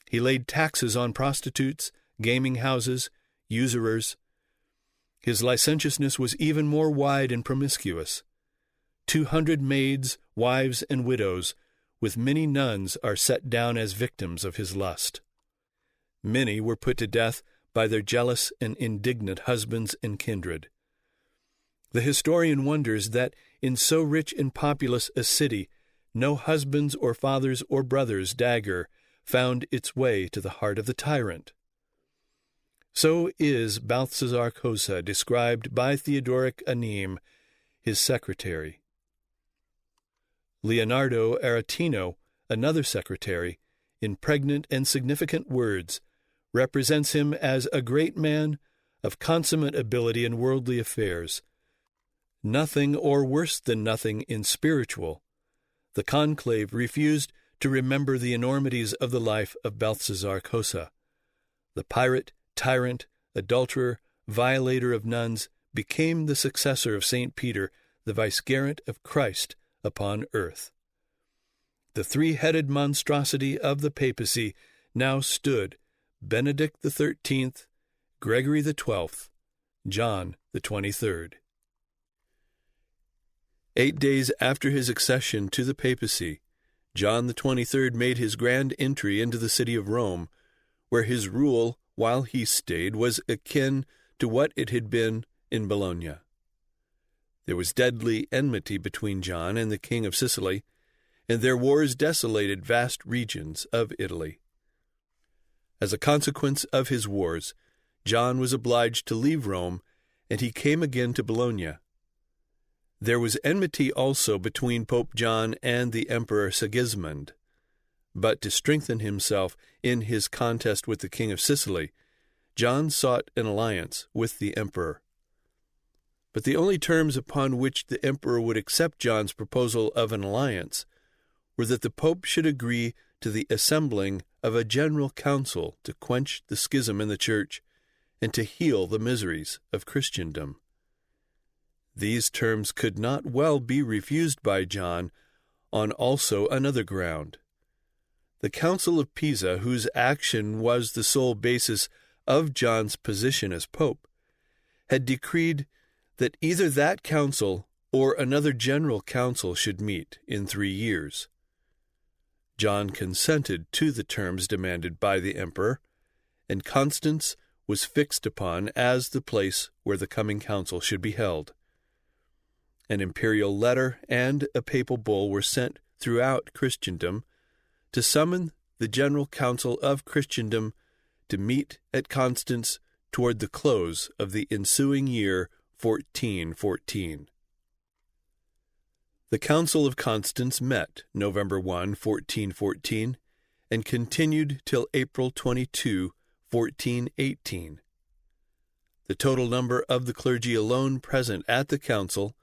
He laid taxes on prostitutes, gaming houses, usurers. His licentiousness was even more wide and promiscuous. 200 maids, wives, and widows, with many nuns, are set down as victims of his lust. Many were put to death by their jealous and indignant husbands and kindred. The historian wonders that in so rich and populous a city no husband's or father's or brother's dagger found its way to the heart of the tyrant. So is Balthasar Cosa described by Theodoric Anim, his secretary. Leonardo Aretino, another secretary, in pregnant and significant words, represents him as a great man of consummate ability in worldly affairs, nothing or worse than nothing in spiritual. The conclave refused to remember the enormities of the life of Balthasar Cosa. The pirate, tyrant, adulterer, violator of nuns, became the successor of St. Peter, the vicegerent of Christ upon earth. The three-headed monstrosity of the papacy now stood Benedict XIII, Gregory XII, John XXIII. 8 days after his accession to the papacy, John XXIII made his grand entry into the city of Rome, where his rule, while he stayed, was akin to what it had been in Bologna. There was deadly enmity between John and the king of Sicily, and their wars desolated vast regions of Italy. As a consequence of his wars, John was obliged to leave Rome, and he came again to Bologna. There was enmity also between Pope John and the Emperor Sigismund, but to strengthen himself in his contest with the king of Sicily, John sought an alliance with the emperor. But the only terms upon which the emperor would accept John's proposal of an alliance were that the pope should agree to the assembling of a general council to quench the schism in the church and to heal the miseries of Christendom. These terms could not well be refused by John on also another ground. The Council of Pisa, whose action was the sole basis of John's position as pope, had decreed that either that council or another general council should meet in 3 years. John consented to the terms demanded by the emperor, and Constance was fixed upon as the place where the coming council should be held. An imperial letter and a papal bull were sent throughout Christendom to summon the General Council of Christendom to meet at Constance toward the close of the ensuing year 1414. The Council of Constance met November 1, 1414, and continued till April 22, 1418. The total number of the clergy alone present at the council,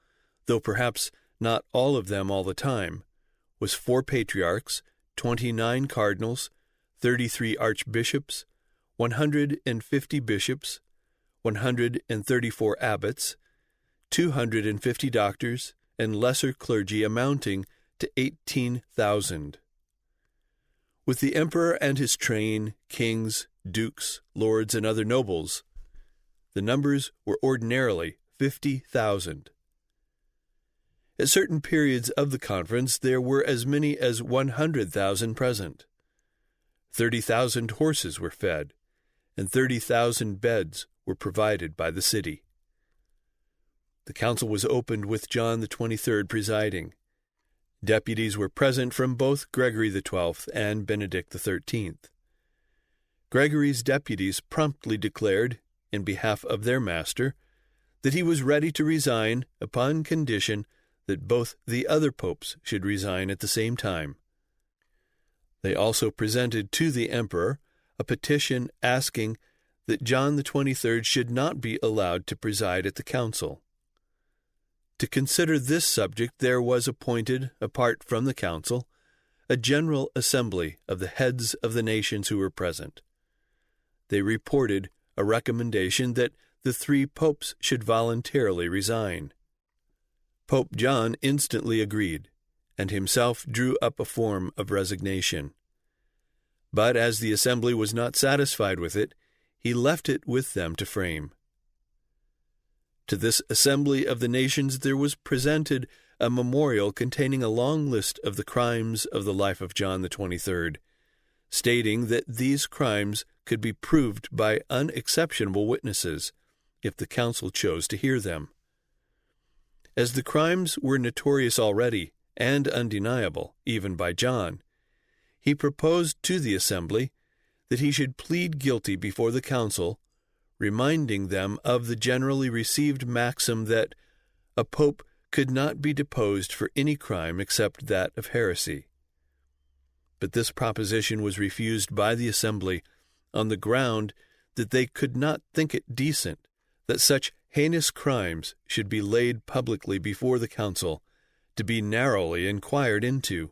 though perhaps not all of them all the time, was 4 patriarchs, 29 cardinals, 33 archbishops, 150 bishops, 134 abbots, 250 doctors, and lesser clergy amounting to 18,000. With the emperor and his train, kings, dukes, lords, and other nobles, the numbers were ordinarily 50,000. At certain periods of the conference, there were as many as 100,000 present. 30,000 horses were fed, and 30,000 beds were provided by the city. The council was opened with John the 23rd presiding. Deputies were present from both Gregory XII and Benedict XIII. Gregory's deputies promptly declared, in behalf of their master, that he was ready to resign upon condition that both the other popes should resign at the same time. They also presented to the emperor a petition asking that John the 23rd should not be allowed to preside at the council. To consider this subject, there was appointed, apart from the council, a general assembly of the heads of the nations who were present. They reported a recommendation that the 3 popes should voluntarily resign. Pope John instantly agreed, and himself drew up a form of resignation. But as the assembly was not satisfied with it, he left it with them to frame. To this assembly of the nations there was presented a memorial containing a long list of the crimes of the life of John the 23rd, stating that these crimes could be proved by unexceptionable witnesses, if the council chose to hear them. As the crimes were notorious already and undeniable, even by John, he proposed to the assembly that he should plead guilty before the council, reminding them of the generally received maxim that a pope could not be deposed for any crime except that of heresy. But this proposition was refused by the assembly on the ground that they could not think it decent that such heinous crimes should be laid publicly before the council to be narrowly inquired into.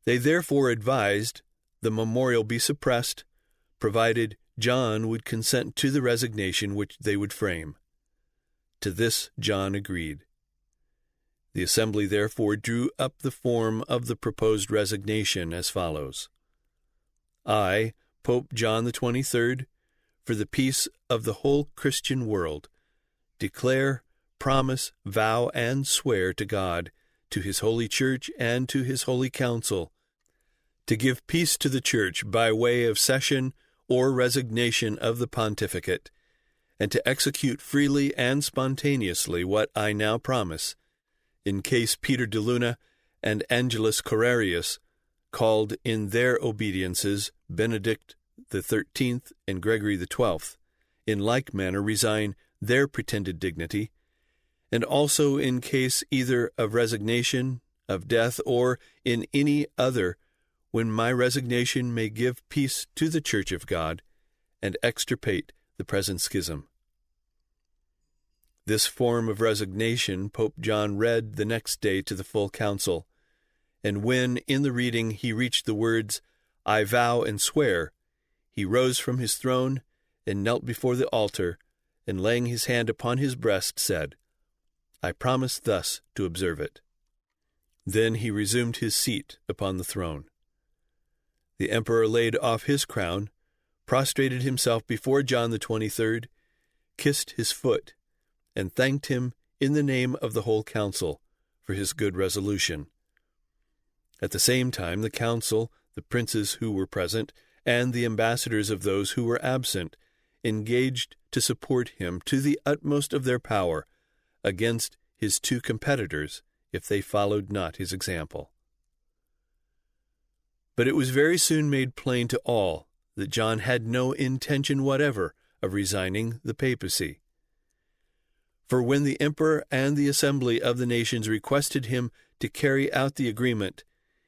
They therefore advised the memorial be suppressed, provided John would consent to the resignation which they would frame. To this John agreed. The assembly therefore drew up the form of the proposed resignation as follows: I, Pope John the 23rd, for the peace of the whole Christian world, declare, promise, vow, and swear to God, to his holy church, and to his holy council, to give peace to the church by way of cession or resignation of the pontificate, and to execute freely and spontaneously what I now promise, in case Peter de Luna and Angelus Correrius, called in their obediences Benedict the 13th and Gregory the 12th, in like manner resign their pretended dignity, and also in case either of resignation, of death, or in any other, when my resignation may give peace to the Church of God, and extirpate the present schism. This form of resignation Pope John read the next day to the full council, and when, in the reading, he reached the words, I vow and swear, he rose from his throne and knelt before the altar, and laying his hand upon his breast, said, I promise thus to observe it. Then he resumed his seat upon the throne. The emperor laid off his crown, prostrated himself before John the 23rd, kissed his foot, and thanked him in the name of the whole council for his good resolution. At the same time the council, the princes who were present, and the ambassadors of those who were absent, engaged to support him to the utmost of their power against his 2 competitors if they followed not his example. But it was very soon made plain to all that John had no intention whatever of resigning the papacy. For when the emperor and the assembly of the nations requested him to carry out the agreement,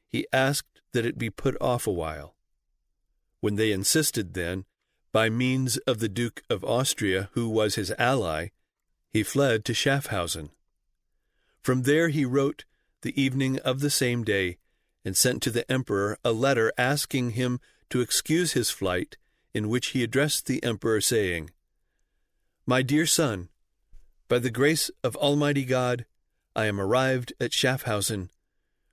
he asked that it be put off a while. When they insisted then, by means of the Duke of Austria, who was his ally, he fled to Schaffhausen. From there he wrote the evening of the same day, and sent to the emperor a letter asking him to excuse his flight, in which he addressed the emperor, saying, My dear son, by the grace of Almighty God, I am arrived at Schaffhausen,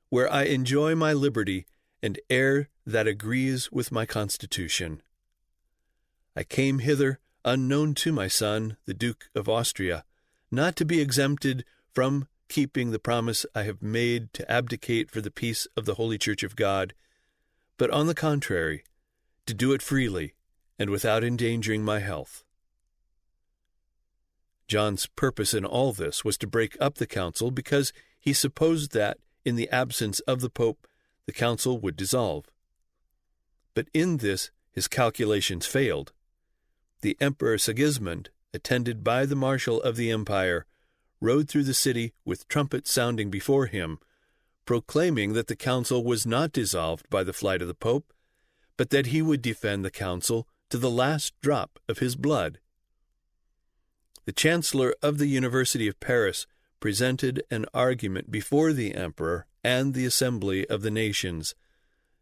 where I enjoy my liberty and air that agrees with my constitution. I came hither unknown to my son, the Duke of Austria, not to be exempted from keeping the promise I have made to abdicate for the peace of the Holy Church of God, but on the contrary, to do it freely and without endangering my health. John's purpose in all this was to break up the council because he supposed that, in the absence of the Pope, the council would dissolve. But in this his calculations failed. The Emperor Sigismund, attended by the Marshal of the Empire, rode through the city with trumpets sounding before him, proclaiming that the council was not dissolved by the flight of the Pope, but that he would defend the council to the last drop of his blood. The Chancellor of the University of Paris presented an argument before the Emperor and the Assembly of the Nations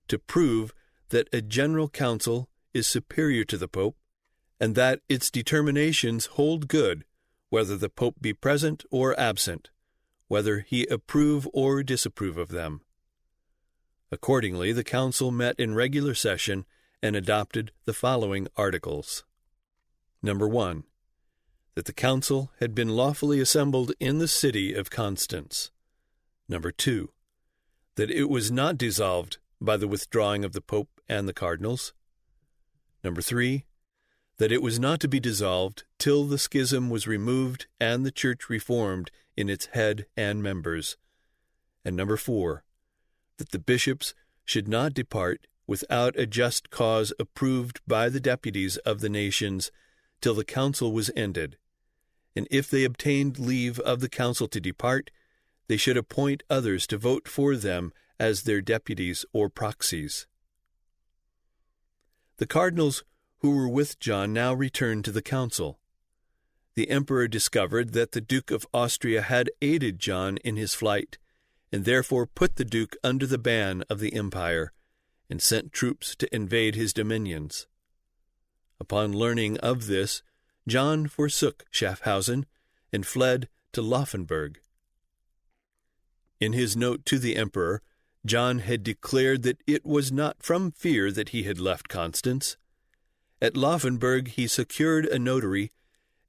to prove that a general council is superior to the Pope, and that its determinations hold good whether the Pope be present or absent, whether he approve or disapprove of them. Accordingly, the council met in regular session and adopted the following articles. Number 1. That the council had been lawfully assembled in the city of Constance. Number 2. That it was not dissolved by the withdrawing of the Pope and the cardinals. Number 3. That it was not to be dissolved till the schism was removed and the Church reformed in its head and members. And number 4. That the bishops should not depart without a just cause approved by the deputies of the nations till the council was ended, and if they obtained leave of the council to depart, they should appoint others to vote for them as their deputies or proxies. The cardinals who were with John now returned to the council. The emperor discovered that the Duke of Austria had aided John in his flight, and therefore put the duke under the ban of the empire, and sent troops to invade his dominions. Upon learning of this, John forsook Schaffhausen and fled to Laufenburg. In his note to the emperor, John had declared that it was not from fear that he had left Constance. At Laufenburg he secured a notary,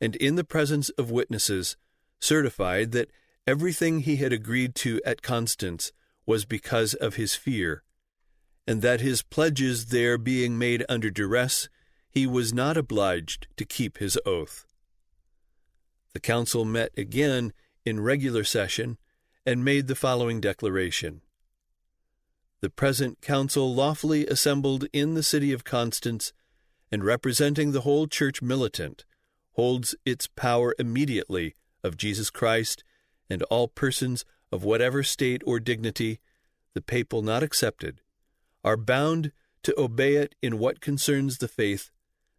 and in the presence of witnesses certified that everything he had agreed to at Constance was because of his fear, and that his pledges there being made under duress, he was not obliged to keep his oath. The council met again in regular session and made the following declaration. The present council lawfully assembled in the city of Constance, and representing the whole church militant, holds its power immediately of Jesus Christ, and all persons of whatever state or dignity, the papal not excepted, are bound to obey it in what concerns the faith,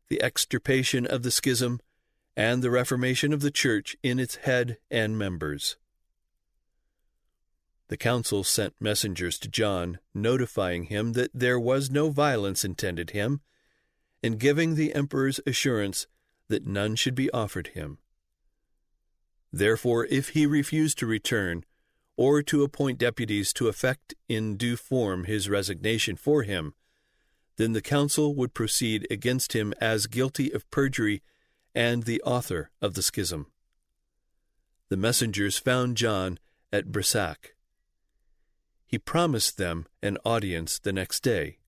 the extirpation of the schism, and the reformation of the Church in its head and members. The council sent messengers to John, notifying him that there was no violence intended him, and giving the emperor's assurance that none should be offered him. Therefore, if he refused to return, or to appoint deputies to effect in due form his resignation for him, then the council would proceed against him as guilty of perjury and the author of the schism. The messengers found John at Brissac. He promised them an audience the next day.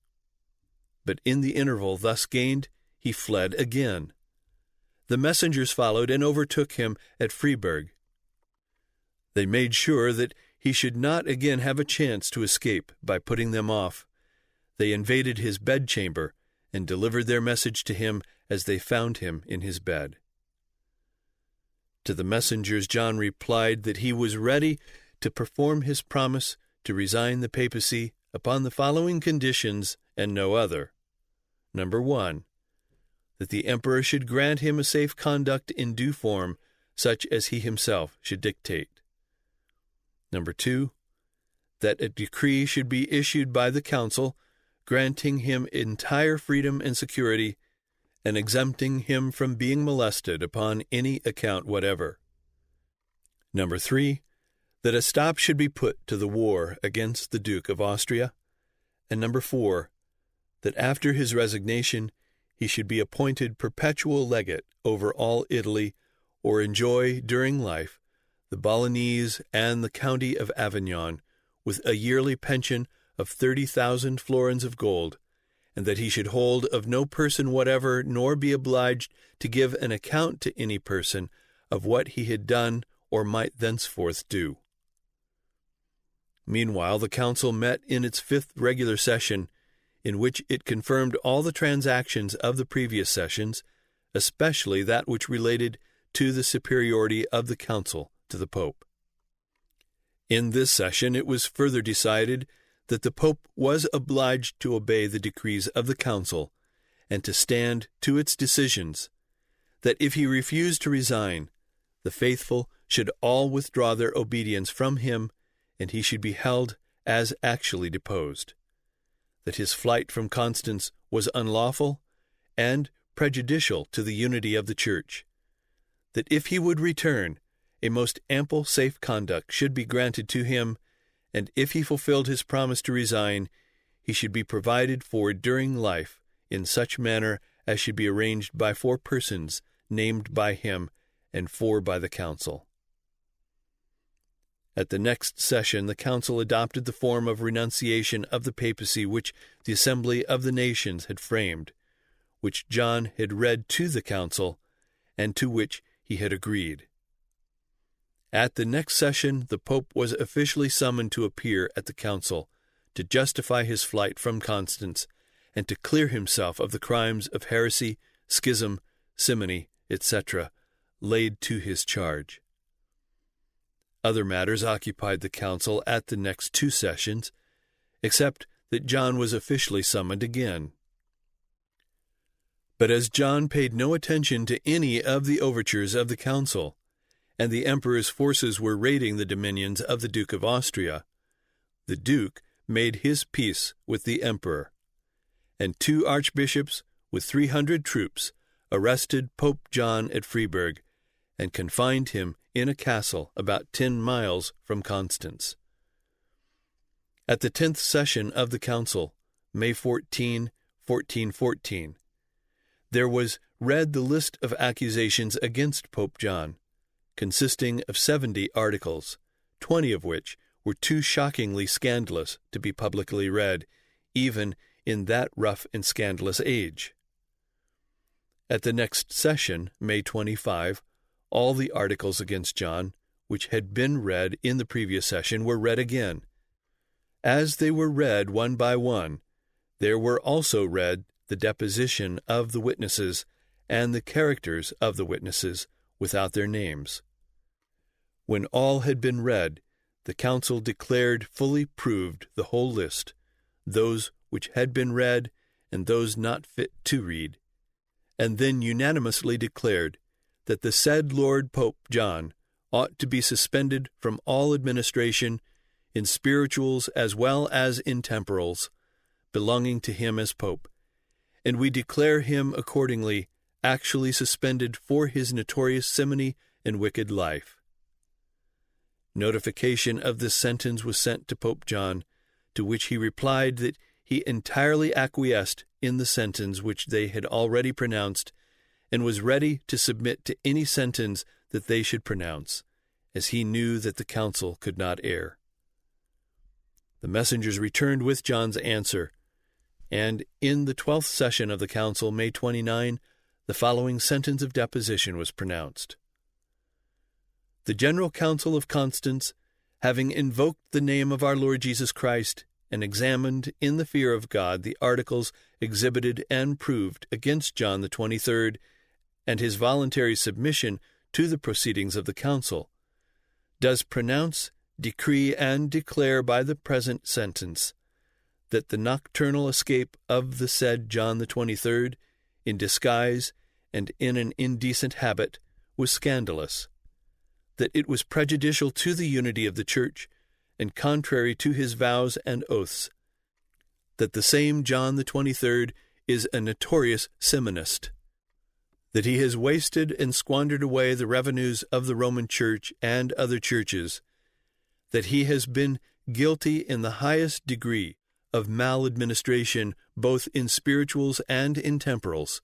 But in the interval thus gained, he fled again. The messengers followed and overtook him at Freiburg. They made sure that he should not again have a chance to escape by putting them off. They invaded his bedchamber and delivered their message to him as they found him in his bed. To the messengers John replied that he was ready to perform his promise to resign the papacy upon the following conditions and no other. Number 1, that the emperor should grant him a safe conduct in due form, such as he himself should dictate. Number 2, that a decree should be issued by the council, granting him entire freedom and security, and exempting him from being molested upon any account whatever. Number 3, that a stop should be put to the war against the Duke of Austria. And number 4, that after his resignation he should be appointed perpetual legate over all Italy, or enjoy, during life, the Bolognese and the county of Avignon, with a yearly pension of 30,000 florins of gold, and that he should hold of no person whatever, nor be obliged to give an account to any person of what he had done or might thenceforth do. Meanwhile, the council met in its 5th regular session, in which it confirmed all the transactions of the previous sessions, especially that which related to the superiority of the council to the Pope. In this session it was further decided that the Pope was obliged to obey the decrees of the council and to stand to its decisions, that if he refused to resign, the faithful should all withdraw their obedience from him, and he should be held as actually deposed, that his flight from Constance was unlawful and prejudicial to the unity of the Church, that if he would return, a most ample safe conduct should be granted to him, and if he fulfilled his promise to resign, he should be provided for during life in such manner as should be arranged by 4 persons named by him and 4 by the council. At the next session the council adopted the form of renunciation of the papacy which the Assembly of the Nations had framed, which John had read to the council, and to which he had agreed. At the next session the Pope was officially summoned to appear at the council, to justify his flight from Constance, and to clear himself of the crimes of heresy, schism, simony, etc., laid to his charge. Other matters occupied the council at the next 2 sessions, except that John was officially summoned again. But as John paid no attention to any of the overtures of the council, and the emperor's forces were raiding the dominions of the Duke of Austria, the Duke made his peace with the emperor, and 2 archbishops with 300 troops arrested Pope John at Freiburg and confined him in a castle about 10 miles from Constance. At the 10th session of the council, May 14, 1414, there was read the list of accusations against Pope John, consisting of 70 articles, 20 of which were too shockingly scandalous to be publicly read, even in that rough and scandalous age. At the next session, May 25, all the articles against John, which had been read in the previous session, were read again. As they were read one by one, there were also read the deposition of the witnesses and the characters of the witnesses without their names. When all had been read, the council declared fully proved the whole list, those which had been read and those not fit to read, and then unanimously declared that the said Lord Pope John ought to be suspended from all administration, in spirituals as well as in temporals, belonging to him as Pope, and we declare him accordingly actually suspended for his notorious simony and wicked life. Notification of this sentence was sent to Pope John, to which he replied that he entirely acquiesced in the sentence which they had already pronounced, and was ready to submit to any sentence that they should pronounce, as he knew that the council could not err. The messengers returned with John's answer, and in the 12th session of the council, May 29, the following sentence of deposition was pronounced. The General Council of Constance, having invoked the name of our Lord Jesus Christ, and examined in the fear of God the articles exhibited and proved against John the 23rd, and his voluntary submission to the proceedings of the council, does pronounce, decree, and declare by the present sentence, that the nocturnal escape of the said John the 23rd, in disguise and in an indecent habit, was scandalous, that it was prejudicial to the unity of the Church, and contrary to his vows and oaths, that the same John the 23rd is a notorious simonist, that he has wasted and squandered away the revenues of the Roman Church and other churches, that he has been guilty in the highest degree of maladministration both in spirituals and in temporals,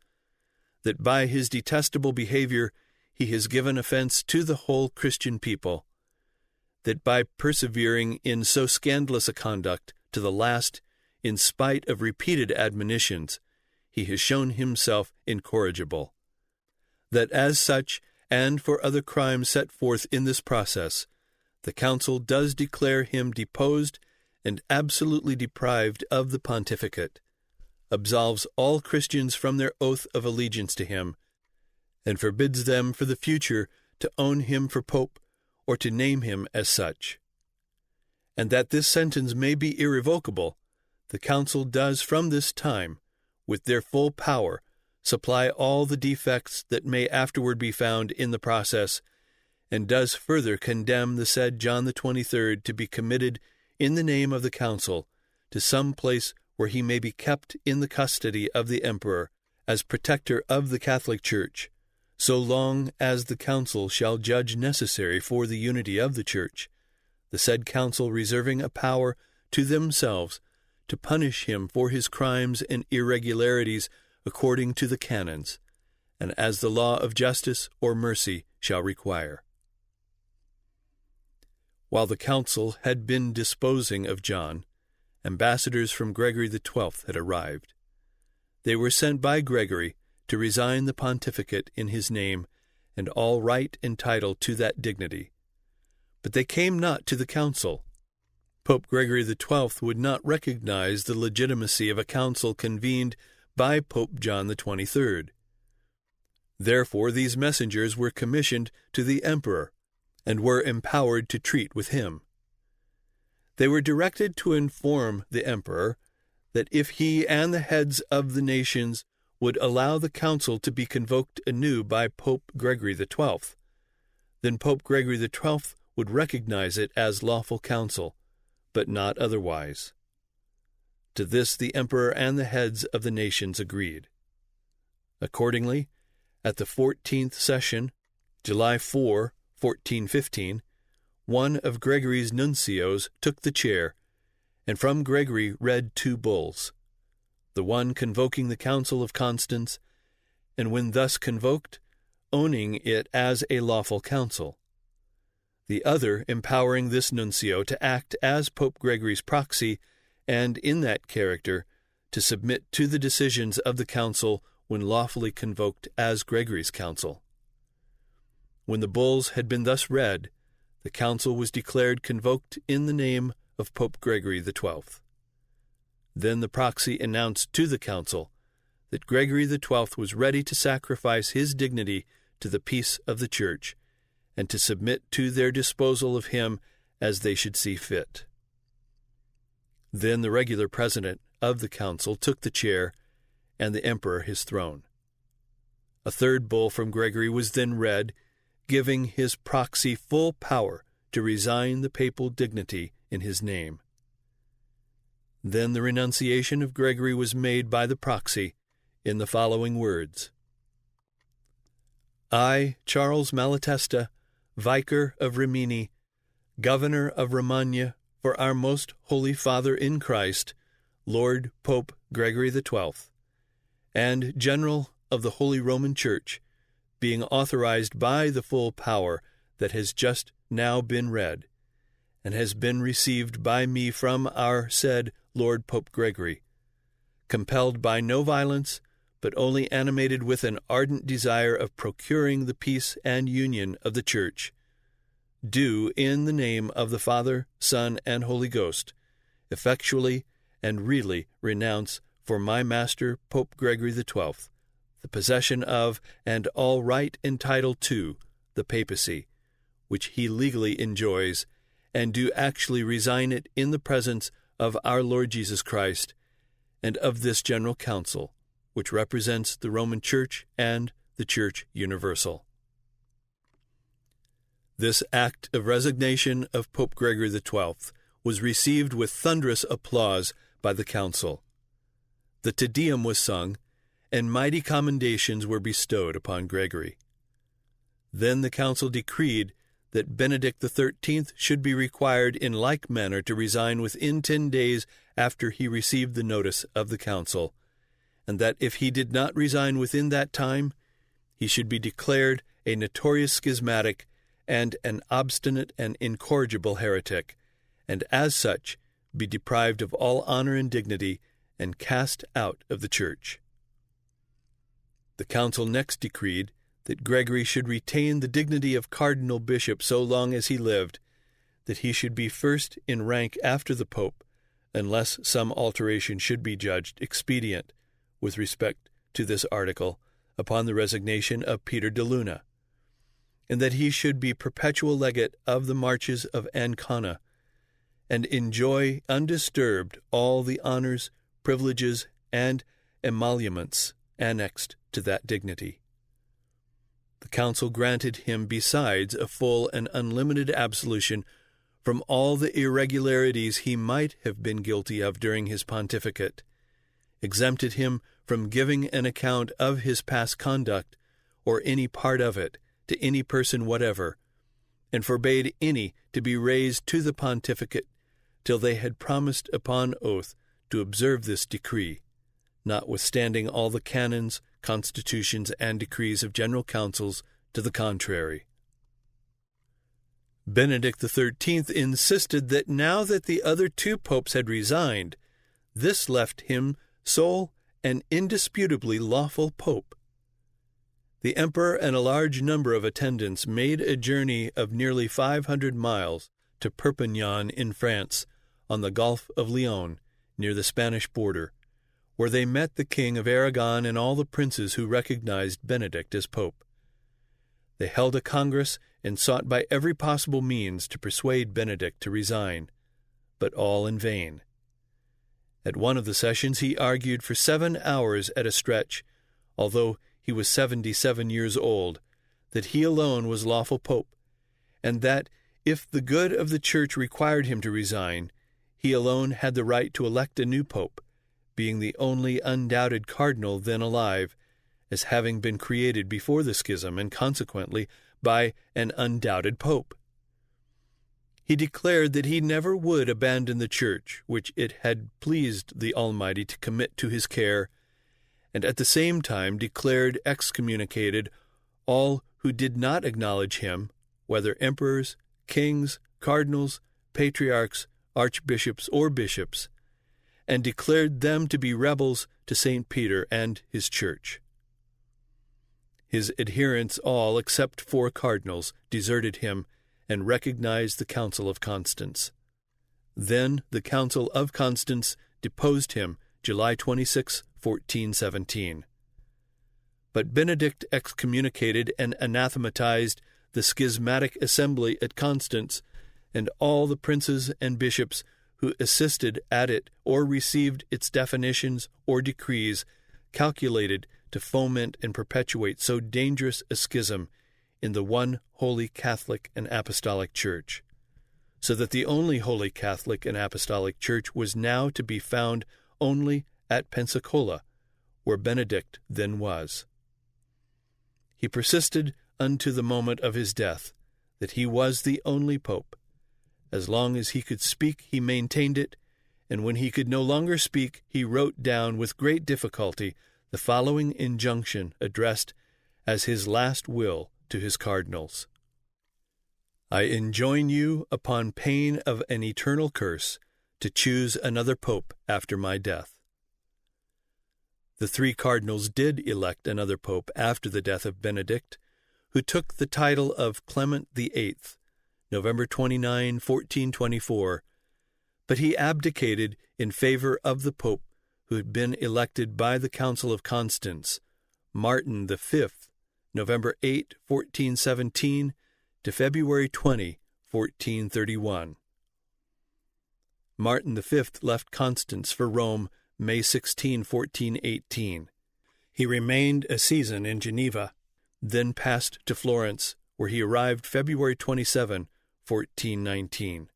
that by his detestable behavior he has given offense to the whole Christian people, that by persevering in so scandalous a conduct to the last, in spite of repeated admonitions, he has shown himself incorrigible, that as such, and for other crimes set forth in this process, the Council does declare him deposed and absolutely deprived of the pontificate, absolves all Christians from their oath of allegiance to him, and forbids them for the future to own him for Pope or to name him as such. And that this sentence may be irrevocable, the Council does from this time, with their full power, supply all the defects that may afterward be found in the process, and does further condemn the said John the 23rd to be committed in the name of the Council to some place where he may be kept in the custody of the Emperor as protector of the Catholic Church, so long as the Council shall judge necessary for the unity of the Church, the said Council reserving a power to themselves to punish him for his crimes and irregularities according to the canons, and as the law of justice or mercy shall require. While the Council had been disposing of John, ambassadors from Gregory XII had arrived. They were sent by Gregory to resign the pontificate in his name and all right and title to that dignity. But they came not to the Council. Pope Gregory XII would not recognize the legitimacy of a council convened by Pope John the 23rd. Therefore these messengers were commissioned to the Emperor, and were empowered to treat with him. They were directed to inform the Emperor that if he and the heads of the nations would allow the council to be convoked anew by Pope Gregory XII, then Pope Gregory XII would recognize it as lawful council, but not otherwise. To this the Emperor and the heads of the nations agreed. Accordingly, at the 14th session, July 4, 1415, one of Gregory's nuncios took the chair, and from Gregory read two bulls, the one convoking the Council of Constance, and when thus convoked, owning it as a lawful council, the other empowering this nuncio to act as Pope Gregory's proxy, and in that character to submit to the decisions of the council when lawfully convoked as Gregory's council. When the bulls had been thus read, the council was declared convoked in the name of Pope Gregory XII. Then the proxy announced to the council that Gregory XII was ready to sacrifice his dignity to the peace of the Church, and to submit to their disposal of him as they should see fit. Then the regular president of the council took the chair, and the emperor his throne. A third bull from Gregory was then read, giving his proxy full power to resign the papal dignity in his name. Then the renunciation of Gregory was made by the proxy in the following words: I, Charles Malatesta, Vicar of Rimini, Governor of Romagna, for our most holy Father in Christ, Lord Pope Gregory XII, and General of the Holy Roman Church, being authorized by the full power that has just now been read, and has been received by me from our said Lord Pope Gregory, compelled by no violence, but only animated with an ardent desire of procuring the peace and union of the Church, do in the name of the Father, Son, and Holy Ghost, effectually and really renounce for my master Pope Gregory XII the possession of and all right and title to the papacy, which he legally enjoys, and do actually resign it in the presence of our Lord Jesus Christ, and of this General Council, which represents the Roman Church and the Church Universal. This act of resignation of Pope Gregory XII was received with thunderous applause by the council. The Te Deum was sung, and mighty commendations were bestowed upon Gregory. Then the council decreed that Benedict XIII should be required in like manner to resign within 10 days after he received the notice of the council, and that if he did not resign within that time, he should be declared a notorious schismatic and an obstinate and incorrigible heretic, and as such be deprived of all honor and dignity and cast out of the Church. The council next decreed that Gregory should retain the dignity of cardinal bishop so long as he lived, that he should be first in rank after the Pope, unless some alteration should be judged expedient with respect to this article upon the resignation of Peter de Luna, and that he should be perpetual legate of the marches of Ancona, and enjoy undisturbed all the honors, privileges, and emoluments annexed to that dignity. The council granted him besides a full and unlimited absolution from all the irregularities he might have been guilty of during his pontificate, exempted him from giving an account of his past conduct or any part of it to any person whatever, and forbade any to be raised to the pontificate till they had promised upon oath to observe this decree, notwithstanding all the canons, constitutions, and decrees of general councils to the contrary. Benedict XIII insisted that now that the other 2 popes had resigned, this left him sole and indisputably lawful pope. The emperor and a large number of attendants made a journey of nearly 500 miles to Perpignan in France, on the Gulf of Lion, near the Spanish border, where they met the King of Aragon and all the princes who recognized Benedict as pope. They held a congress and sought by every possible means to persuade Benedict to resign, but all in vain. At one of the sessions he argued for 7 hours at a stretch, although he was 77 years old, that he alone was lawful pope, and that if the good of the Church required him to resign, he alone had the right to elect a new pope, being the only undoubted cardinal then alive, as having been created before the schism and consequently by an undoubted pope. He declared that he never would abandon the Church, which it had pleased the Almighty to commit to his care, and at the same time declared excommunicated all who did not acknowledge him, whether emperors, kings, cardinals, patriarchs, archbishops, or bishops, and declared them to be rebels to St. Peter and his Church. His adherents all, except 4 cardinals, deserted him and recognized the Council of Constance. Then the Council of Constance deposed him July 26, 1417. But Benedict excommunicated and anathematized the schismatic assembly at Constance and all the princes and bishops who assisted at it or received its definitions or decrees calculated to foment and perpetuate so dangerous a schism in the one holy Catholic and Apostolic Church, so that the only holy Catholic and Apostolic Church was now to be found only at Pensacola, where Benedict then was. He persisted unto the moment of his death that he was the only pope. As long as he could speak, he maintained it, and when he could no longer speak, he wrote down with great difficulty the following injunction addressed as his last will to his cardinals. I enjoin you, upon pain of an eternal curse, to choose another pope after my death. The 3 cardinals did elect another pope after the death of Benedict, who took the title of Clement VIII, November 29, 1424, but he abdicated in favor of the pope who had been elected by the Council of Constance, Martin V, November 8, 1417, to February 20, 1431. Martin V left Constance for Rome May 16, 1418. He remained a season in Geneva, then passed to Florence, where he arrived February 27, 1419.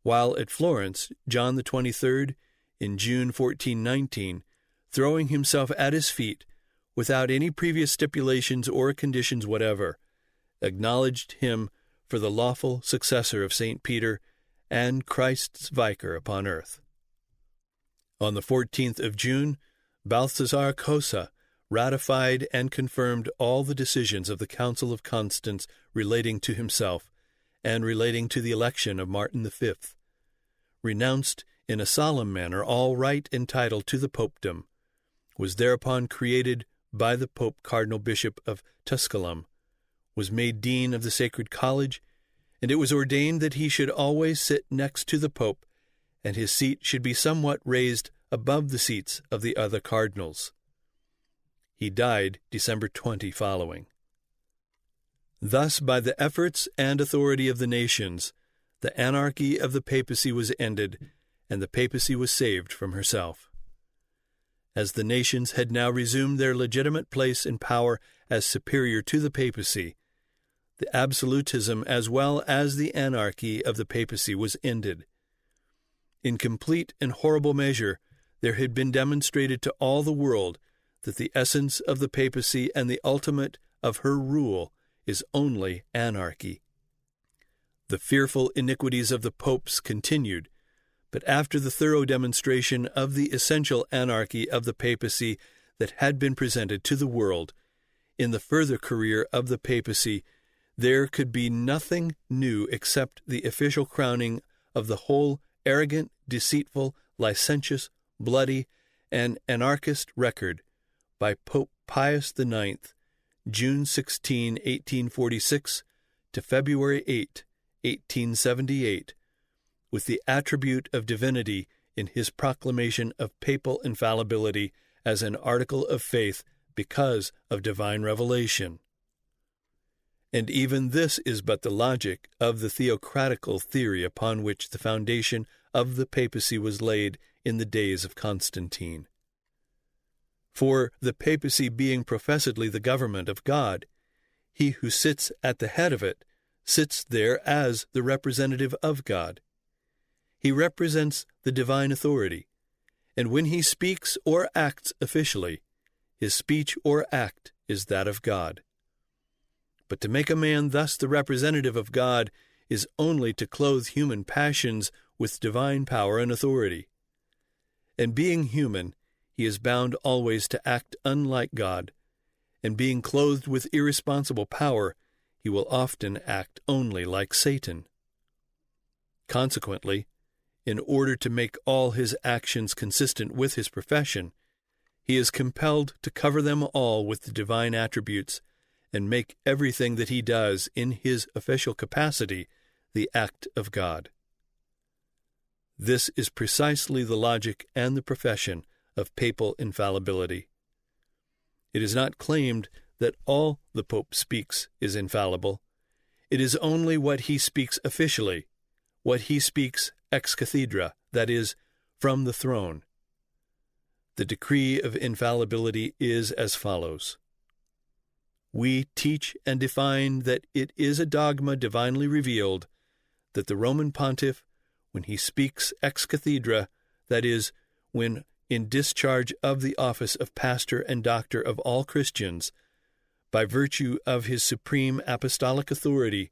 While at Florence, John the 23rd, in June 1419, throwing himself at his feet, without any previous stipulations or conditions whatever, acknowledged him for the lawful successor of St. Peter and Christ's vicar upon earth. On the 14th of June, Balthasar Cosa ratified and confirmed all the decisions of the Council of Constance relating to himself and relating to the election of Martin V, renounced in a solemn manner all right and title to the popedom, was thereupon created by the Pope Cardinal Bishop of Tusculum, was made Dean of the Sacred College, and it was ordained that he should always sit next to the Pope, and his seat should be somewhat raised above the seats of the other cardinals. He died December 20 following. Thus, by the efforts and authority of the nations, the anarchy of the papacy was ended, and the papacy was saved from herself. As the nations had now resumed their legitimate place and power as superior to the papacy, the absolutism as well as the anarchy of the papacy was ended. In complete and horrible measure, there had been demonstrated to all the world that the essence of the papacy and the ultimate of her rule is only anarchy. The fearful iniquities of the popes continued, but after the thorough demonstration of the essential anarchy of the papacy that had been presented to the world, in the further career of the papacy there could be nothing new except the official crowning of the whole arrogant, deceitful, licentious, bloody, and anarchist record by Pope Pius IX, June 16, 1846, to February 8, 1878, with the attribute of divinity in his proclamation of papal infallibility as an article of faith because of divine revelation. And even this is but the logic of the theocratical theory upon which the foundation of the papacy was laid in the days of Constantine. For the papacy being professedly the government of God, he who sits at the head of it sits there as the representative of God. He represents the divine authority, and when he speaks or acts officially, his speech or act is that of God. But to make a man thus the representative of God is only to clothe human passions with divine power and authority. And being human, he is bound always to act unlike God, and being clothed with irresponsible power, he will often act only like Satan. Consequently, in order to make all his actions consistent with his profession, he is compelled to cover them all with the divine attributes and make everything that he does in his official capacity the act of God. This is precisely the logic and the profession of papal infallibility. It is not claimed that all the Pope speaks is infallible. It is only what he speaks officially, what he speaks ex cathedra, that is, from the throne. The decree of infallibility is as follows. We teach and define that it is a dogma divinely revealed that the Roman Pontiff, when he speaks ex cathedra, that is, when in discharge of the office of pastor and doctor of all Christians, by virtue of his supreme apostolic authority,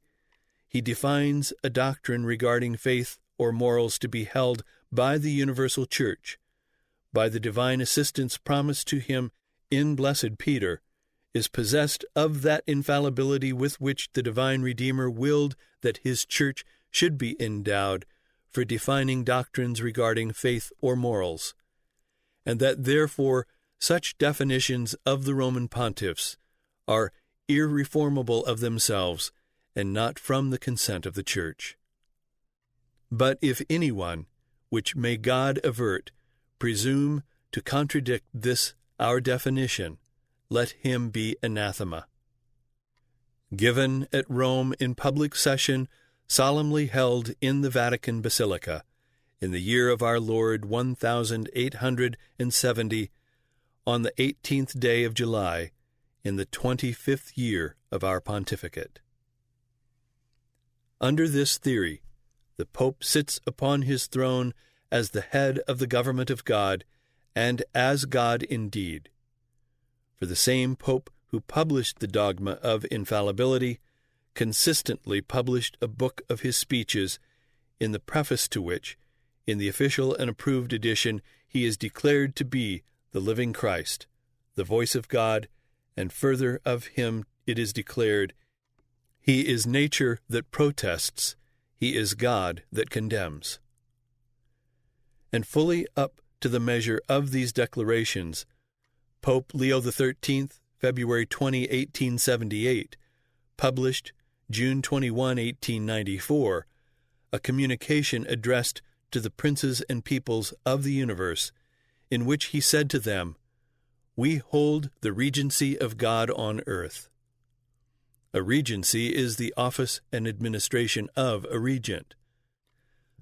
he defines a doctrine regarding faith or morals to be held by the universal Church, by the divine assistance promised to him in Blessed Peter, is possessed of that infallibility with which the divine Redeemer willed that his Church should be endowed for defining doctrines regarding faith or morals, and that therefore such definitions of the Roman pontiffs are irreformable of themselves and not from the consent of the Church. But if anyone, which may God avert, presume to contradict this our definition, let him be anathema. Given at Rome in public session, solemnly held in the Vatican Basilica, in the year of our Lord 1870, on the 18th day of July, in the 25th year of our pontificate. Under this theory, the Pope sits upon his throne as the head of the government of God, and as God indeed. For the same Pope who published the dogma of infallibility consistently published a book of his speeches, in the preface to which, in the official and approved edition, he is declared to be the living Christ, the voice of God, and further of him it is declared, he is nature that protests, he is God that condemns. And fully up to the measure of these declarations, Pope Leo XIII, February 20, 1878, published June 21, 1894, a communication addressed to the princes and peoples of the universe, in which he said to them, "We hold the regency of God on earth." A regency is the office and administration of a regent.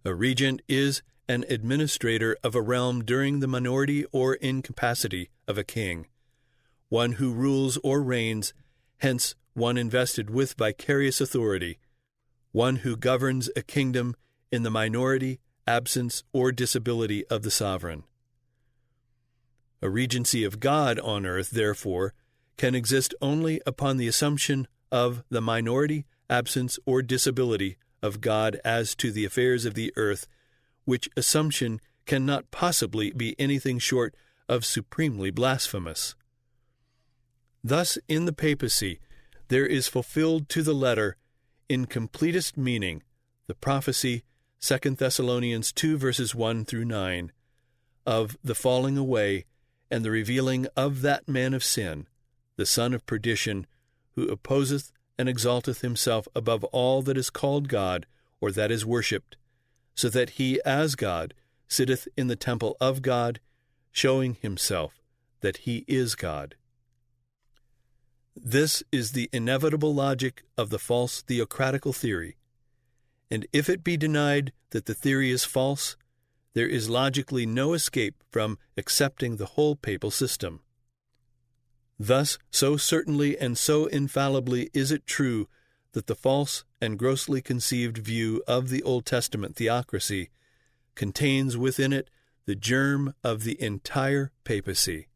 A regent is an administrator of a realm during the minority or incapacity of a king, one who rules or reigns, hence one invested with vicarious authority, one who governs a kingdom in the minority, absence, or disability of the sovereign. A regency of God on earth, therefore, can exist only upon the assumption of the minority, absence, or disability of God as to the affairs of the earth, which assumption cannot possibly be anything short of supremely blasphemous. Thus, in the papacy, there is fulfilled to the letter, in completest meaning, the prophecy, 2 Thessalonians 2 verses 1 through 9, of the falling away and the revealing of that man of sin, the son of perdition, who opposeth and exalteth himself above all that is called God or that is worshipped, so that he as God sitteth in the temple of God, showing himself that he is God. This is the inevitable logic of the false theocratical theory, and if it be denied that the theory is false, there is logically no escape from accepting the whole papal system. Thus, so certainly and so infallibly is it true that the false and grossly conceived view of the Old Testament theocracy contains within it the germ of the entire papacy.